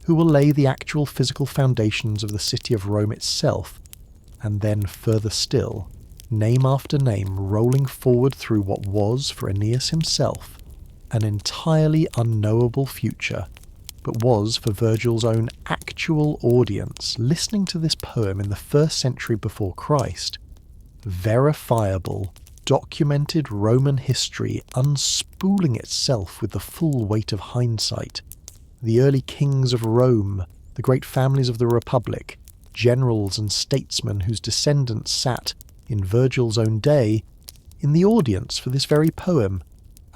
who will lay the actual physical foundations of the city of Rome itself, and then further still, name after name rolling forward through what was, for Aeneas himself, an entirely unknowable future, but was for Virgil's own actual audience listening to this poem in the 1st century before Christ, verifiable, documented Roman history unspooling itself with the full weight of hindsight. The early kings of Rome, the great families of the Republic, generals and statesmen whose descendants sat, in Virgil's own day, in the audience for this very poem,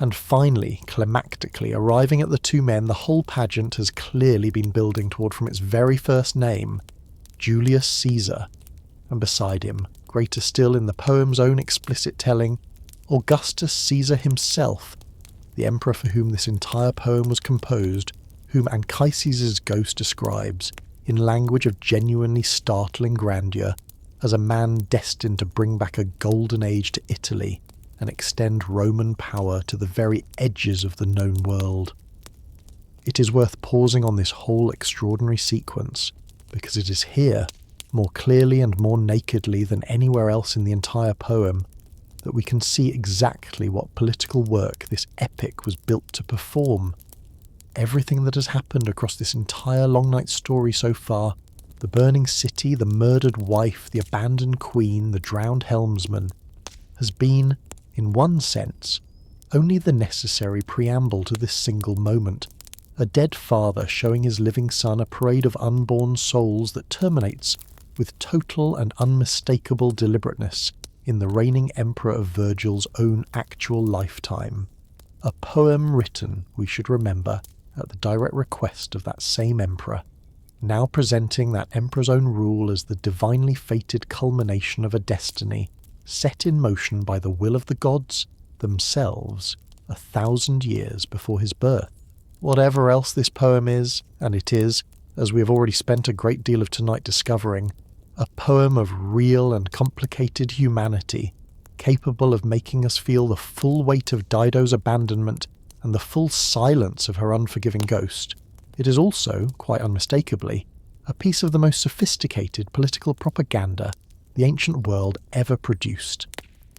and finally, climactically, arriving at the 2 men the whole pageant has clearly been building toward from its very first name, Julius Caesar, and beside him, greater still in the poem's own explicit telling, Augustus Caesar himself, the emperor for whom this entire poem was composed, whom Anchises' ghost describes, in language of genuinely startling grandeur, as a man destined to bring back a golden age to Italy, and extend Roman power to the very edges of the known world. It is worth pausing on this whole extraordinary sequence, because it is here, more clearly and more nakedly than anywhere else in the entire poem, that we can see exactly what political work this epic was built to perform. Everything that has happened across this entire long night story so far the burning city, the murdered wife, the abandoned queen, the drowned helmsman, has been, in one sense, only the necessary preamble to this single moment, a dead father showing his living son a parade of unborn souls that terminates with total and unmistakable deliberateness in the reigning emperor of Virgil's own actual lifetime. A poem written, we should remember, at the direct request of that same emperor, now presenting that emperor's own rule as the divinely fated culmination of a destiny set in motion by the will of the gods themselves 1,000 years before his birth. Whatever else this poem is, and it is, as we have already spent a great deal of tonight discovering, a poem of real and complicated humanity, capable of making us feel the full weight of Dido's abandonment and the full silence of her unforgiving ghost, it is also, quite unmistakably, a piece of the most sophisticated political propaganda the ancient world ever produced,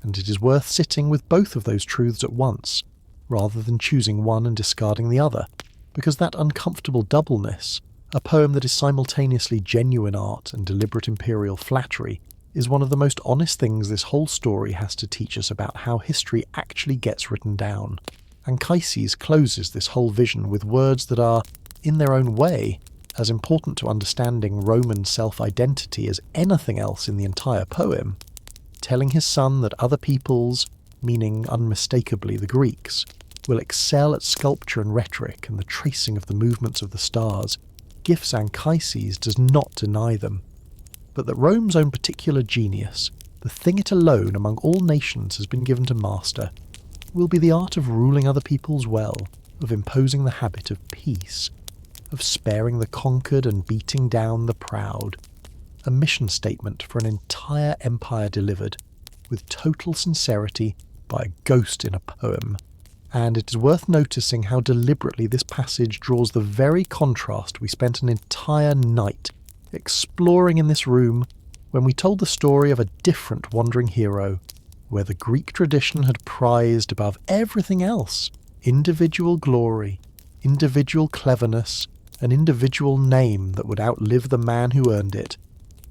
and it is worth sitting with both of those truths at once, rather than choosing one and discarding the other, because that uncomfortable doubleness, a poem that is simultaneously genuine art and deliberate imperial flattery, is one of the most honest things this whole story has to teach us about how history actually gets written down. Anchises closes this whole vision with words that are, in their own way, as important to understanding Roman self-identity as anything else in the entire poem, telling his son that other peoples, meaning unmistakably the Greeks, will excel at sculpture and rhetoric and the tracing of the movements of the stars, gifts Anchises does not deny them, but that Rome's own particular genius, the thing it alone among all nations has been given to master, will be the art of ruling other peoples well, of imposing the habit of peace, of sparing the conquered and beating down the proud, a mission statement for an entire empire delivered, with total sincerity, by a ghost in a poem. And it is worth noticing how deliberately this passage draws the very contrast we spent an entire night exploring in this room when we told the story of a different wandering hero, where the Greek tradition had prized above everything else individual glory, individual cleverness, an individual name that would outlive the man who earned it.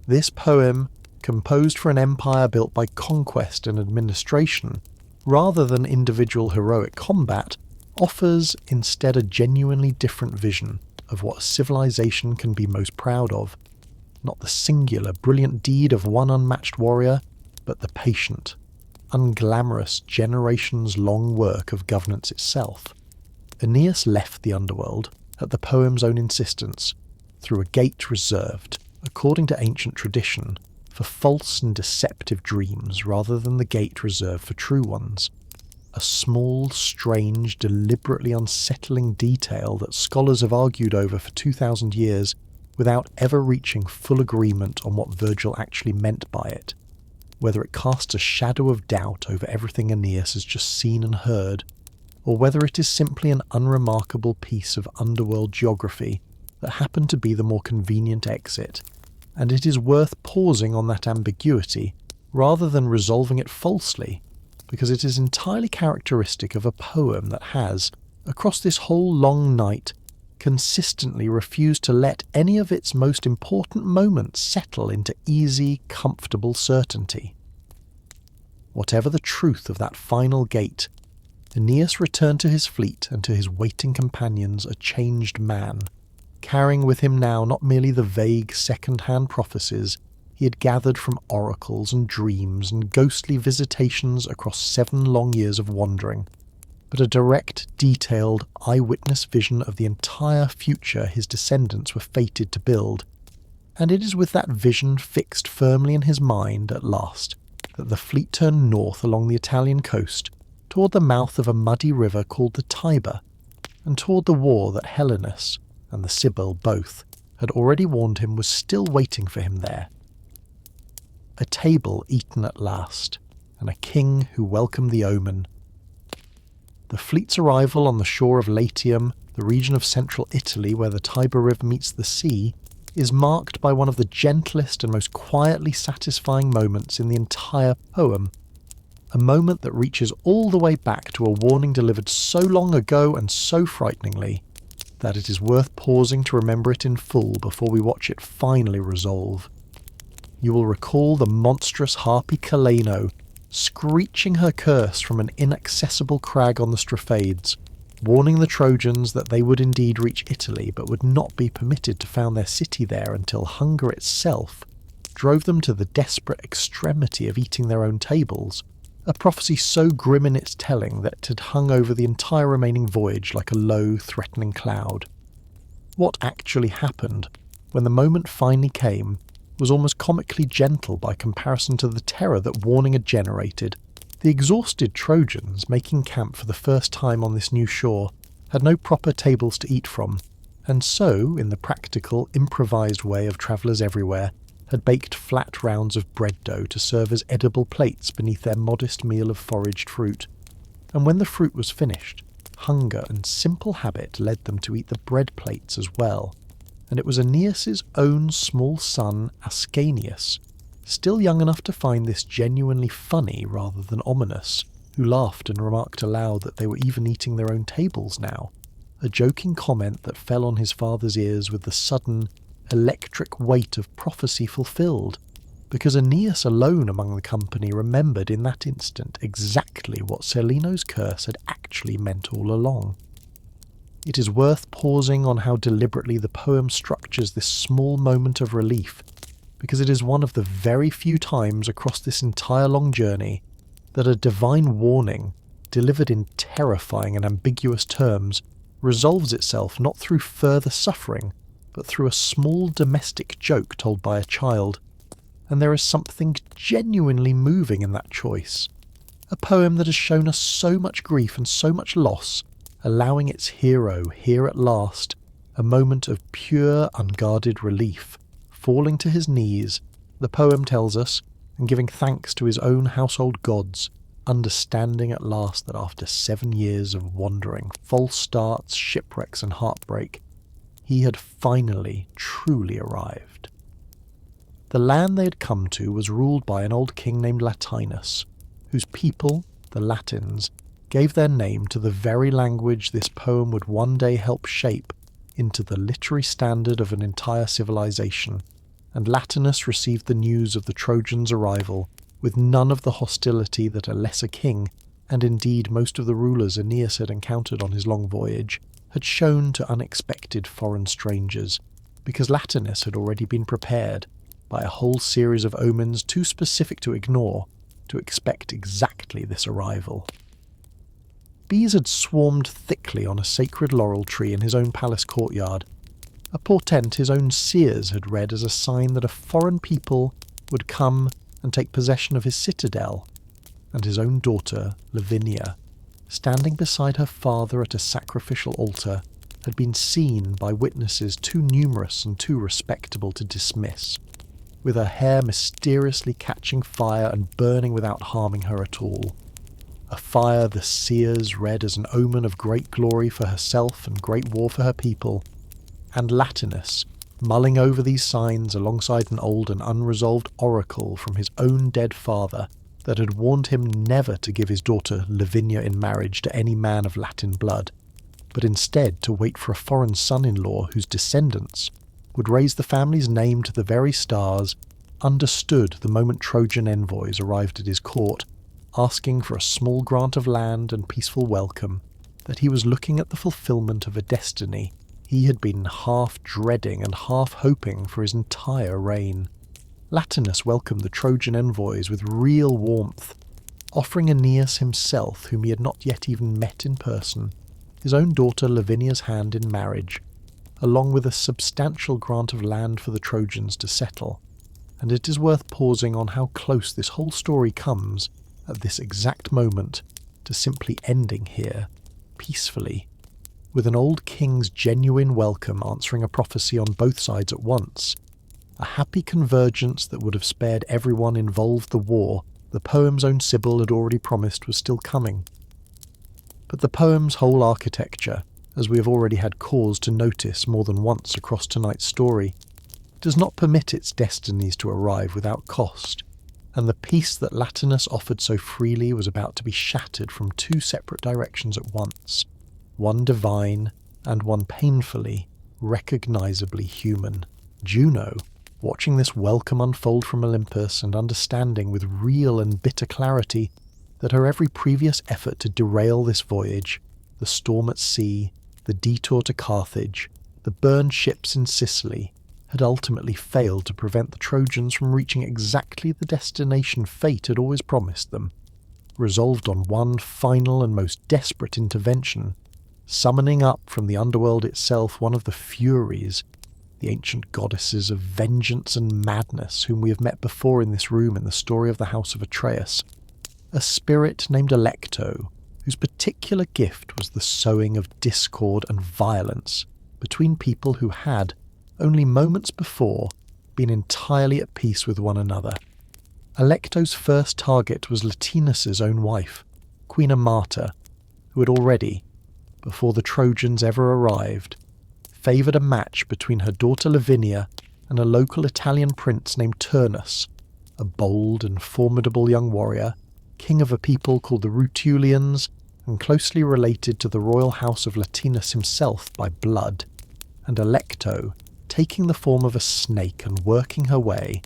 This poem, composed for an empire built by conquest and administration, rather than individual heroic combat, offers instead a genuinely different vision of what a civilization can be most proud of. Not the singular, brilliant deed of one unmatched warrior, but the patient, unglamorous, generations-long work of governance itself. Aeneas left the underworld, at the poem's own insistence, through a gate reserved, according to ancient tradition, for false and deceptive dreams rather than the gate reserved for true ones. A small, strange, deliberately unsettling detail that scholars have argued over for 2,000 years without ever reaching full agreement on what Virgil actually meant by it, whether it casts a shadow of doubt over everything Aeneas has just seen and heard, or whether it is simply an unremarkable piece of underworld geography that happened to be the more convenient exit. And it is worth pausing on that ambiguity rather than resolving it falsely, because it is entirely characteristic of a poem that has, across this whole long night, consistently refused to let any of its most important moments settle into easy, comfortable certainty. Whatever the truth of that final gate, Aeneas returned to his fleet and to his waiting companions a changed man, carrying with him now not merely the vague second-hand prophecies he had gathered from oracles and dreams and ghostly visitations across 7 long years of wandering, but a direct, detailed, eyewitness vision of the entire future his descendants were fated to build. And it is with that vision fixed firmly in his mind at last that the fleet turned north along the Italian coast, toward the mouth of a muddy river called the Tiber, and toward the war that Helenus and the Sibyl both had already warned him was still waiting for him there. A table eaten at last, and a king who welcomed the omen. The fleet's arrival on the shore of Latium, the region of central Italy where the Tiber River meets the sea, is marked by one of the gentlest and most quietly satisfying moments in the entire poem. A moment that reaches all the way back to a warning delivered so long ago and so frighteningly, that it is worth pausing to remember it in full before we watch it finally resolve. You will recall the monstrous harpy Celaeno screeching her curse from an inaccessible crag on the Straphades, warning the Trojans that they would indeed reach Italy but would not be permitted to found their city there until hunger itself drove them to the desperate extremity of eating their own tables, a prophecy so grim in its telling that it had hung over the entire remaining voyage like a low, threatening cloud. What actually happened, when the moment finally came, was almost comically gentle by comparison to the terror that warning had generated. The exhausted Trojans, making camp for the first time on this new shore, had no proper tables to eat from, and so, in the practical, improvised way of travellers everywhere, had baked flat rounds of bread dough to serve as edible plates beneath their modest meal of foraged fruit. And when the fruit was finished, hunger and simple habit led them to eat the bread plates as well, and it was Aeneas's own small son, Ascanius, still young enough to find this genuinely funny rather than ominous, who laughed and remarked aloud that they were even eating their own tables now, a joking comment that fell on his father's ears with the sudden, electric weight of prophecy fulfilled, because Aeneas alone among the company remembered in that instant exactly what Celaeno's curse had actually meant all along. It is worth pausing on how deliberately the poem structures this small moment of relief, because it is one of the very few times across this entire long journey that a divine warning, delivered in terrifying and ambiguous terms, resolves itself not through further suffering, but through a small domestic joke told by a child. And there is something genuinely moving in that choice. A poem that has shown us so much grief and so much loss, allowing its hero here at last a moment of pure, unguarded relief. Falling to his knees, the poem tells us, and giving thanks to his own household gods, understanding at last that after 7 years of wandering, false starts, shipwrecks and heartbreak, he had finally, truly arrived. The land they had come to was ruled by an old king named Latinus, whose people, the Latins, gave their name to the very language this poem would one day help shape into the literary standard of an entire civilization, and Latinus received the news of the Trojans' arrival with none of the hostility that a lesser king, and indeed most of the rulers Aeneas had encountered on his long voyage, had shown to unexpected foreign strangers, because Latinus had already been prepared, by a whole series of omens too specific to ignore, to expect exactly this arrival. Bees had swarmed thickly on a sacred laurel tree in his own palace courtyard, a portent his own seers had read as a sign that a foreign people would come and take possession of his citadel, and his own daughter, Lavinia, standing beside her father at a sacrificial altar, had been seen by witnesses too numerous and too respectable to dismiss, with her hair mysteriously catching fire and burning without harming her at all. A fire the seers read as an omen of great glory for herself and great war for her people, and Latinus, mulling over these signs alongside an old and unresolved oracle from his own dead father that had warned him never to give his daughter Lavinia in marriage to any man of Latin blood, but instead to wait for a foreign son-in-law whose descendants would raise the family's name to the very stars, understood the moment Trojan envoys arrived at his court, asking for a small grant of land and peaceful welcome, that he was looking at the fulfillment of a destiny he had been half dreading and half hoping for his entire reign. Latinus welcomed the Trojan envoys with real warmth, offering Aeneas himself, whom he had not yet even met in person, his own daughter Lavinia's hand in marriage, along with a substantial grant of land for the Trojans to settle. And it is worth pausing on how close this whole story comes, at this exact moment, to simply ending here, peacefully, with an old king's genuine welcome answering a prophecy on both sides at once, a happy convergence that would have spared everyone involved the war the poem's own Sibyl had already promised was still coming. But the poem's whole architecture, as we have already had cause to notice more than once across tonight's story, does not permit its destinies to arrive without cost, and the peace that Latinus offered so freely was about to be shattered from two separate directions at once, one divine and one painfully, recognisably human. Juno, watching this welcome unfold from Olympus and understanding with real and bitter clarity that her every previous effort to derail this voyage, the storm at sea, the detour to Carthage, the burned ships in Sicily, had ultimately failed to prevent the Trojans from reaching exactly the destination fate had always promised them, resolved on one final and most desperate intervention, summoning up from the underworld itself one of the Furies, the ancient goddesses of vengeance and madness whom we have met before in this room in the story of the House of Atreus, a spirit named Alecto, whose particular gift was the sowing of discord and violence between people who had, only moments before, been entirely at peace with one another. Alecto's first target was Latinus's own wife, Queen Amata, who had already, before the Trojans ever arrived, favoured a match between her daughter Lavinia and a local Italian prince named Turnus, a bold and formidable young warrior, king of a people called the Rutulians, and closely related to the royal house of Latinus himself by blood, and Alecto, taking the form of a snake and working her way,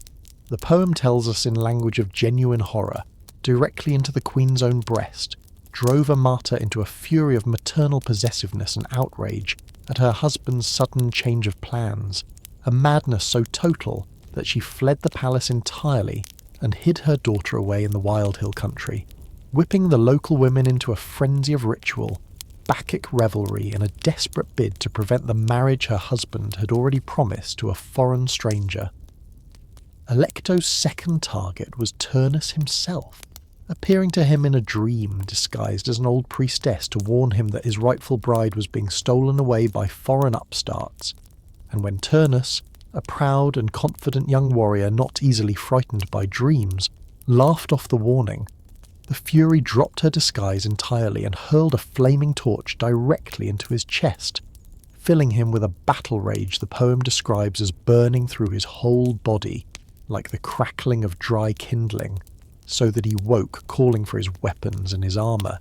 the poem tells us in language of genuine horror, directly into the queen's own breast, drove Amata into a fury of maternal possessiveness and outrage at her husband's sudden change of plans, a madness so total that she fled the palace entirely and hid her daughter away in the wild hill country, whipping the local women into a frenzy of ritual, Bacchic revelry in a desperate bid to prevent the marriage her husband had already promised to a foreign stranger. Alecto's second target was Turnus himself, appearing to him in a dream disguised as an old priestess to warn him that his rightful bride was being stolen away by foreign upstarts, and when Turnus, a proud and confident young warrior not easily frightened by dreams, laughed off the warning, the Fury dropped her disguise entirely and hurled a flaming torch directly into his chest, filling him with a battle rage the poem describes as burning through his whole body, like the crackling of dry kindling, so that he woke calling for his weapons and his armour,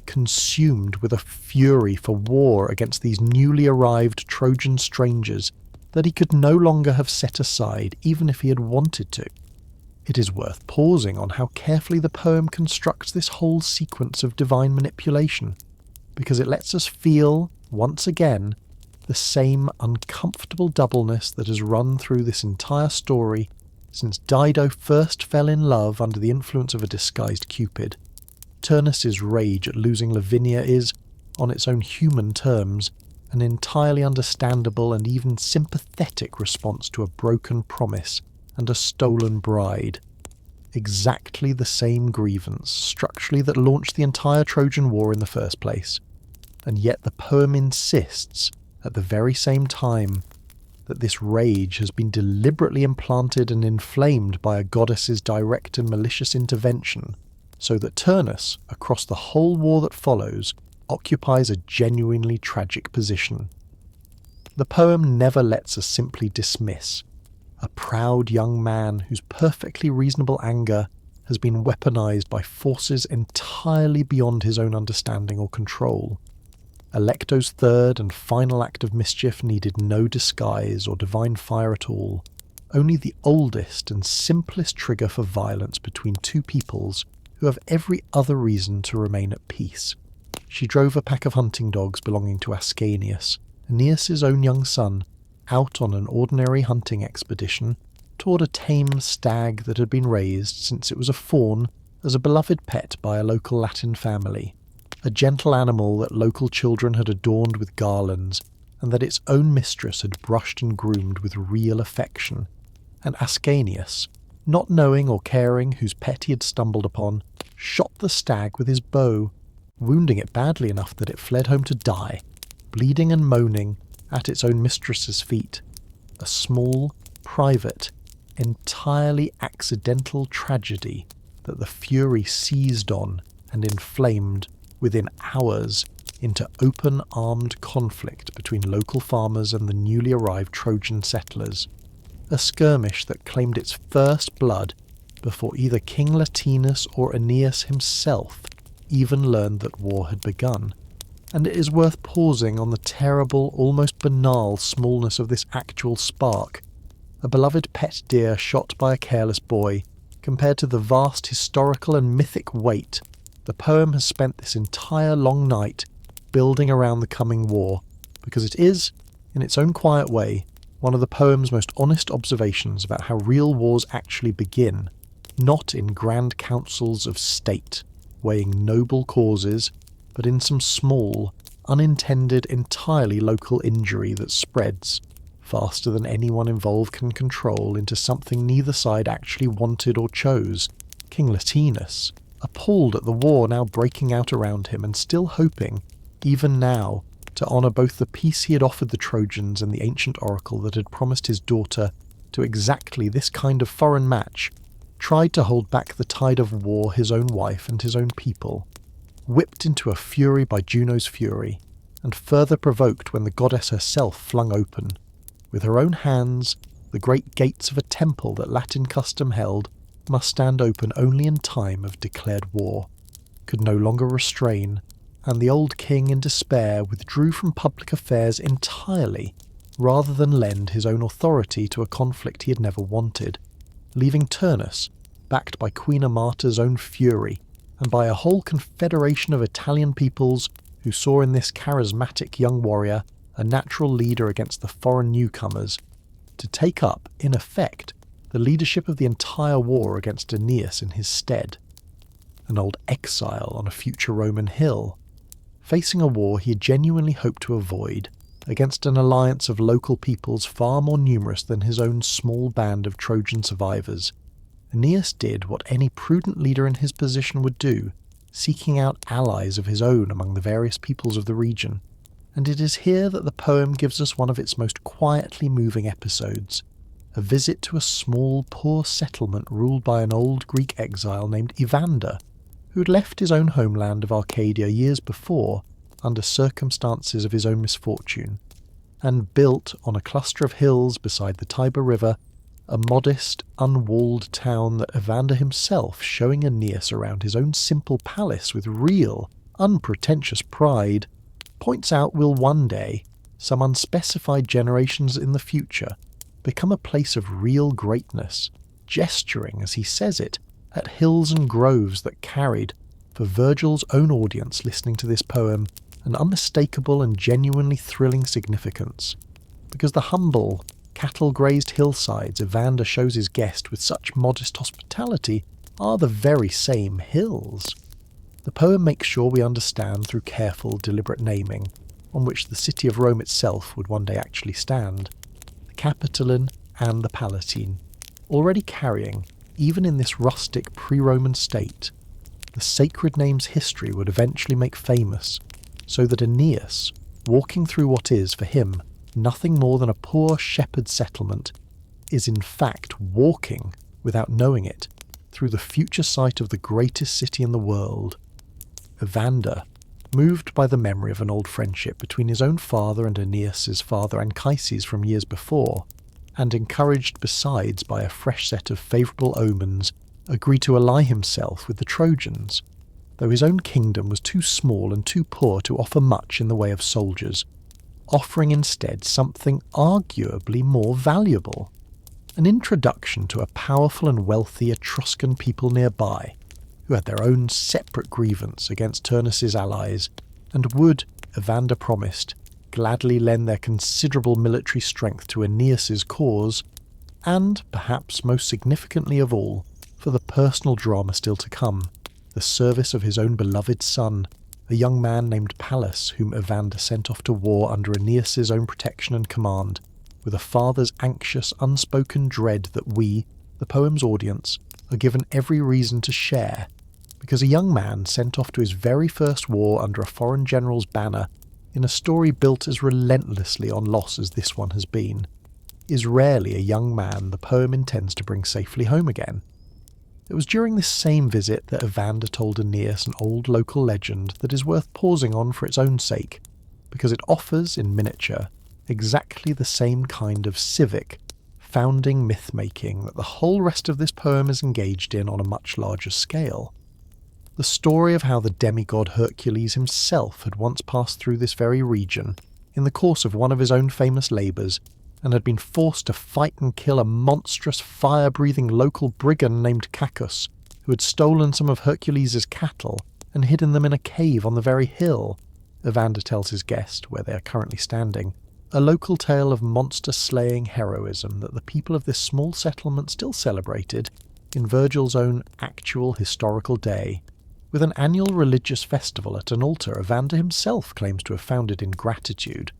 consumed with a fury for war against these newly arrived Trojan strangers that he could no longer have set aside even if he had wanted to. It is worth pausing on how carefully the poem constructs this whole sequence of divine manipulation, because it lets us feel, once again, the same uncomfortable doubleness that has run through this entire story since Dido first fell in love under the influence of a disguised Cupid. Turnus's rage at losing Lavinia is, on its own human terms, an entirely understandable and even sympathetic response to a broken promise and a stolen bride. Exactly the same grievance, structurally, that launched the entire Trojan War in the first place. And yet the poem insists, at the very same time, that this rage has been deliberately implanted and inflamed by a goddess's direct and malicious intervention, so that Turnus, across the whole war that follows, occupies a genuinely tragic position. The poem never lets us simply dismiss a proud young man whose perfectly reasonable anger has been weaponized by forces entirely beyond his own understanding or control. Alecto's third and final act of mischief needed no disguise or divine fire at all, only the oldest and simplest trigger for violence between two peoples who have every other reason to remain at peace. She drove a pack of hunting dogs belonging to Aeneas, Aeneas's own young son, out on an ordinary hunting expedition toward a tame stag that had been raised since it was a fawn as a beloved pet by a local Latin family, a gentle animal that local children had adorned with garlands and that its own mistress had brushed and groomed with real affection. And Aeneas, not knowing or caring whose pet he had stumbled upon, shot the stag with his bow, wounding it badly enough that it fled home to die, bleeding and moaning at its own mistress's feet, a small, private, entirely accidental tragedy that the Fury seized on and inflamed within hours into open armed conflict between local farmers and the newly arrived Trojan settlers, a skirmish that claimed its first blood before either King Latinus or Aeneas himself even learned that war had begun. and it is worth pausing on the terrible, almost banal smallness of this actual spark, a beloved pet deer shot by a careless boy, compared to the vast historical and mythic weight the poem has spent this entire long night building around the coming war, because it is, in its own quiet way, one of the poem's most honest observations about how real wars actually begin, not in grand councils of state, weighing noble causes, but in some small, unintended, entirely local injury that spreads, faster than anyone involved can control, into something neither side actually wanted or chose. King Latinus, appalled at the war now breaking out around him and still hoping, even now, to honour both the peace he had offered the Trojans and the ancient oracle that had promised his daughter to exactly this kind of foreign match, tried to hold back the tide of war his own wife and his own people, whipped into a fury by Juno's fury, and further provoked when the goddess herself flung open, with her own hands, the great gates of a temple that Latin custom held must stand open only in time of declared war, could no longer restrain, and the old king in despair withdrew from public affairs entirely, rather than lend his own authority to a conflict he had never wanted, leaving Turnus, backed by Queen Amata's own fury, and by a whole confederation of Italian peoples who saw in this charismatic young warrior a natural leader against the foreign newcomers, to take up, in effect, the leadership of the entire war against Aeneas in his stead, an old exile on a future Roman hill, facing a war he had genuinely hoped to avoid, against an alliance of local peoples far more numerous than his own small band of Trojan survivors. Aeneas did what any prudent leader in his position would do, seeking out allies of his own among the various peoples of the region, and it is here that the poem gives us one of its most quietly moving episodes, a visit to a small, poor settlement ruled by an old Greek exile named Evander, who had left his own homeland of Arcadia years before under circumstances of his own misfortune, and built on a cluster of hills beside the Tiber River a modest, unwalled town that Evander himself, showing Aeneas around his own simple palace with real, unpretentious pride, points out will one day, some unspecified generations in the future, become a place of real greatness, gesturing, as he says it, at hills and groves that carried, for Virgil's own audience listening to this poem, an unmistakable and genuinely thrilling significance, because the humble, cattle-grazed hillsides Evander shows his guest with such modest hospitality are the very same hills. The poem makes sure we understand through careful, deliberate naming, on which the city of Rome itself would one day actually stand, the Capitoline and the Palatine, already carrying, even in this rustic pre-Roman state, the sacred name's history would eventually make famous, so that Aeneas, walking through what is, for him, nothing more than a poor shepherd settlement, is in fact walking, without knowing it, through the future site of the greatest city in the world. Evander, moved by the memory of an old friendship between his own father and Aeneas's father Anchises from years before, and encouraged besides by a fresh set of favourable omens, agreed to ally himself with the Trojans, though his own kingdom was too small and too poor to offer much in the way of soldiers, offering instead something arguably more valuable, an introduction to a powerful and wealthy Etruscan people nearby, who had their own separate grievance against Turnus's allies, and would, Evander promised, gladly lend their considerable military strength to Aeneas's cause, and, perhaps most significantly of all, for the personal drama still to come, the service of his own beloved son, a young man named Pallas, whom Evander sent off to war under Aeneas's own protection and command, with a father's anxious, unspoken dread that we, the poem's audience, are given every reason to share, because a young man sent off to his very first war under a foreign general's banner, in a story built as relentlessly on loss as this one has been, is rarely a young man the poem intends to bring safely home again. It was during this same visit that Evander told Aeneas an old local legend that is worth pausing on for its own sake, because it offers, in miniature, exactly the same kind of civic, founding myth-making that the whole rest of this poem is engaged in on a much larger scale. the story of how the demigod Hercules himself had once passed through this very region in the course of one of his own famous labours, and had been forced to fight and kill a monstrous fire-breathing local brigand named Cacus, who had stolen some of Hercules' cattle and hidden them in a cave on the very hill, Evander tells his guest, where they are currently standing, a local tale of monster-slaying heroism that the people of this small settlement still celebrated in Virgil's own actual historical day, with an annual religious festival at an altar Evander himself claims to have founded in gratitude.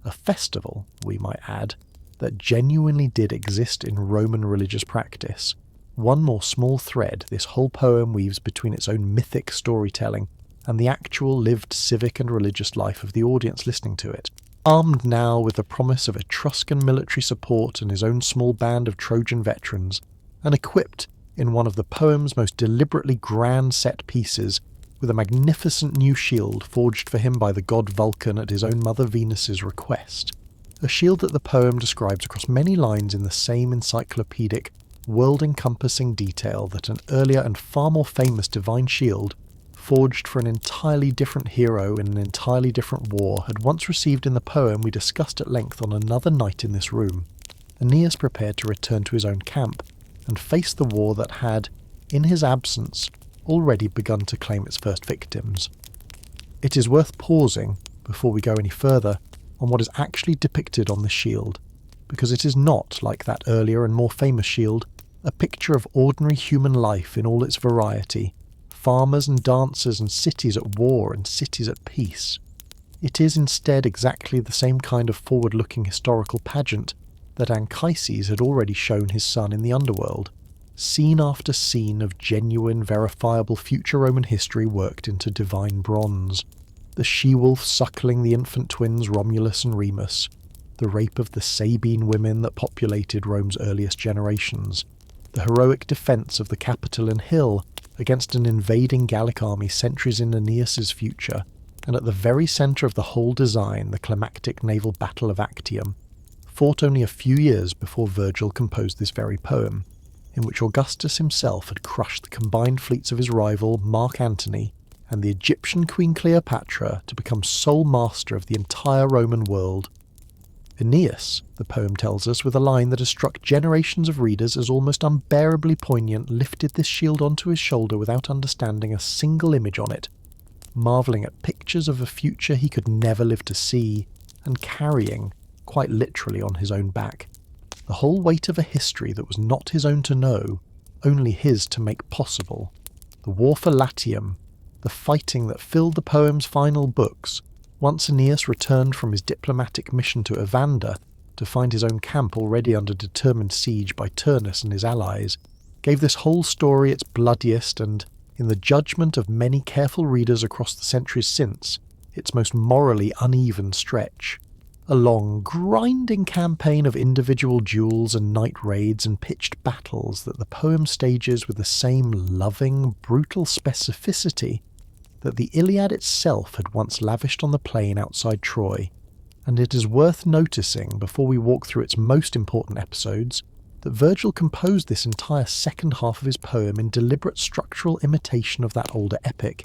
A festival, we might add, that genuinely did exist in Roman religious practice. One more small thread this whole poem weaves between its own mythic storytelling and the actual lived civic and religious life of the audience listening to it. Armed now with the promise of Etruscan military support and his own small band of Trojan veterans, and equipped in one of the poem's most deliberately grand set pieces with a magnificent new shield forged for him by the god Vulcan at his own mother Venus's request. A shield that the poem describes across many lines in the same encyclopedic, world-encompassing detail that an earlier and far more famous divine shield, forged for an entirely different hero in an entirely different war, had once received in the poem we discussed at length on another night in this room. Aeneas prepared to return to his own camp and face the war that had, in his absence, already begun to claim its first victims. It is worth pausing, before we go any further, on what is actually depicted on the shield, because it is not, like that earlier and more famous shield, a picture of ordinary human life in all its variety, farmers and dancers and cities at war and cities at peace. It is instead exactly the same kind of forward-looking historical pageant that Anchises had already shown his son in the Underworld, scene after scene of genuine, verifiable future Roman history worked into divine bronze. The she-wolf suckling the infant twins Romulus and Remus, the rape of the Sabine women that populated Rome's earliest generations, the heroic defence of the Capitoline Hill against an invading Gallic army centuries in Aeneas's future, and at the very centre of the whole design, the climactic naval battle of Actium, fought only a few years before Virgil composed this very poem, in which Augustus himself had crushed the combined fleets of his rival Mark Antony and the Egyptian Queen Cleopatra to become sole master of the entire Roman world. Aeneas, the poem tells us, with a line that has struck generations of readers as almost unbearably poignant, lifted this shield onto his shoulder without understanding a single image on it, marvelling at pictures of a future he could never live to see, and carrying, quite literally on his own back, the whole weight of a history that was not his own to know, only his to make possible. The war for Latium, the fighting that filled the poem's final books, once Aeneas returned from his diplomatic mission to Evander to find his own camp already under determined siege by Turnus and his allies, gave this whole story its bloodiest and, in the judgment of many careful readers across the centuries since, its most morally uneven stretch. A long, grinding campaign of individual duels and night raids and pitched battles that the poem stages with the same loving, brutal specificity that the Iliad itself had once lavished on the plain outside Troy, and it is worth noticing, before we walk through its most important episodes, that Virgil composed this entire second half of his poem in deliberate structural imitation of that older epic,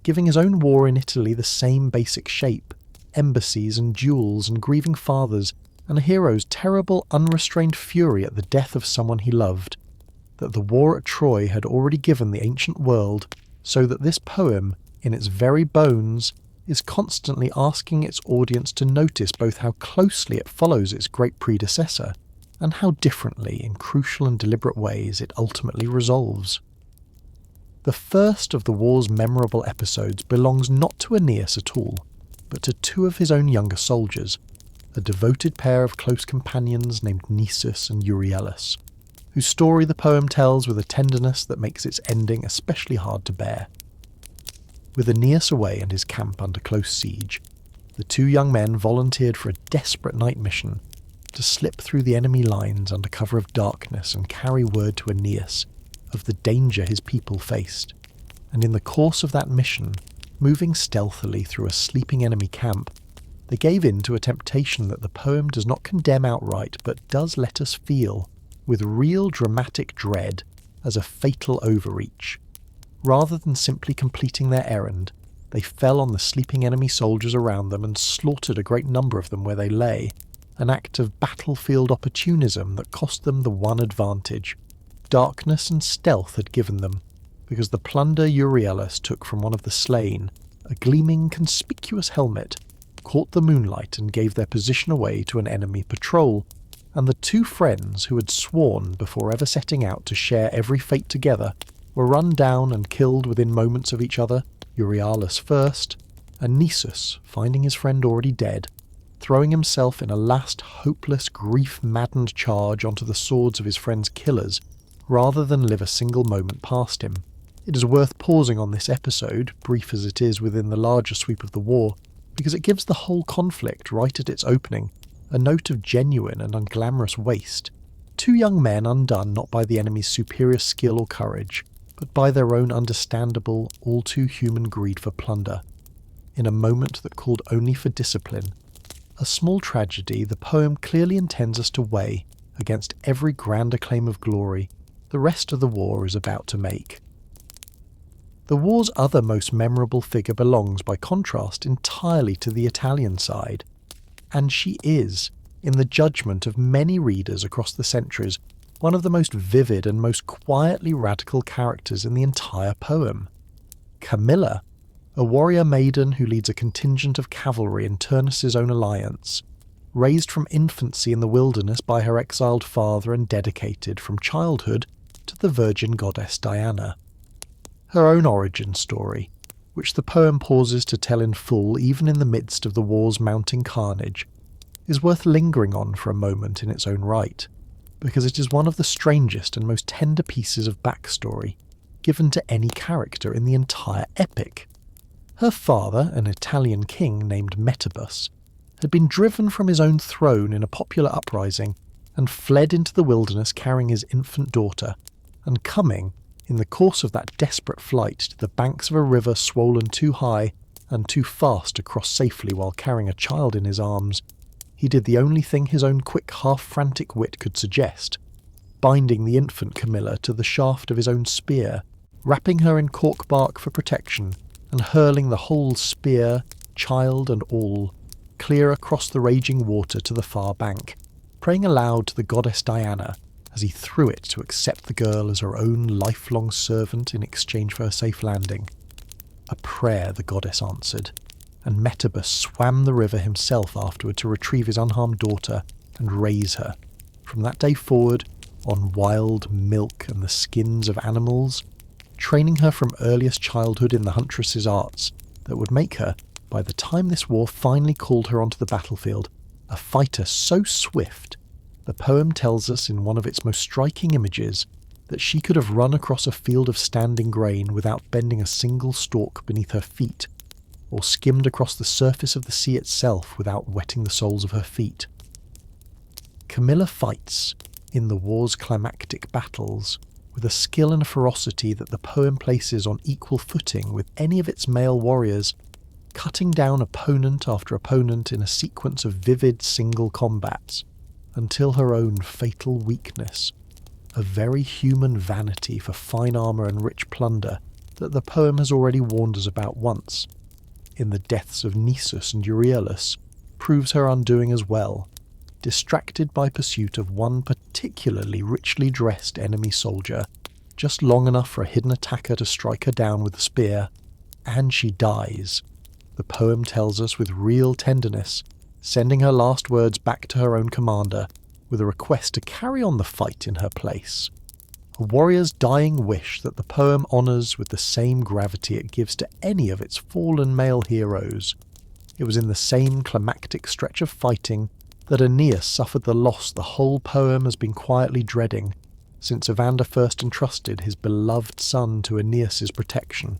giving his own war in Italy the same basic shape, embassies and duels and grieving fathers, and a hero's terrible unrestrained fury at the death of someone he loved, that the war at Troy had already given the ancient world, so that this poem, in its very bones, is constantly asking its audience to notice both how closely it follows its great predecessor, and how differently, in crucial and deliberate ways, it ultimately resolves. The first of the war's memorable episodes belongs not to Aeneas at all, but to two of his own younger soldiers, a devoted pair of close companions named Nisus and Euryalus, whose story the poem tells with a tenderness that makes its ending especially hard to bear. With Aeneas away and his camp under close siege, the two young men volunteered for a desperate night mission to slip through the enemy lines under cover of darkness and carry word to Aeneas of the danger his people faced, and in the course of that mission, moving stealthily through a sleeping enemy camp, they gave in to a temptation that the poem does not condemn outright but does let us feel, with real dramatic dread, as a fatal overreach. Rather than simply completing their errand, they fell on the sleeping enemy soldiers around them and slaughtered a great number of them where they lay, an act of battlefield opportunism that cost them the one advantage darkness and stealth had given them, because the plunder Euryalus took from one of the slain, a gleaming, conspicuous helmet, caught the moonlight and gave their position away to an enemy patrol, and the two friends who had sworn before ever setting out to share every fate together were run down and killed within moments of each other, Euryalus first, and Nisus, finding his friend already dead, throwing himself in a last hopeless, grief-maddened charge onto the swords of his friend's killers, rather than live a single moment past him. It is worth pausing on this episode, brief as it is within the larger sweep of the war, because it gives the whole conflict right at its opening a note of genuine and unglamorous waste. Two young men undone not by the enemy's superior skill or courage, but by their own understandable, all-too-human greed for plunder. In a moment that called only for discipline, a small tragedy the poem clearly intends us to weigh against every grander claim of glory the rest of the war is about to make. The war's other most memorable figure belongs, by contrast, entirely to the Italian side, and she is, in the judgment of many readers across the centuries, one of the most vivid and most quietly radical characters in the entire poem. Camilla, a warrior maiden who leads a contingent of cavalry in Turnus' own alliance, raised from infancy in the wilderness by her exiled father and dedicated from childhood to the virgin goddess Diana. Her own origin story, which the poem pauses to tell in full even in the midst of the war's mounting carnage, is worth lingering on for a moment in its own right, because it is one of the strangest and most tender pieces of backstory given to any character in the entire epic. Her father, an Italian king named Metabus, had been driven from his own throne in a popular uprising and fled into the wilderness carrying his infant daughter, and coming, in the course of that desperate flight, to the banks of a river swollen too high and too fast to cross safely while carrying a child in his arms, he did the only thing his own quick, half-frantic wit could suggest, binding the infant Camilla to the shaft of his own spear, wrapping her in cork bark for protection, and hurling the whole spear, child and all, clear across the raging water to the far bank, praying aloud to the goddess Diana as he threw it to accept the girl as her own lifelong servant in exchange for her safe landing. A prayer the goddess answered, and Metabus swam the river himself afterward to retrieve his unharmed daughter and raise her, from that day forward, on wild milk and the skins of animals, training her from earliest childhood in the huntress's arts that would make her, by the time this war finally called her onto the battlefield, a fighter so swift, the poem tells us in one of its most striking images that she could have run across a field of standing grain without bending a single stalk beneath her feet, or skimmed across the surface of the sea itself without wetting the soles of her feet. Camilla fights, in the war's climactic battles, with a skill and a ferocity that the poem places on equal footing with any of its male warriors, cutting down opponent after opponent in a sequence of vivid single combats, until her own fatal weakness, a very human vanity for fine armour and rich plunder that the poem has already warned us about once, in the deaths of Nisus and Euryalus, proves her undoing as well, distracted by pursuit of one particularly richly dressed enemy soldier, just long enough for a hidden attacker to strike her down with a spear, and she dies, the poem tells us with real tenderness, sending her last words back to her own commander with a request to carry on the fight in her place. A warrior's dying wish that the poem honours with the same gravity it gives to any of its fallen male heroes. It was in the same climactic stretch of fighting that Aeneas suffered the loss the whole poem has been quietly dreading since Evander first entrusted his beloved son to Aeneas' protection.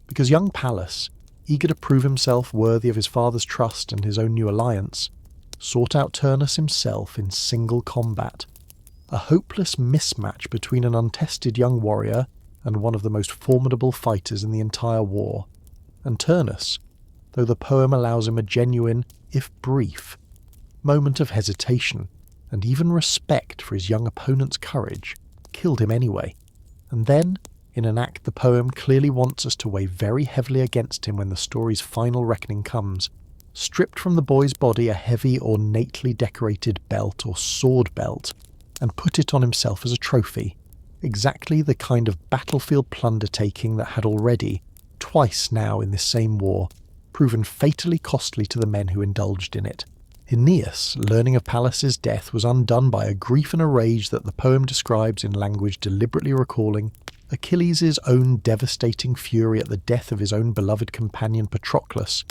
Because young Pallas, eager to prove himself worthy of his father's trust and his own new alliance, sought out Turnus himself in single combat, a hopeless mismatch between an untested young warrior and one of the most formidable fighters in the entire war, and Turnus, though the poem allows him a genuine, if brief, moment of hesitation and even respect for his young opponent's courage, killed him anyway, and then, in an act the poem clearly wants us to weigh very heavily against him when the story's final reckoning comes, stripped from the boy's body a heavy, ornately decorated belt or sword belt, and put it on himself as a trophy, exactly the kind of battlefield plunder-taking that had already, twice now in this same war, proven fatally costly to the men who indulged in it. Aeneas, learning of Pallas's death, was undone by a grief and a rage that the poem describes in language deliberately recalling Achilles' own devastating fury at the death of his own beloved companion Patroclus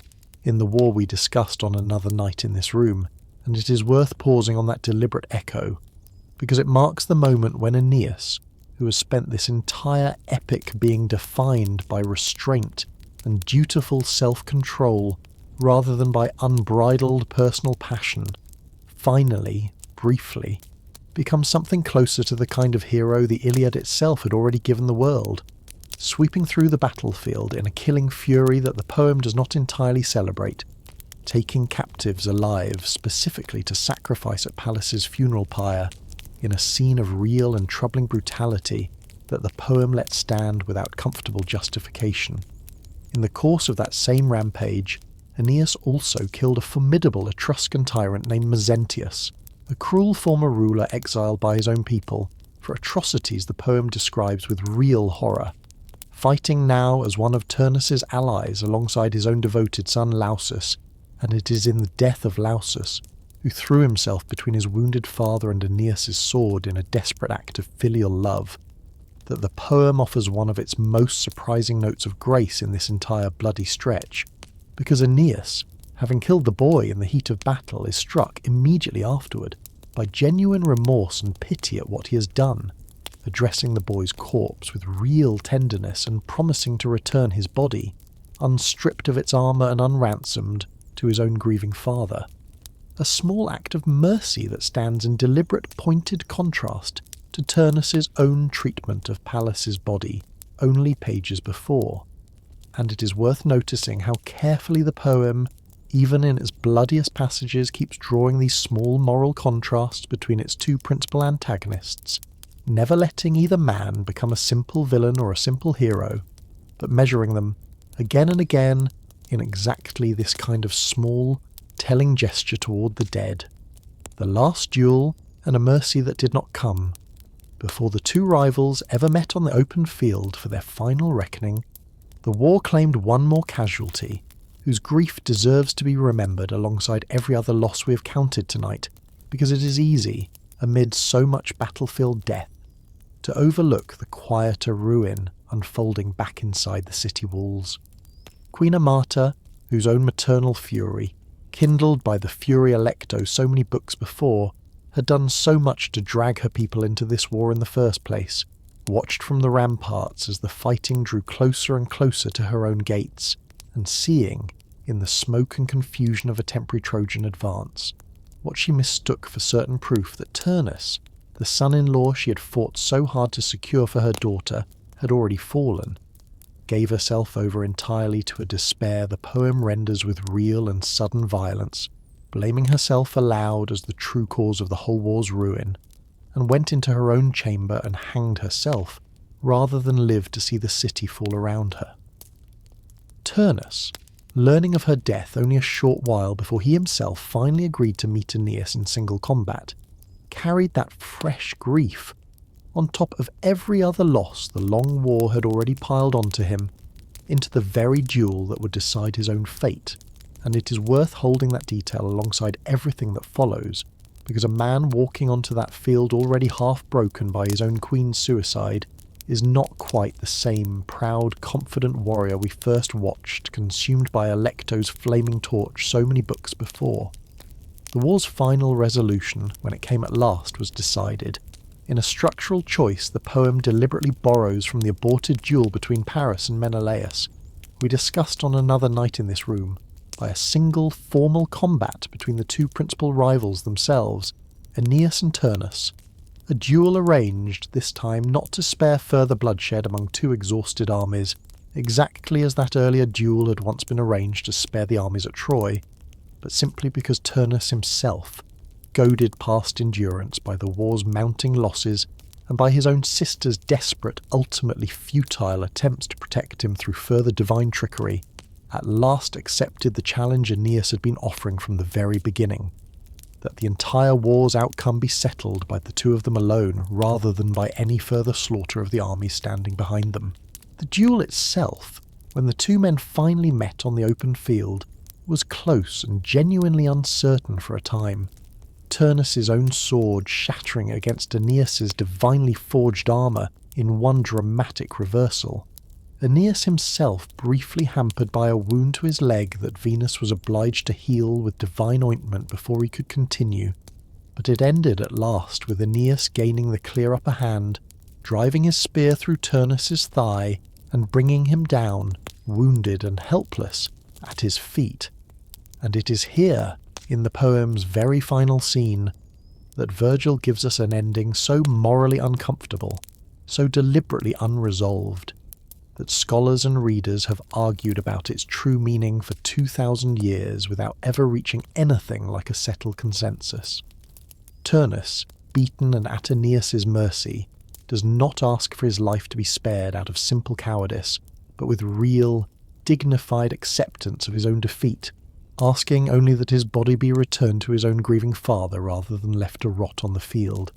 in the war we discussed on another night in this room, and it is worth pausing on that deliberate echo, because it marks the moment when Aeneas, who has spent this entire epic being defined by restraint and dutiful self-control rather than by unbridled personal passion, finally, briefly, becomes something closer to the kind of hero the Iliad itself had already given the world, sweeping through the battlefield in a killing fury that the poem does not entirely celebrate, taking captives alive specifically to sacrifice at Pallas's funeral pyre, in a scene of real and troubling brutality that the poem lets stand without comfortable justification. In the course of that same rampage, Aeneas also killed a formidable Etruscan tyrant named Mezentius, a cruel former ruler exiled by his own people for atrocities the poem describes with real horror, fighting now as one of Turnus' allies alongside his own devoted son Lausus, and it is in the death of Lausus, who threw himself between his wounded father and Aeneas' sword in a desperate act of filial love, that the poem offers one of its most surprising notes of grace in this entire bloody stretch, because Aeneas, having killed the boy in the heat of battle, is struck immediately afterward by genuine remorse and pity at what he has done, addressing the boy's corpse with real tenderness and promising to return his body, unstripped of its armour and unransomed, to his own grieving father. A small act of mercy that stands in deliberate pointed contrast to Turnus' own treatment of Pallas's body only pages before. And it is worth noticing how carefully the poem, even in its bloodiest passages, keeps drawing these small moral contrasts between its two principal antagonists, never letting either man become a simple villain or a simple hero, but measuring them, again and again, in exactly this kind of small, telling gesture toward the dead. The last duel, and a mercy that did not come, before the two rivals ever met on the open field for their final reckoning. The war claimed one more casualty, whose grief deserves to be remembered alongside every other loss we have counted tonight, because it is easy, amid so much battlefield death, to overlook the quieter ruin unfolding back inside the city walls. Queen Amata, whose own maternal fury, kindled by the Fury Electo so many books before, had done so much to drag her people into this war in the first place, watched from the ramparts as the fighting drew closer and closer to her own gates, and seeing, in the smoke and confusion of a temporary Trojan advance, what she mistook for certain proof that Turnus, the son-in-law she had fought so hard to secure for her daughter, had already fallen, gave herself over entirely to a despair the poem renders with real and sudden violence, blaming herself aloud as the true cause of the whole war's ruin, and went into her own chamber and hanged herself, rather than live to see the city fall around her. Turnus, learning of her death only a short while before he himself finally agreed to meet Aeneas in single combat, carried that fresh grief, on top of every other loss the long war had already piled onto him, into the very duel that would decide his own fate, and it is worth holding that detail alongside everything that follows, because a man walking onto that field already half broken by his own queen's suicide is not quite the same proud, confident warrior we first watched consumed by Alecto's flaming torch so many books before. The war's final resolution, when it came at last, was decided, in a structural choice the poem deliberately borrows from the aborted duel between Paris and Menelaus, we discussed on another night in this room, by a single formal combat between the two principal rivals themselves, Aeneas and Turnus, a duel arranged, this time not to spare further bloodshed among two exhausted armies, exactly as that earlier duel had once been arranged to spare the armies at Troy, but simply because Turnus himself, goaded past endurance by the war's mounting losses, and by his own sister's desperate, ultimately futile attempts to protect him through further divine trickery, at last accepted the challenge Aeneas had been offering from the very beginning, that the entire war's outcome be settled by the two of them alone rather than by any further slaughter of the armies standing behind them. The duel itself, when the two men finally met on the open field, was close and genuinely uncertain for a time. Turnus' own sword shattering against Aeneas' divinely forged armour in one dramatic reversal. Aeneas himself briefly hampered by a wound to his leg that Venus was obliged to heal with divine ointment before he could continue, but it ended at last with Aeneas gaining the clear upper hand, driving his spear through Turnus' thigh and bringing him down, wounded and helpless, at his feet. And it is here, in the poem's very final scene, that Virgil gives us an ending so morally uncomfortable, so deliberately unresolved, that scholars and readers have argued about its true meaning for 2,000 years without ever reaching anything like a settled consensus. Turnus, beaten and at Aeneas' mercy, does not ask for his life to be spared out of simple cowardice, but with real, dignified acceptance of his own defeat, asking only that his body be returned to his own grieving father rather than left to rot on the field.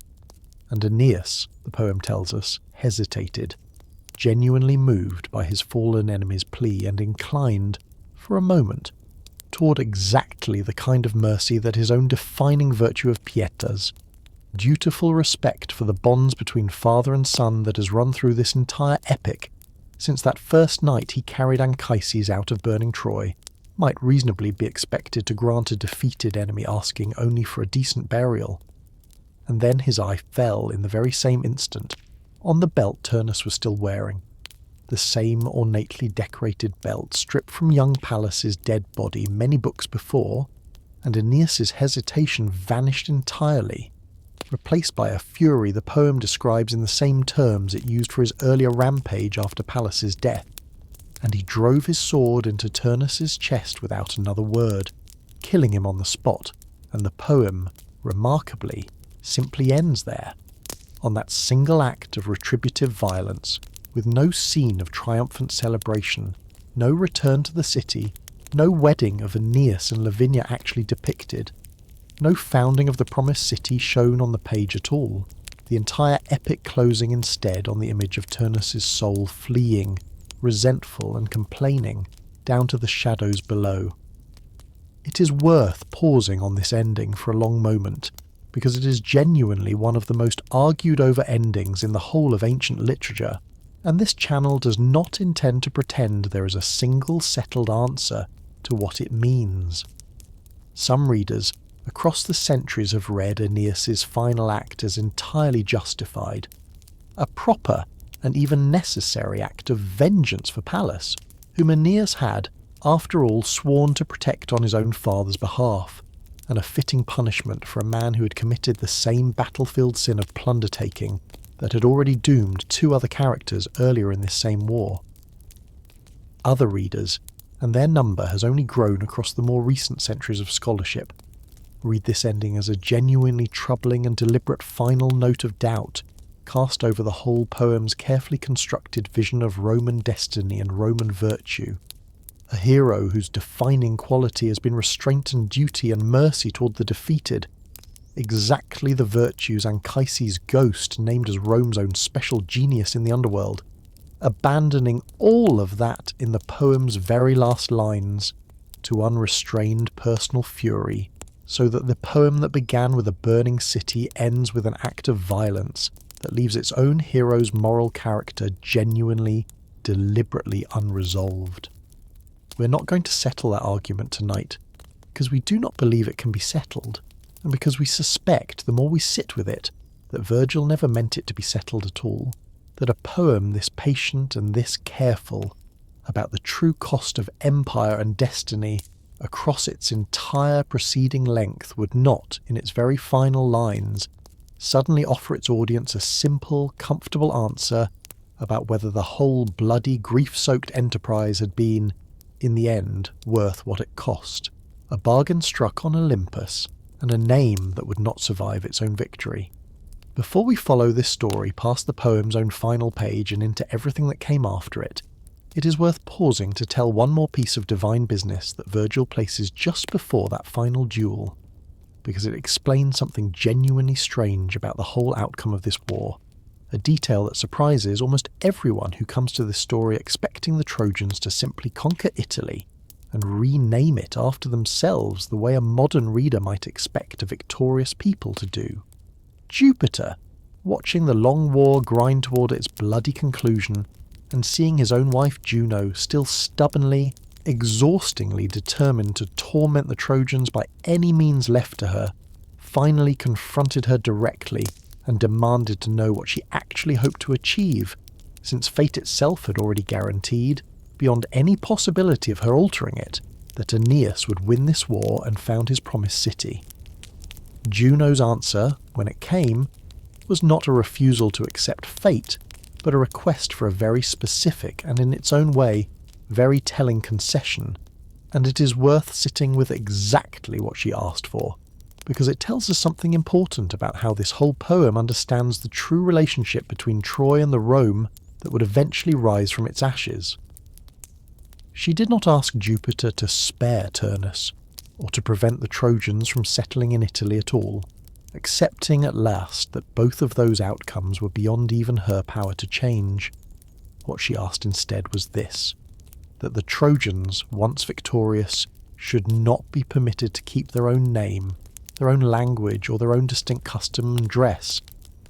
And Aeneas, the poem tells us, hesitated, genuinely moved by his fallen enemy's plea and inclined, for a moment, toward exactly the kind of mercy that his own defining virtue of pietas, dutiful respect for the bonds between father and son that has run through this entire epic, since that first night he carried Anchises out of burning Troy, might reasonably be expected to grant a defeated enemy asking only for a decent burial. And then his eye fell in the very same instant on the belt Turnus was still wearing, the same ornately decorated belt stripped from young Pallas's dead body many books before, and Aeneas' hesitation vanished entirely, replaced by a fury the poem describes in the same terms it used for his earlier rampage after Pallas's death, and he drove his sword into Turnus' chest without another word, killing him on the spot, and the poem, remarkably, simply ends there, on that single act of retributive violence, with no scene of triumphant celebration, no return to the city, no wedding of Aeneas and Lavinia actually depicted, no founding of the promised city shown on the page at all, the entire epic closing instead on the image of Turnus' soul fleeing, resentful and complaining, down to the shadows below. It is worth pausing on this ending for a long moment, because it is genuinely one of the most argued over endings in the whole of ancient literature, and this channel does not intend to pretend there is a single settled answer to what it means. Some readers across the centuries have read Aeneas' final act as entirely justified, a proper and even necessary act of vengeance for Pallas, whom Aeneas had, after all, sworn to protect on his own father's behalf, and a fitting punishment for a man who had committed the same battlefield sin of plunder-taking that had already doomed two other characters earlier in this same war. Other readers, and their number has only grown across the more recent centuries of scholarship, read this ending as a genuinely troubling and deliberate final note of doubt cast over the whole poem's carefully constructed vision of Roman destiny and Roman virtue. A hero whose defining quality has been restraint and duty and mercy toward the defeated, exactly the virtues Anchises' ghost named as Rome's own special genius in the Underworld, abandoning all of that in the poem's very last lines to unrestrained personal fury, so that the poem that began with a burning city ends with an act of violence that leaves its own hero's moral character genuinely, deliberately unresolved. We're not going to settle that argument tonight, because we do not believe it can be settled, and because we suspect, the more we sit with it, that Virgil never meant it to be settled at all, that a poem this patient and this careful about the true cost of empire and destiny across its entire preceding length would not, in its very final lines, suddenly offer its audience a simple, comfortable answer about whether the whole bloody, grief-soaked enterprise had been, in the end, worth what it cost, a bargain struck on Olympus, and a name that would not survive its own victory. Before we follow this story past the poem's own final page and into everything that came after it, it is worth pausing to tell one more piece of divine business that Virgil places just before that final duel, because it explains something genuinely strange about the whole outcome of this war, a detail that surprises almost everyone who comes to this story expecting the Trojans to simply conquer Italy and rename it after themselves the way a modern reader might expect a victorious people to do. Jupiter, watching the long war grind toward its bloody conclusion, and seeing his own wife Juno still stubbornly, exhaustingly determined to torment the Trojans by any means left to her, finally confronted her directly and demanded to know what she actually hoped to achieve, since fate itself had already guaranteed, beyond any possibility of her altering it, that Aeneas would win this war and found his promised city. Juno's answer, when it came, was not a refusal to accept fate, but a request for a very specific and in its own way, very telling concession, and it is worth sitting with exactly what she asked for, because it tells us something important about how this whole poem understands the true relationship between Troy and the Rome that would eventually rise from its ashes. She did not ask Jupiter to spare Turnus, or to prevent the Trojans from settling in Italy at all, accepting at last that both of those outcomes were beyond even her power to change. What she asked instead was this: that the Trojans, once victorious, should not be permitted to keep their own name, their own language, or their own distinct custom and dress,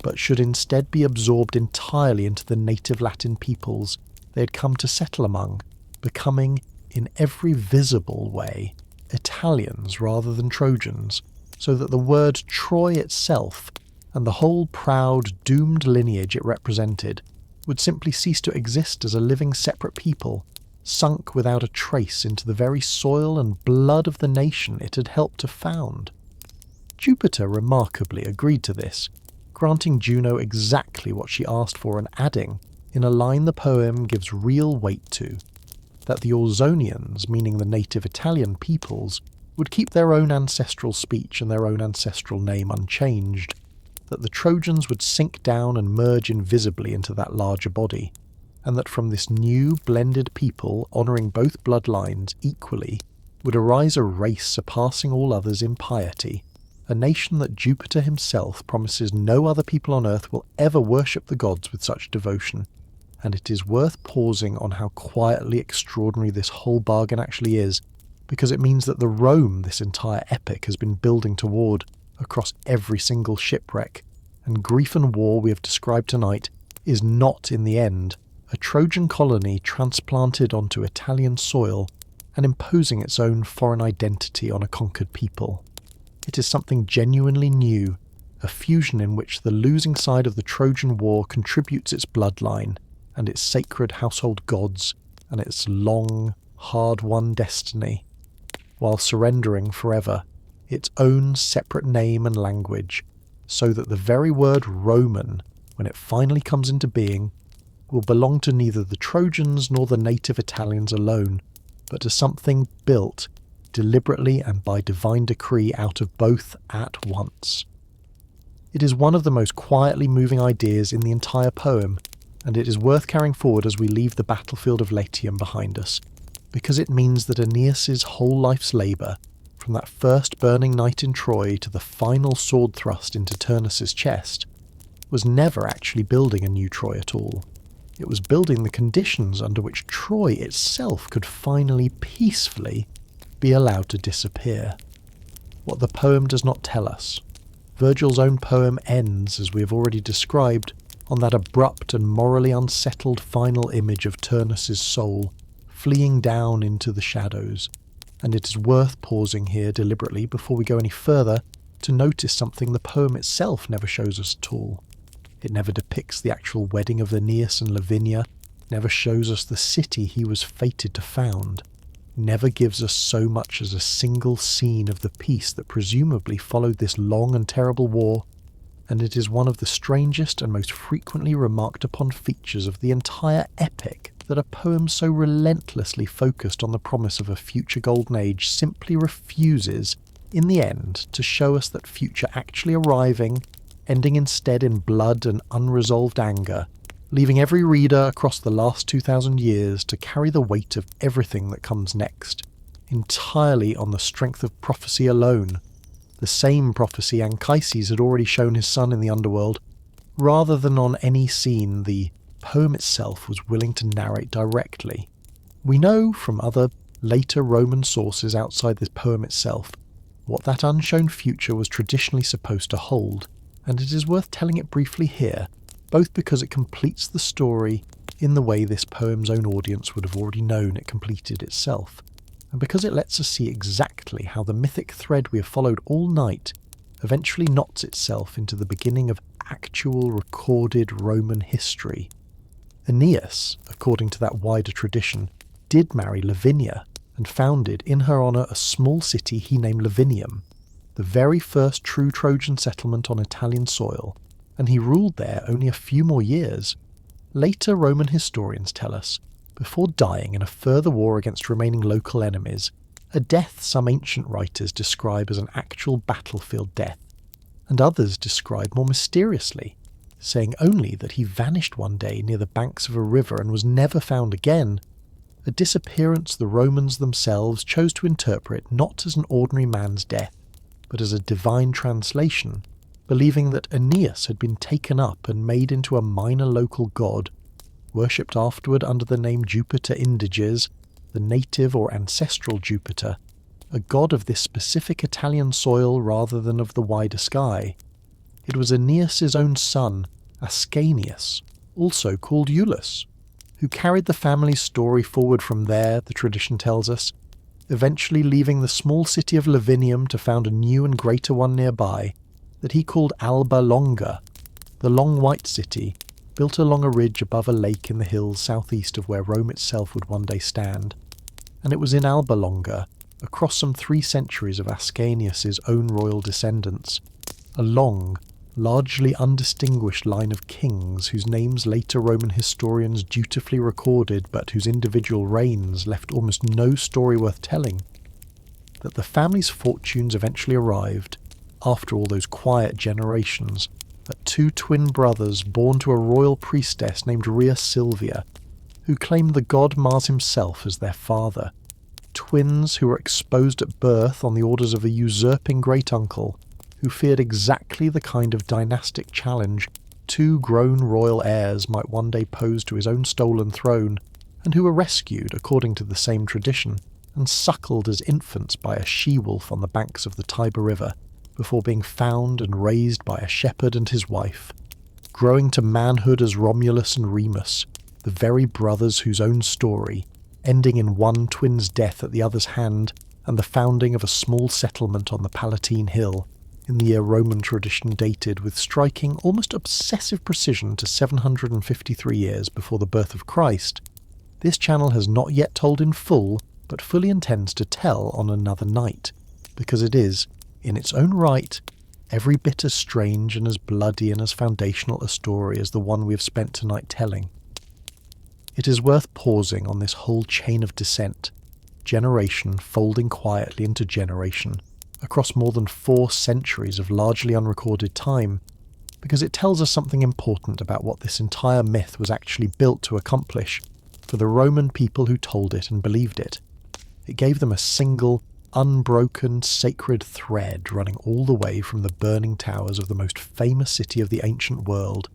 but should instead be absorbed entirely into the native Latin peoples they had come to settle among, becoming, in every visible way, Italians rather than Trojans, so that the word Troy itself, and the whole proud, doomed lineage it represented, would simply cease to exist as a living separate people, sunk without a trace into the very soil and blood of the nation it had helped to found. Jupiter remarkably agreed to this, granting Juno exactly what she asked for and adding, in a line the poem gives real weight to, that the Ausonians, meaning the native Italian peoples, would keep their own ancestral speech and their own ancestral name unchanged, that the Trojans would sink down and merge invisibly into that larger body, and that from this new blended people honouring both bloodlines equally would arise a race surpassing all others in piety, a nation that Jupiter himself promises no other people on earth will ever worship the gods with such devotion. And it is worth pausing on how quietly extraordinary this whole bargain actually is, because it means that the Rome this entire epic has been building toward, across every single shipwreck and grief and war we have described tonight, is not, in the end, a Trojan colony transplanted onto Italian soil and imposing its own foreign identity on a conquered people. It is something genuinely new, a fusion in which the losing side of the Trojan War contributes its bloodline, and its sacred household gods, and its long, hard-won destiny, while surrendering forever its own separate name and language, so that the very word Roman, when it finally comes into being, will belong to neither the Trojans nor the native Italians alone, but to something built deliberately and by divine decree out of both at once. It is one of the most quietly moving ideas in the entire poem, and it is worth carrying forward as we leave the battlefield of Latium behind us, because it means that Aeneas's whole life's labour, from that first burning night in Troy to the final sword thrust into Turnus's chest, was never actually building a new Troy at all. It was building the conditions under which Troy itself could finally peacefully be allowed to disappear. What the poem does not tell us. Virgil's own poem ends, as we have already described, on that abrupt and morally unsettled final image of Turnus's soul fleeing down into the shadows, and it is worth pausing here deliberately before we go any further to notice something the poem itself never shows us at all. It never depicts the actual wedding of Aeneas and Lavinia, never shows us the city he was fated to found, never gives us so much as a single scene of the peace that presumably followed this long and terrible war, and it is one of the strangest and most frequently remarked upon features of the entire epic that a poem so relentlessly focused on the promise of a future golden age simply refuses, in the end, to show us that future actually arriving, ending instead in blood and unresolved anger, leaving every reader across the last 2,000 years to carry the weight of everything that comes next, entirely on the strength of prophecy alone, the same prophecy Anchises had already shown his son in the Underworld, rather than on any scene the poem itself was willing to narrate directly. We know from other later Roman sources outside this poem itself what that unshown future was traditionally supposed to hold, and it is worth telling it briefly here, both because it completes the story in the way this poem's own audience would have already known it completed itself, and because it lets us see exactly how the mythic thread we have followed all night eventually knots itself into the beginning of actual recorded Roman history. Aeneas, according to that wider tradition, did marry Lavinia and founded in her honour a small city he named Lavinium, the very first true Trojan settlement on Italian soil, and he ruled there only a few more years. Later Roman historians tell us, before dying in a further war against remaining local enemies, a death some ancient writers describe as an actual battlefield death, and others describe more mysteriously, saying only that he vanished one day near the banks of a river and was never found again, a disappearance the Romans themselves chose to interpret not as an ordinary man's death, but as a divine translation, believing that Aeneas had been taken up and made into a minor local god, worshipped afterward under the name Jupiter Indiges, the native or ancestral Jupiter, a god of this specific Italian soil rather than of the wider sky. It was Aeneas's own son, Ascanius, also called Iulus, who carried the family's story forward from there, the tradition tells us, eventually leaving the small city of Lavinium to found a new and greater one nearby, that he called Alba Longa, the long white city, built along a ridge above a lake in the hills southeast of where Rome itself would one day stand. And it was in Alba Longa, across some 3 centuries of Ascanius's own royal descendants, a long, largely undistinguished line of kings whose names later Roman historians dutifully recorded but whose individual reigns left almost no story worth telling, that the family's fortunes eventually arrived, after all those quiet generations, at 2 twin brothers born to a royal priestess named Rhea Silvia, who claimed the god Mars himself as their father, twins who were exposed at birth on the orders of a usurping great-uncle, who feared exactly the kind of dynastic challenge 2 grown royal heirs might one day pose to his own stolen throne, and who were rescued, according to the same tradition, and suckled as infants by a she-wolf on the banks of the Tiber River, before being found and raised by a shepherd and his wife, growing to manhood as Romulus and Remus, the very brothers whose own story, ending in one twin's death at the other's hand and the founding of a small settlement on the Palatine Hill, in the year Roman tradition dated with striking, almost obsessive precision to 753 years before the birth of Christ, this channel has not yet told in full, but fully intends to tell on another night, because it is, in its own right, every bit as strange and as bloody and as foundational a story as the one we have spent tonight telling. It is worth pausing on this whole chain of descent, generation folding quietly into generation, across more than 4 centuries of largely unrecorded time, because it tells us something important about what this entire myth was actually built to accomplish for the Roman people who told it and believed it. It gave them a single, unbroken, sacred thread running all the way from the burning towers of the most famous city of the ancient world,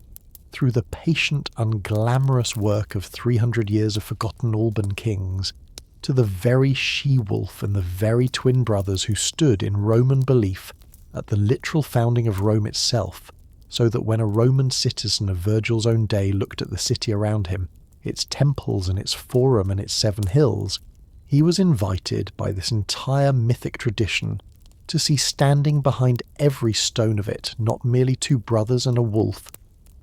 through the patient, unglamorous work of 300 years of forgotten Alban kings, to the very she-wolf and the very twin brothers who stood in Roman belief at the literal founding of Rome itself, so that when a Roman citizen of Virgil's own day looked at the city around him, its temples and its forum and its 7 hills, he was invited by this entire mythic tradition to see standing behind every stone of it not merely 2 brothers and a wolf,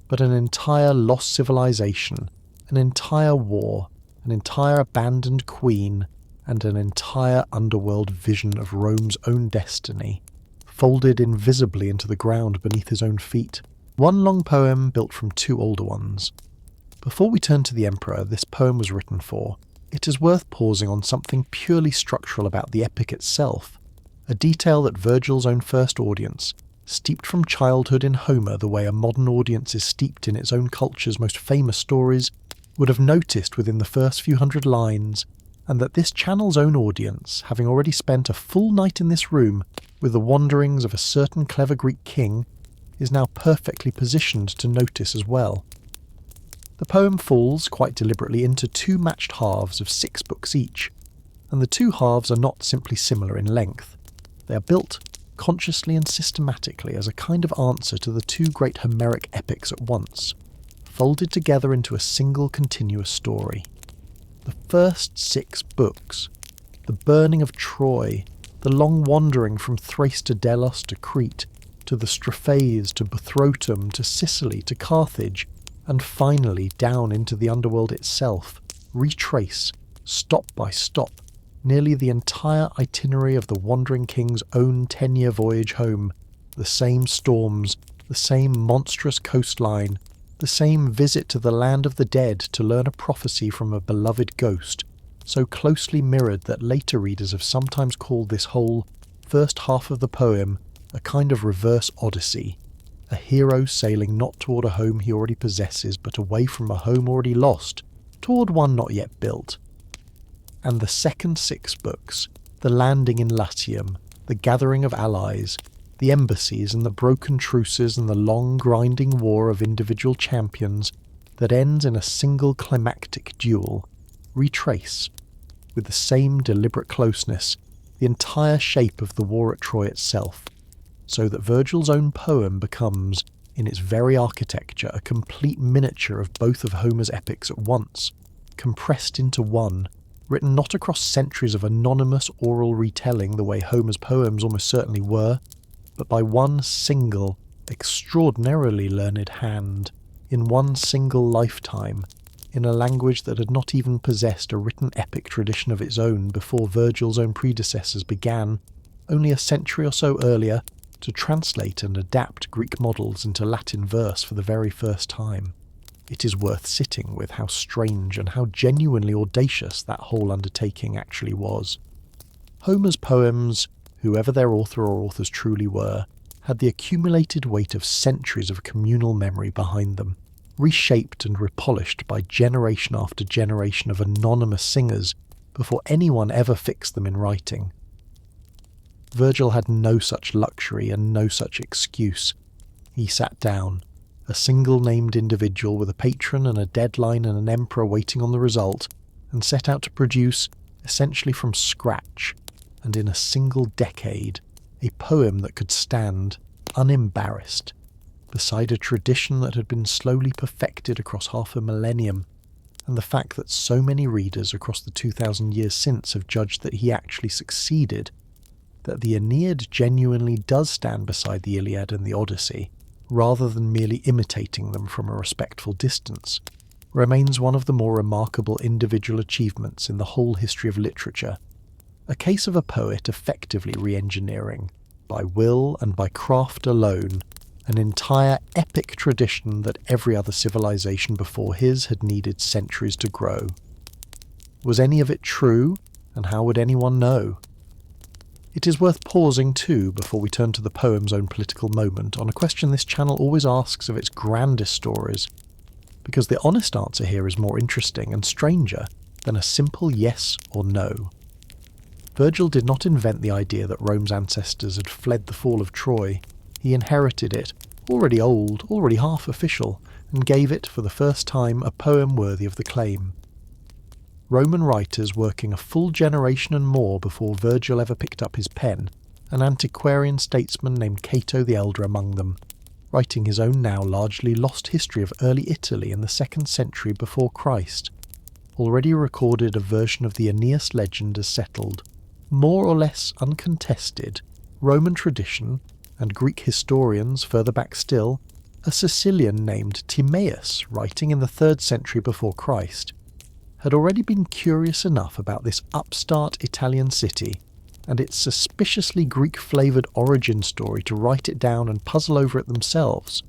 but an entire lost civilization, an entire war, an entire abandoned queen, and an entire underworld vision of Rome's own destiny, folded invisibly into the ground beneath his own feet. One long poem built from 2 older ones. Before we turn to the emperor this poem was written for, it is worth pausing on something purely structural about the epic itself, a detail that Virgil's own first audience, steeped from childhood in Homer the way a modern audience is steeped in its own culture's most famous stories, would have noticed within the first few hundred lines, and that this channel's own audience, having already spent a full night in this room with the wanderings of a certain clever Greek king, is now perfectly positioned to notice as well. The poem falls, quite deliberately, into two matched halves of 6 books each, and the two halves are not simply similar in length. They are built consciously and systematically as a kind of answer to the two great Homeric epics at once, folded together into a single continuous story. The first 6 books, the burning of Troy, the long wandering from Thrace to Delos to Crete, to the Strophes, to Buthrotum, to Sicily, to Carthage, and finally down into the Underworld itself, retrace, stop by stop, nearly the entire itinerary of the wandering king's own 10-year voyage home, the same storms, the same monstrous coastline, the same visit to the land of the dead to learn a prophecy from a beloved ghost, so closely mirrored that later readers have sometimes called this whole first half of the poem a kind of reverse Odyssey, a hero sailing not toward a home he already possesses, but away from a home already lost, toward one not yet built. And the second 6 books, the landing in Latium, the gathering of allies, the embassies and the broken truces and the long grinding war of individual champions that ends in a single climactic duel, retrace, with the same deliberate closeness, the entire shape of the war at Troy itself, so that Virgil's own poem becomes, in its very architecture, a complete miniature of both of Homer's epics at once, compressed into one, written not across centuries of anonymous oral retelling the way Homer's poems almost certainly were, but by one single, extraordinarily learned hand, in one single lifetime, in a language that had not even possessed a written epic tradition of its own before Virgil's own predecessors began, only a century or so earlier, to translate and adapt Greek models into Latin verse for the very first time. It is worth sitting with how strange and how genuinely audacious that whole undertaking actually was. Homer's poems, whoever their author or authors truly were, had the accumulated weight of centuries of communal memory behind them, reshaped and repolished by generation after generation of anonymous singers before anyone ever fixed them in writing. Virgil had no such luxury and no such excuse. He sat down, a single-named individual with a patron and a deadline and an emperor waiting on the result, and set out to produce, essentially from scratch, and in a single decade, a poem that could stand, unembarrassed, beside a tradition that had been slowly perfected across half a millennium, and the fact that so many readers across the 2,000 years since have judged that he actually succeeded, that the Aeneid genuinely does stand beside the Iliad and the Odyssey, rather than merely imitating them from a respectful distance, remains one of the more remarkable individual achievements in the whole history of literature, a case of a poet effectively re-engineering, by will and by craft alone, an entire epic tradition that every other civilization before his had needed centuries to grow. Was any of it true, and how would anyone know? It is worth pausing too, before we turn to the poem's own political moment, on a question this channel always asks of its grandest stories, because the honest answer here is more interesting and stranger than a simple yes or no. Virgil did not invent the idea that Rome's ancestors had fled the fall of Troy. He inherited it, already old, already half official, and gave it, for the first time, a poem worthy of the claim. Roman writers working a full generation and more before Virgil ever picked up his pen, an antiquarian statesman named Cato the Elder among them, writing his own now largely lost history of early Italy in the 2nd century before Christ, already recorded a version of the Aeneas legend as settled, more or less uncontested, Roman tradition, and Greek historians further back still, a Sicilian named Timaeus, writing in the 3rd century before Christ, had already been curious enough about this upstart Italian city and its suspiciously Greek-flavoured origin story to write it down and puzzle over it themselves,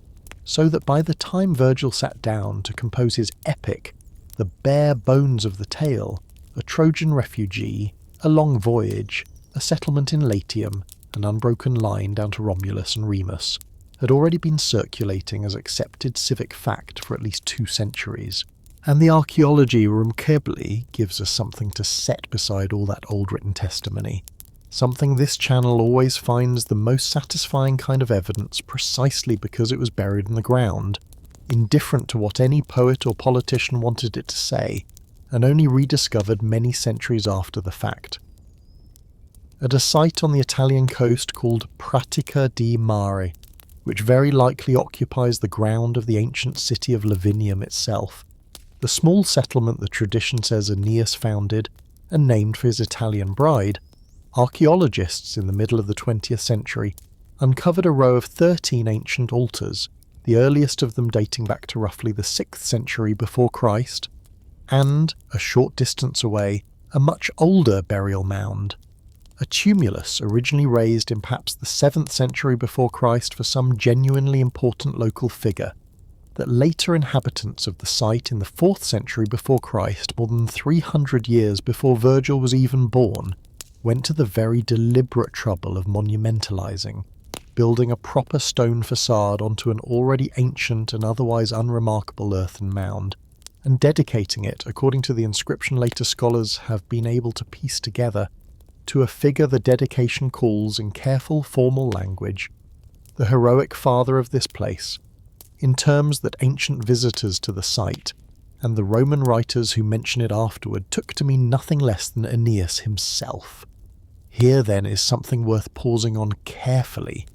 so that by the time Virgil sat down to compose his epic, the bare bones of the tale, a Trojan refugee, a long voyage, a settlement in Latium, an unbroken line down to Romulus and Remus, had already been circulating as accepted civic fact for at least 2 centuries, and the archaeology remarkably gives us something to set beside all that old written testimony, something this channel always finds the most satisfying kind of evidence precisely because it was buried in the ground, indifferent to what any poet or politician wanted it to say, and only rediscovered many centuries after the fact. At a site on the Italian coast called Pratica di Mare, which very likely occupies the ground of the ancient city of Lavinium itself, the small settlement the tradition says Aeneas founded and named for his Italian bride, archaeologists in the middle of the 20th century uncovered a row of 13 ancient altars, the earliest of them dating back to roughly the 6th century before Christ, and, a short distance away, a much older burial mound, a tumulus originally raised in perhaps the 7th century before Christ for some genuinely important local figure, that later inhabitants of the site in the 4th century before Christ, more than 300 years before Virgil was even born, went to the very deliberate trouble of monumentalizing, building a proper stone facade onto an already ancient and otherwise unremarkable earthen mound, and dedicating it, according to the inscription later scholars have been able to piece together, to a figure the dedication calls in careful formal language, the heroic father of this place, in terms that ancient visitors to the site, and the Roman writers who mention it afterward, took to mean nothing less than Aeneas himself. Here then is something worth pausing on carefully.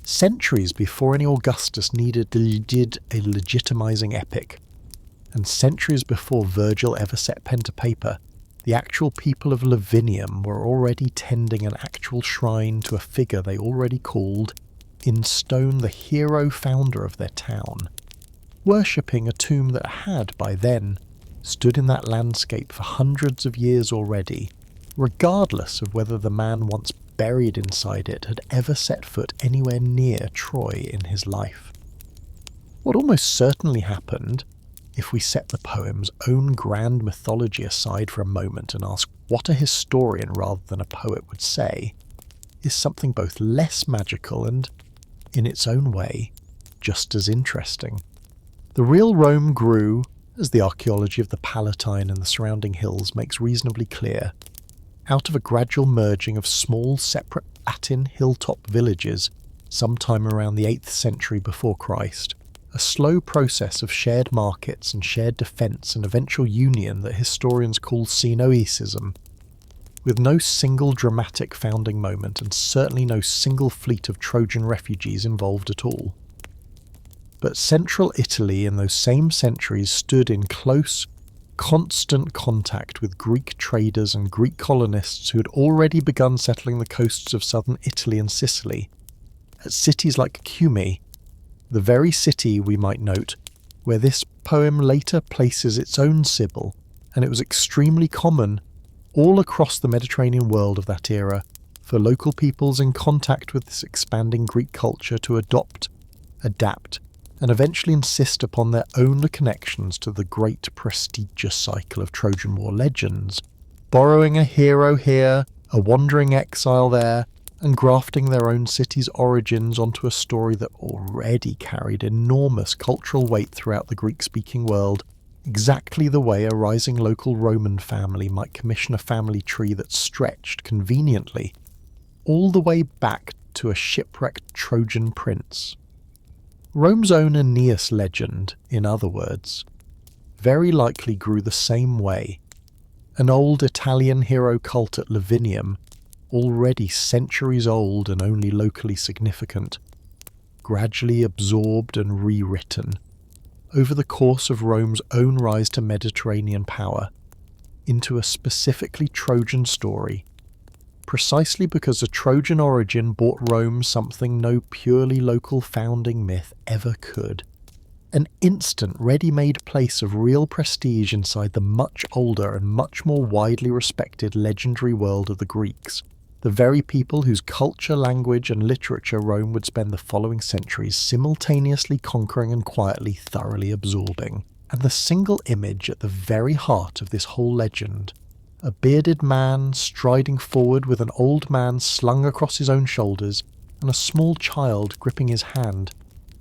Centuries before any Augustus did a legitimizing epic, and centuries before Virgil ever set pen to paper, the actual people of Lavinium were already tending an actual shrine to a figure they already called, in stone, the hero founder of their town, worshipping a tomb that had, by then, stood in that landscape for hundreds of years already, regardless of whether the man once buried inside it had ever set foot anywhere near Troy in his life. What almost certainly happened, if we set the poem's own grand mythology aside for a moment and ask what a historian rather than a poet would say, is something both less magical and, in its own way, just as interesting. The real Rome grew, as the archaeology of the Palatine and the surrounding hills makes reasonably clear, out of a gradual merging of small separate Latin hilltop villages sometime around the 8th century before Christ, a slow process of shared markets and shared defence and eventual union that historians call Cenoecism, with no single dramatic founding moment and certainly no single fleet of Trojan refugees involved at all. But central Italy in those same centuries stood in close, constant contact with Greek traders and Greek colonists who had already begun settling the coasts of southern Italy and Sicily, at cities like Cumae, the very city, we might note, where this poem later places its own Sibyl, and it was extremely common all across the Mediterranean world of that era for local peoples in contact with this expanding Greek culture to adopt, adapt, and eventually insist upon their own connections to the great prestigious cycle of Trojan War legends, borrowing a hero here, a wandering exile there, and grafting their own city's origins onto a story that already carried enormous cultural weight throughout the Greek-speaking world, exactly the way a rising local Roman family might commission a family tree that stretched conveniently all the way back to a shipwrecked Trojan prince. Rome's own Aeneas legend, in other words, very likely grew the same way. An old Italian hero cult at Lavinium, already centuries old and only locally significant, gradually absorbed and rewritten, over the course of Rome's own rise to Mediterranean power, into a specifically Trojan story, precisely because a Trojan origin brought Rome something no purely local founding myth ever could. An instant ready-made place of real prestige inside the much older and much more widely respected legendary world of the Greeks, the very people whose culture, language and literature Rome would spend the following centuries simultaneously conquering and quietly thoroughly absorbing. And the single image at the very heart of this whole legend, a bearded man striding forward with an old man slung across his own shoulders and a small child gripping his hand,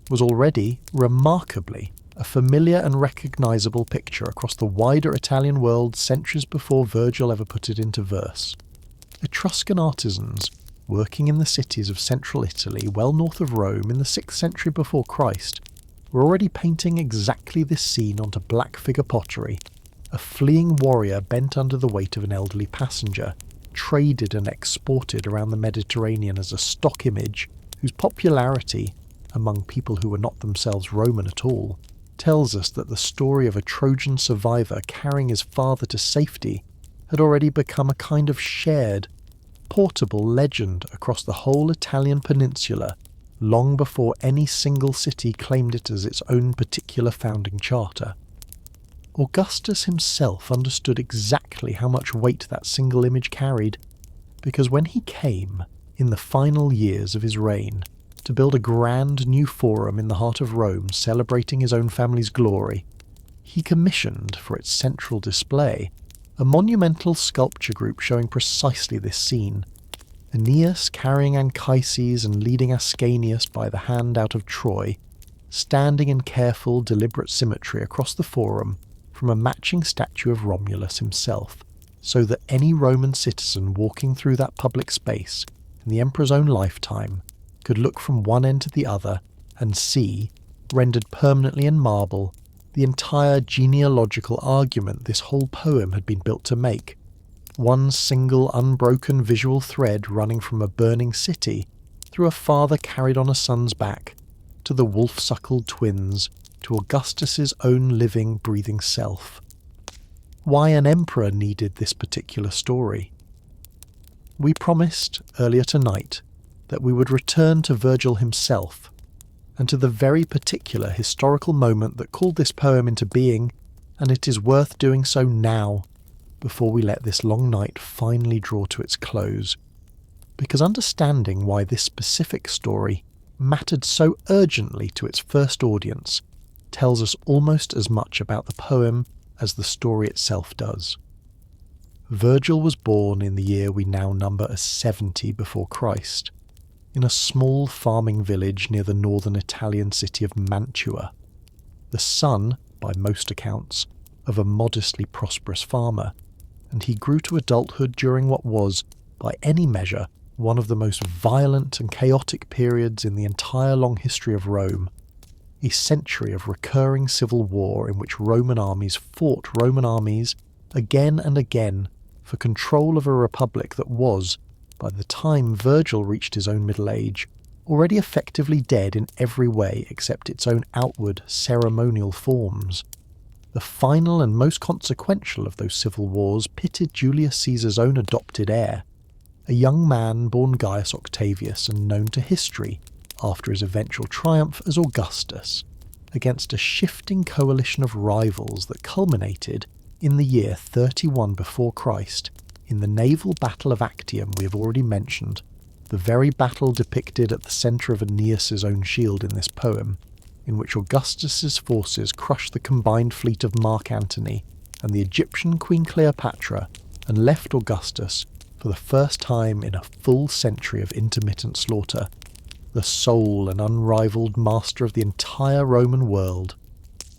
was already, remarkably, a familiar and recognisable picture across the wider Italian world centuries before Virgil ever put it into verse. Etruscan artisans, working in the cities of central Italy well north of Rome in the 6th century before Christ, were already painting exactly this scene onto black figure pottery, a fleeing warrior bent under the weight of an elderly passenger, traded and exported around the Mediterranean as a stock image whose popularity, among people who were not themselves Roman at all, tells us that the story of a Trojan survivor carrying his father to safety had already become a kind of shared, portable legend across the whole Italian peninsula long before any single city claimed it as its own particular founding charter. Augustus himself understood exactly how much weight that single image carried, because when he came, in the final years of his reign, to build a grand new forum in the heart of Rome celebrating his own family's glory, he commissioned, for its central display, a monumental sculpture group showing precisely this scene. Aeneas carrying Anchises and leading Ascanius by the hand out of Troy, standing in careful, deliberate symmetry across the forum from a matching statue of Romulus himself, so that any Roman citizen walking through that public space in the emperor's own lifetime could look from one end to the other and see, rendered permanently in marble, the entire genealogical argument this whole poem had been built to make. One single unbroken visual thread running from a burning city, through a father carried on a son's back, to the wolf-suckled twins, to Augustus's own living, breathing self. Why an emperor needed this particular story? We promised, earlier tonight, that we would return to Virgil himself, and to the very particular historical moment that called this poem into being, and it is worth doing so now, before we let this long night finally draw to its close, because understanding why this specific story mattered so urgently to its first audience tells us almost as much about the poem as the story itself does. Virgil was born in the year we now number as 70 before Christ, in a small farming village near the northern Italian city of Mantua, the son, by most accounts, of a modestly prosperous farmer, and he grew to adulthood during what was, by any measure, one of the most violent and chaotic periods in the entire long history of Rome, a century of recurring civil war in which Roman armies fought Roman armies again and again for control of a republic that was, by the time Virgil reached his own middle age, already effectively dead in every way except its own outward ceremonial forms. The final and most consequential of those civil wars pitted Julius Caesar's own adopted heir, a young man born Gaius Octavius and known to history after his eventual triumph as Augustus, against a shifting coalition of rivals that culminated in the year 31 before Christ in the naval battle of Actium we have already mentioned, the very battle depicted at the centre of Aeneas's own shield in this poem, in which Augustus's forces crushed the combined fleet of Mark Antony and the Egyptian Queen Cleopatra and left Augustus, for the first time in a full century of intermittent slaughter, the sole and unrivalled master of the entire Roman world.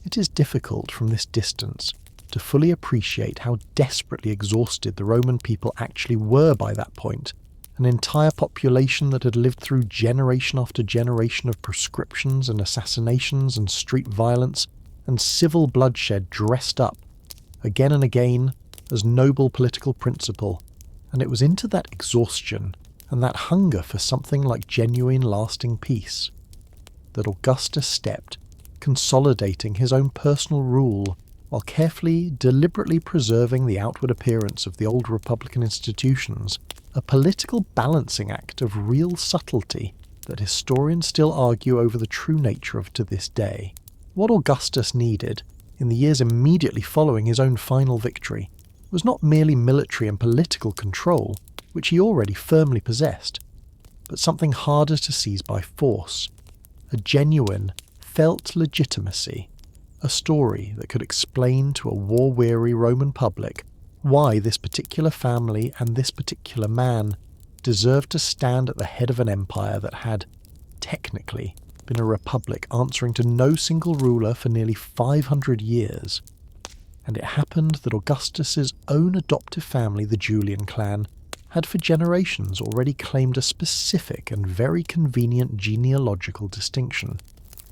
It is difficult from this distance to fully appreciate how desperately exhausted the Roman people actually were by that point, an entire population that had lived through generation after generation of proscriptions and assassinations and street violence and civil bloodshed dressed up, again and again, as noble political principle, and it was into that exhaustion and that hunger for something like genuine lasting peace that Augustus stepped, consolidating his own personal rule while carefully, deliberately preserving the outward appearance of the old republican institutions, a political balancing act of real subtlety that historians still argue over the true nature of to this day. What Augustus needed, in the years immediately following his own final victory, was not merely military and political control, which he already firmly possessed, but something harder to seize by force, a genuine, felt legitimacy, a story that could explain to a war-weary Roman public why this particular family and this particular man deserved to stand at the head of an empire that had, technically, been a republic answering to no single ruler for nearly 500 years. And it happened that Augustus's own adoptive family, the Julian clan, had for generations already claimed a specific and very convenient genealogical distinction,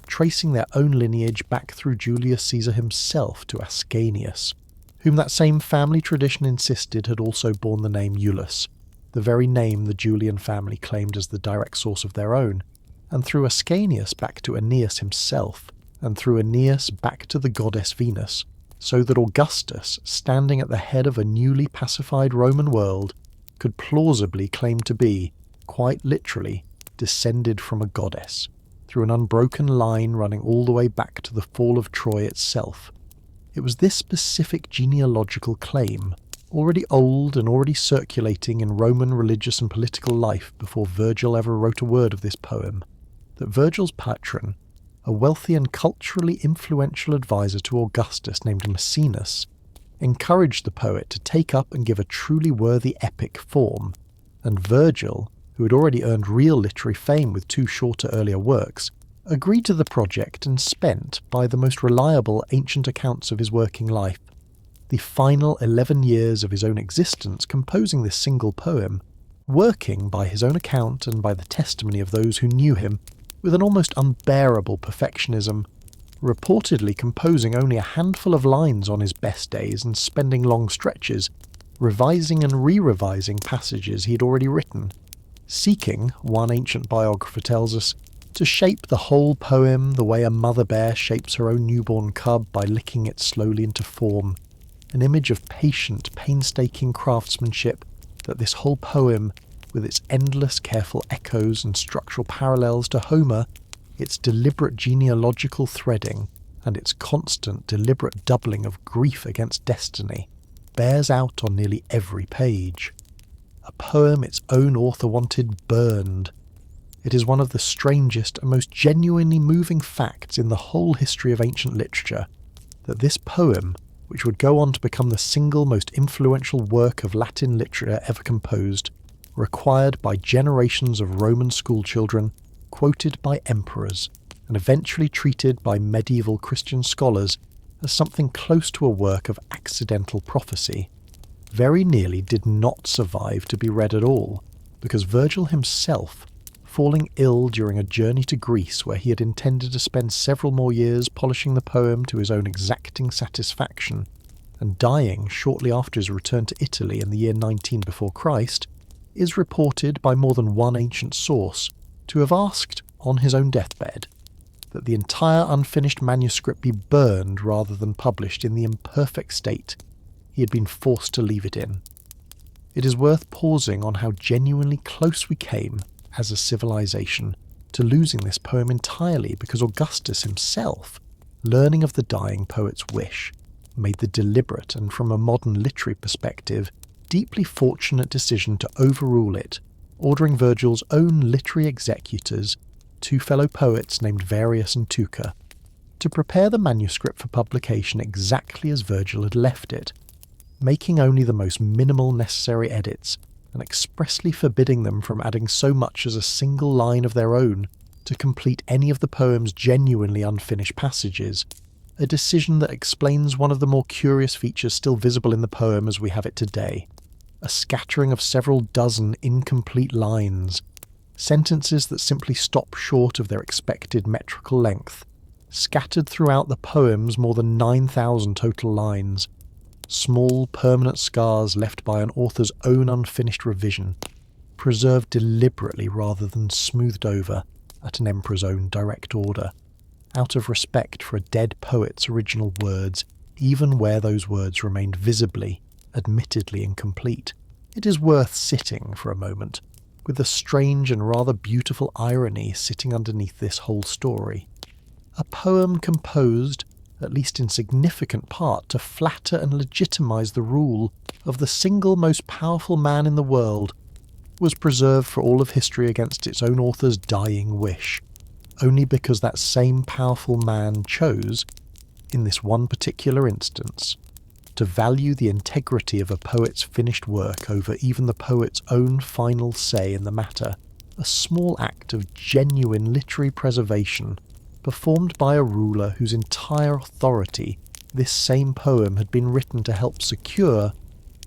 tracing their own lineage back through Julius Caesar himself to Ascanius, whom that same family tradition insisted had also borne the name Iulus, the very name the Julian family claimed as the direct source of their own, and through Ascanius back to Aeneas himself, and through Aeneas back to the goddess Venus, so that Augustus, standing at the head of a newly pacified Roman world, could plausibly claim to be, quite literally, descended from a goddess, through an unbroken line running all the way back to the fall of Troy itself. It was this specific genealogical claim, already old and already circulating in Roman religious and political life before Virgil ever wrote a word of this poem, that Virgil's patron, a wealthy and culturally influential advisor to Augustus named Maecenas, encouraged the poet to take up and give a truly worthy epic form, and Virgil, who had already earned real literary fame with two shorter earlier works, agreed to the project and spent, by the most reliable ancient accounts of his working life, the final 11 years of his own existence composing this single poem, working, by his own account and by the testimony of those who knew him, with an almost unbearable perfectionism, reportedly composing only a handful of lines on his best days and spending long stretches revising and re-revising passages he had already written, seeking, one ancient biographer tells us, to shape the whole poem the way a mother bear shapes her own newborn cub by licking it slowly into form, an image of patient, painstaking craftsmanship that this whole poem, with its endless careful echoes and structural parallels to Homer, its deliberate genealogical threading, and its constant, deliberate doubling of grief against destiny, bears out on nearly every page. A poem its own author wanted burned. It is one of the strangest and most genuinely moving facts in the whole history of ancient literature that this poem, which would go on to become the single most influential work of Latin literature ever composed, required by generations of Roman schoolchildren, quoted by emperors, and eventually treated by medieval Christian scholars as something close to a work of accidental prophecy, very nearly did not survive to be read at all, because Virgil himself, falling ill during a journey to Greece where he had intended to spend several more years polishing the poem to his own exacting satisfaction, and dying shortly after his return to Italy in the year 19 before Christ, is reported by more than one ancient source to have asked, on his own deathbed, that the entire unfinished manuscript be burned rather than published in the imperfect state he had been forced to leave it in. It is worth pausing on how genuinely close we came, as a civilization, to losing this poem entirely because Augustus himself, learning of the dying poet's wish, made the deliberate and, from a modern literary perspective, deeply fortunate decision to overrule it, ordering Virgil's own literary executors, two fellow poets named Varius and Tucker, to prepare the manuscript for publication exactly as Virgil had left it, making only the most minimal necessary edits and expressly forbidding them from adding so much as a single line of their own to complete any of the poem's genuinely unfinished passages, a decision that explains one of the more curious features still visible in the poem as we have it today, a scattering of several dozen incomplete lines, sentences that simply stop short of their expected metrical length, scattered throughout the poem's more than 9,000 total lines, small permanent scars left by an author's own unfinished revision, preserved deliberately rather than smoothed over at an emperor's own direct order, out of respect for a dead poet's original words, even where those words remained visibly, admittedly incomplete. It is worth sitting for a moment, with the strange and rather beautiful irony sitting underneath this whole story. A poem composed, at least in significant part, to flatter and legitimize the rule of the single most powerful man in the world, was preserved for all of history against its own author's dying wish, only because that same powerful man chose, in this one particular instance, to value the integrity of a poet's finished work over even the poet's own final say in the matter, a small act of genuine literary preservation performed by a ruler whose entire authority this same poem had been written to help secure,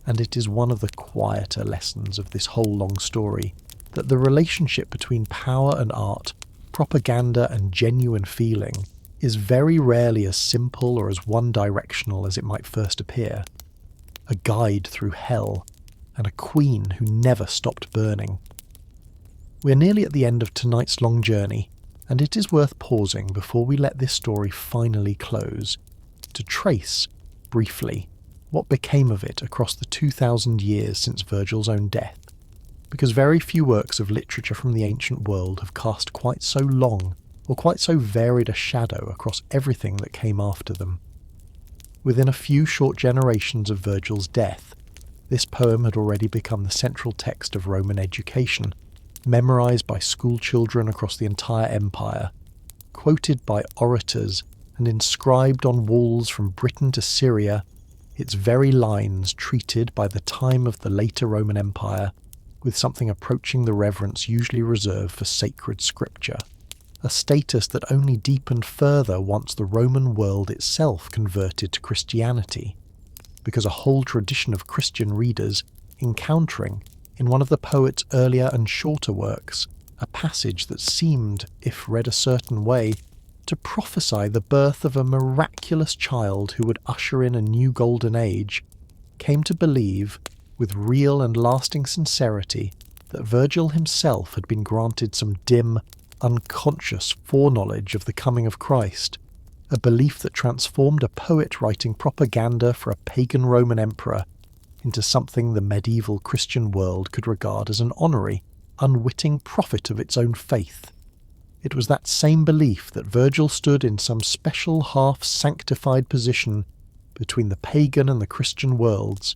and it is one of the quieter lessons of this whole long story, that the relationship between power and art, propaganda and genuine feeling, is very rarely as simple or as one-directional as it might first appear. A guide through hell, and a queen who never stopped burning. We're nearly at the end of tonight's long journey, and it is worth pausing before we let this story finally close, to trace, briefly, what became of it across the 2,000 years since Virgil's own death, because very few works of literature from the ancient world have cast quite so long or quite so varied a shadow across everything that came after them. Within a few short generations of Virgil's death, this poem had already become the central text of Roman education, memorized by school children across the entire empire, quoted by orators and inscribed on walls from Britain to Syria, its very lines treated by the time of the later Roman Empire with something approaching the reverence usually reserved for sacred scripture, a status that only deepened further once the Roman world itself converted to Christianity, because a whole tradition of Christian readers encountering, in one of the poet's earlier and shorter works, a passage that seemed, if read a certain way, to prophesy the birth of a miraculous child who would usher in a new golden age, came to believe, with real and lasting sincerity, that Virgil himself had been granted some dim, unconscious foreknowledge of the coming of Christ, a belief that transformed a poet writing propaganda for a pagan Roman emperor into something the medieval Christian world could regard as an honorary, unwitting prophet of its own faith. It was that same belief that Virgil stood in some special half-sanctified position between the pagan and the Christian worlds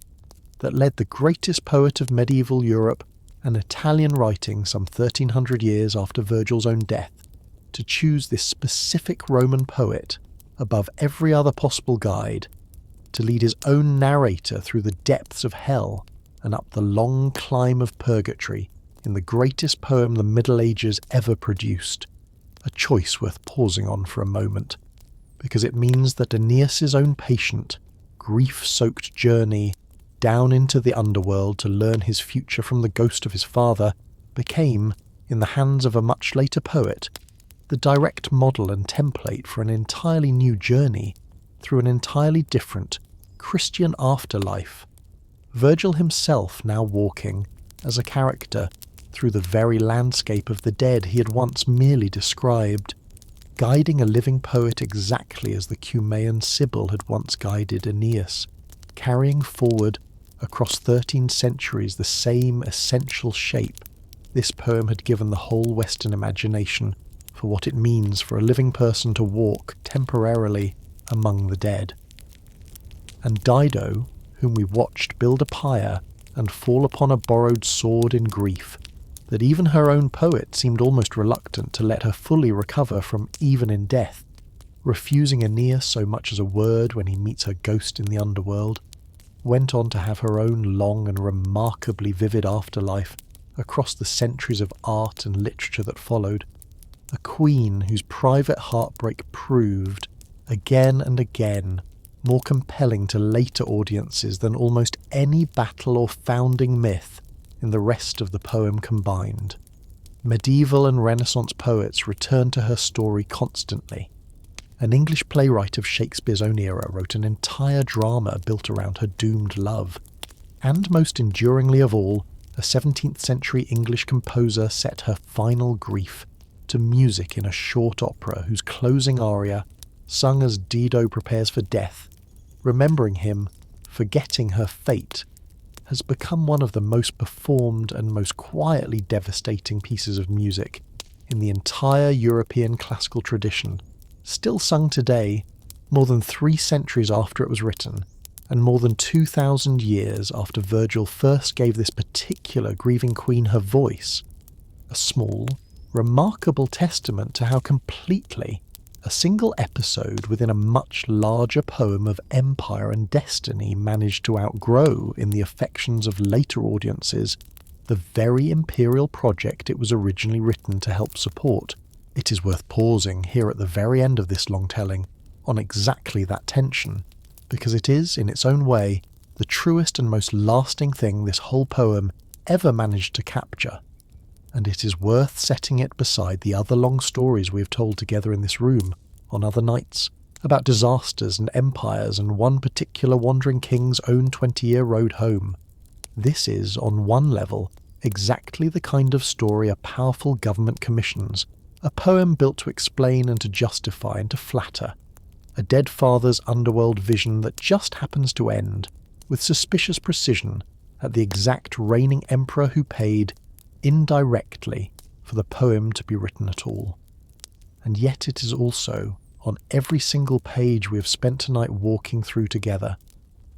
that led the greatest poet of medieval Europe, an Italian writing some 1300 years after Virgil's own death, to choose this specific Roman poet above every other possible guide, to lead his own narrator through the depths of hell and up the long climb of purgatory in the greatest poem the Middle Ages ever produced, a choice worth pausing on for a moment, because it means that Aeneas's own patient, grief-soaked journey down into the underworld to learn his future from the ghost of his father became, in the hands of a much later poet, the direct model and template for an entirely new journey through an entirely different Christian afterlife. Virgil himself now walking, as a character, through the very landscape of the dead he had once merely described, guiding a living poet exactly as the Cumaean Sibyl had once guided Aeneas, carrying forward across 13 centuries the same essential shape this poem had given the whole Western imagination for what it means for a living person to walk temporarily among the dead. And Dido, whom we watched build a pyre and fall upon a borrowed sword in grief, that even her own poet seemed almost reluctant to let her fully recover from even in death, refusing Aeneas so much as a word when he meets her ghost in the underworld, went on to have her own long and remarkably vivid afterlife across the centuries of art and literature that followed, a queen whose private heartbreak proved, again and again, more compelling to later audiences than almost any battle or founding myth in the rest of the poem combined. Medieval and Renaissance poets returned to her story constantly. An English playwright of Shakespeare's own era wrote an entire drama built around her doomed love. And most enduringly of all, a 17th century English composer set her final grief to music in a short opera whose closing aria, sung as Dido prepares for death, remembering him, forgetting her fate, has become one of the most performed and most quietly devastating pieces of music in the entire European classical tradition, still sung today, more than 3 centuries after it was written, and more than 2,000 years after Virgil first gave this particular grieving queen her voice, a small, remarkable testament to how completely, A single episode within a much larger poem of empire and destiny managed to outgrow, in the affections of later audiences, the very imperial project it was originally written to help support. It is worth pausing here at the very end of this long telling on exactly that tension, because it is, in its own way, the truest and most lasting thing this whole poem ever managed to capture. And it is worth setting it beside the other long stories we have told together in this room, on other nights, about disasters and empires and one particular wandering king's own 20-year road home. This is, on one level, exactly the kind of story a powerful government commissions, a poem built to explain and to justify and to flatter, a dead father's underworld vision that just happens to end, with suspicious precision, at the exact reigning emperor who paid, indirectly, for the poem to be written at all. And yet it is also, on every single page we have spent tonight walking through together,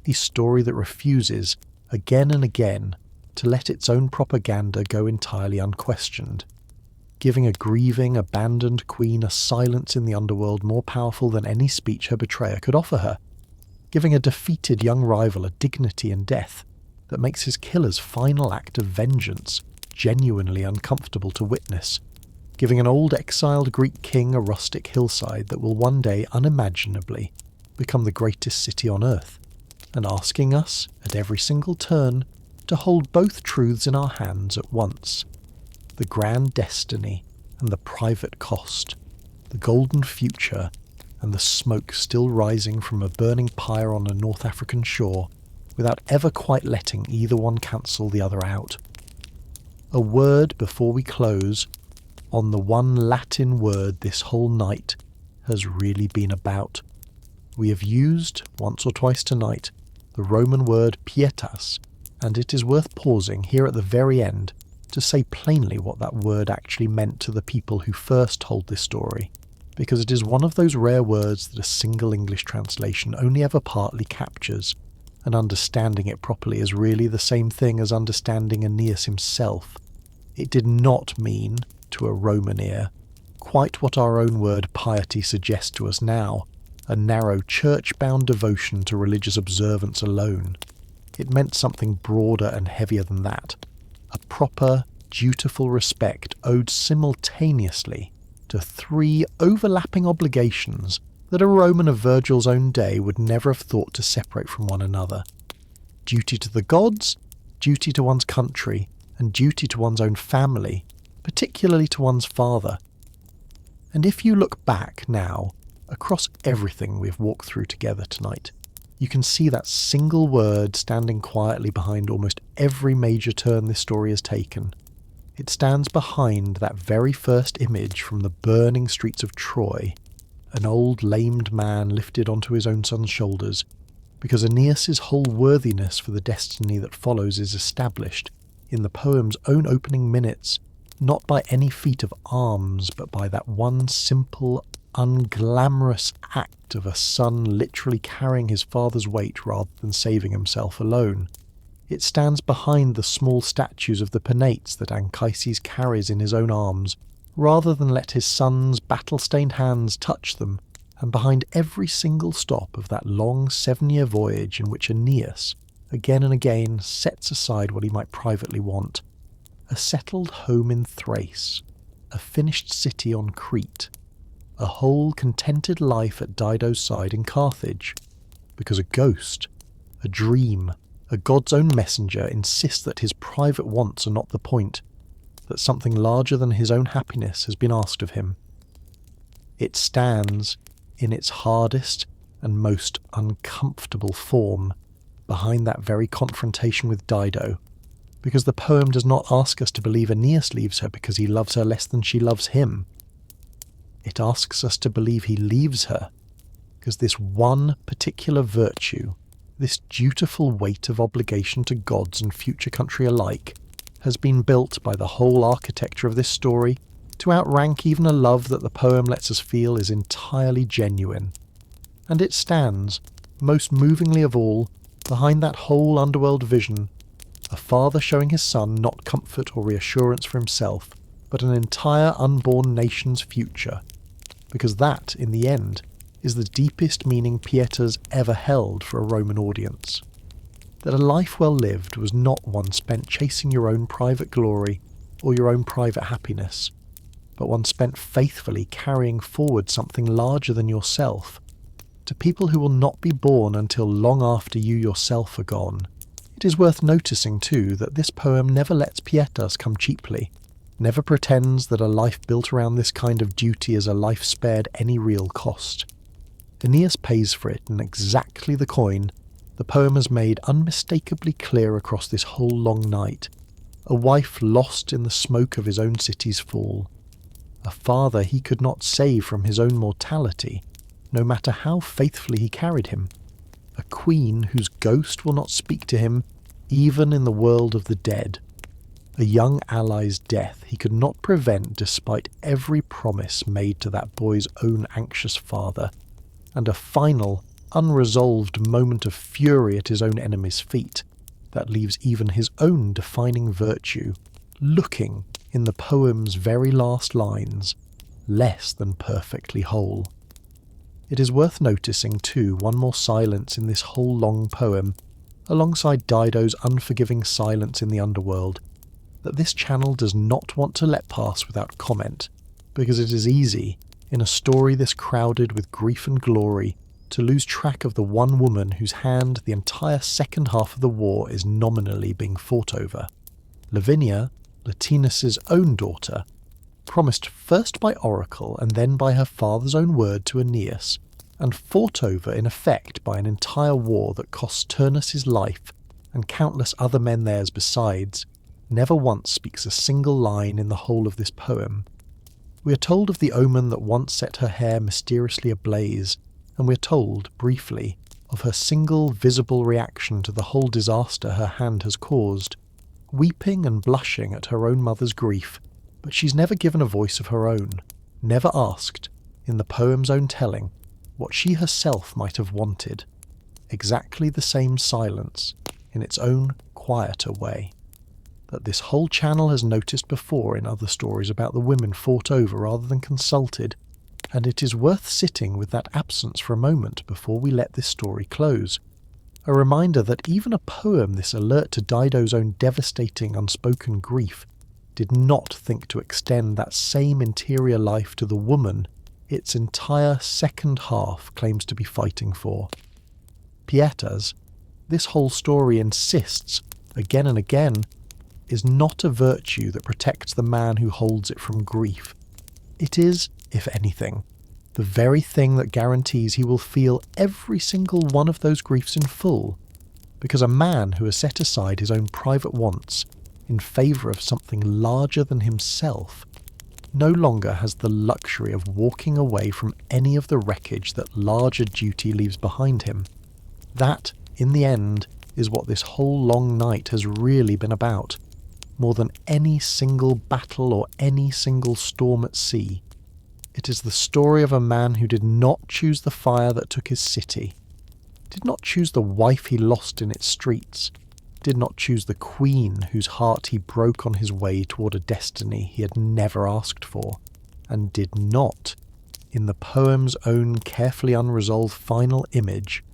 a story that refuses, again and again, to let its own propaganda go entirely unquestioned, giving a grieving, abandoned queen a silence in the underworld more powerful than any speech her betrayer could offer her, giving a defeated young rival a dignity in death that makes his killer's final act of vengeance genuinely uncomfortable to witness, giving an old exiled Greek king a rustic hillside that will one day unimaginably become the greatest city on earth, and asking us, at every single turn, to hold both truths in our hands at once: the grand destiny and the private cost, the golden future and the smoke still rising from a burning pyre on a North African shore, without ever quite letting either one cancel the other out. A word before we close on the one Latin word this whole night has really been about. We have used, once or twice tonight, the Roman word pietas, and it is worth pausing here at the very end to say plainly what that word actually meant to the people who first told this story, because it is one of those rare words that a single English translation only ever partly captures, and understanding it properly is really the same thing as understanding Aeneas himself. It did not mean, to a Roman ear, quite what our own word piety suggests to us now, a narrow church-bound devotion to religious observance alone. It meant something broader and heavier than that, a proper, dutiful respect owed simultaneously to three overlapping obligations that a Roman of Virgil's own day would never have thought to separate from one another: duty to the gods, duty to one's country, and duty to one's own family, particularly to one's father. And if you look back now, across everything we've walked through together tonight, you can see that single word standing quietly behind almost every major turn this story has taken. It stands behind that very first image from the burning streets of Troy, an old lamed man lifted onto his own son's shoulders, because Aeneas's whole worthiness for the destiny that follows is established in the poem's own opening minutes, not by any feat of arms, but by that one simple, unglamorous act of a son literally carrying his father's weight rather than saving himself alone. It stands behind the small statues of the Penates that Anchises carries in his own arms, rather than let his son's battle-stained hands touch them, and behind every single stop of that long 7-year voyage in which Aeneas, again and again, sets aside what he might privately want: a settled home in Thrace, a finished city on Crete, a whole contented life at Dido's side in Carthage, because a ghost, a dream, a god's own messenger insists that his private wants are not the point, that something larger than his own happiness has been asked of him. It stands, in its hardest and most uncomfortable form, behind that very confrontation with Dido, because the poem does not ask us to believe Aeneas leaves her because he loves her less than she loves him. It asks us to believe he leaves her because this one particular virtue, this dutiful weight of obligation to gods and future country alike, has been built by the whole architecture of this story to outrank even a love that the poem lets us feel is entirely genuine. And it stands, most movingly of all, behind that whole underworld vision, a father showing his son not comfort or reassurance for himself, but an entire unborn nation's future, because that, in the end, is the deepest meaning Pietas ever held for a Roman audience. That a life well lived was not one spent chasing your own private glory or your own private happiness, but one spent faithfully carrying forward something larger than yourself, to people who will not be born until long after you yourself are gone. It is worth noticing, too, that this poem never lets Pietas come cheaply, never pretends that a life built around this kind of duty is a life spared any real cost. Aeneas pays for it in exactly the coin the poem has made unmistakably clear across this whole long night: a wife lost in the smoke of his own city's fall, a father he could not save from his own mortality, no matter how faithfully he carried him, a queen whose ghost will not speak to him even in the world of the dead, a young ally's death he could not prevent despite every promise made to that boy's own anxious father, and a final, unresolved moment of fury at his own enemy's feet that leaves even his own defining virtue looking, in the poem's very last lines, less than perfectly whole. It is worth noticing, too, one more silence in this whole long poem, alongside Dido's unforgiving silence in the Underworld, that this channel does not want to let pass without comment, because it is easy, in a story this crowded with grief and glory, to lose track of the one woman whose hand the entire second half of the war is nominally being fought over. Lavinia, Latinus's own daughter, promised first by oracle and then by her father's own word to Aeneas, and fought over in effect by an entire war that costs Turnus his life and countless other men theirs besides, never once speaks a single line in the whole of this poem. We are told of the omen that once set her hair mysteriously ablaze, and we are told, briefly, of her single visible reaction to the whole disaster her hand has caused, weeping and blushing at her own mother's grief, but she's never given a voice of her own, never asked, in the poem's own telling, what she herself might have wanted. Exactly the same silence, in its own quieter way, that this whole channel has noticed before in other stories about the women fought over rather than consulted, and it is worth sitting with that absence for a moment before we let this story close. A reminder that even a poem this alert to Dido's own devastating unspoken grief did not think to extend that same interior life to the woman its entire second half claims to be fighting for. Pietas, this whole story insists, again and again, is not a virtue that protects the man who holds it from grief. It is, if anything, the very thing that guarantees he will feel every single one of those griefs in full, because a man who has set aside his own private wants in favour of something larger than himself no longer has the luxury of walking away from any of the wreckage that larger duty leaves behind him. That, in the end, is what this whole long night has really been about, more than any single battle or any single storm at sea. It is the story of a man who did not choose the fire that took his city, did not choose the wife he lost in its streets, did not choose the queen whose heart he broke on his way toward a destiny he had never asked for, and did not, in the poem's own carefully unresolved final image,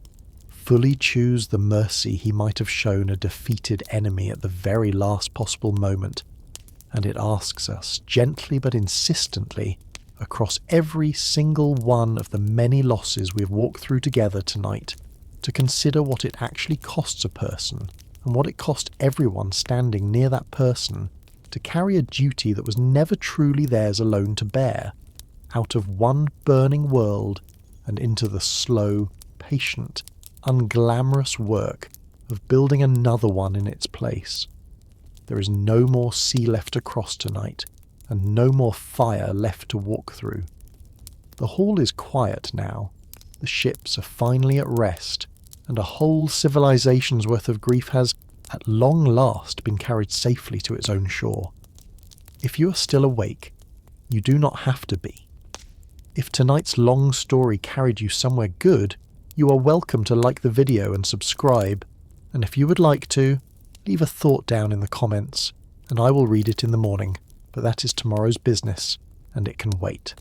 fully choose the mercy he might have shown a defeated enemy at the very last possible moment. And it asks us, gently but insistently, across every single one of the many losses we've walked through together tonight, to consider what it actually costs a person, and what it cost everyone standing near that person, to carry a duty that was never truly theirs alone to bear, out of one burning world and into the slow, patient, unglamorous work of building another one in its place. There is no more sea left to cross tonight, and no more fire left to walk through. The hall is quiet now, the ships are finally at rest, and a whole civilization's worth of grief has, at long last, been carried safely to its own shore. If you are still awake, you do not have to be. If tonight's long story carried you somewhere good, you are welcome to like the video and subscribe, and if you would like to, leave a thought down in the comments, and I will read it in the morning, but that is tomorrow's business, and it can wait.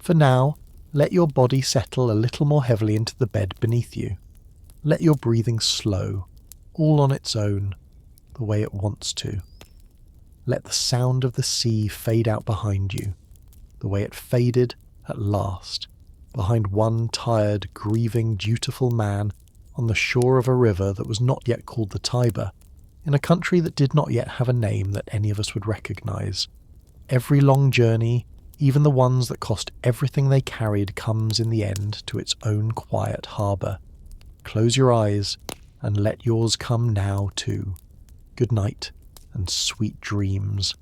For now, let your body settle a little more heavily into the bed beneath you. Let your breathing slow, all on its own, the way it wants to. Let the sound of the sea fade out behind you, the way it faded at last, behind one tired, grieving, dutiful man on the shore of a river that was not yet called the Tiber, in a country that did not yet have a name that any of us would recognise. Every long journey, even the ones that cost everything they carried, comes in the end to its own quiet harbour. Close your eyes and let yours come now too. Good night and sweet dreams.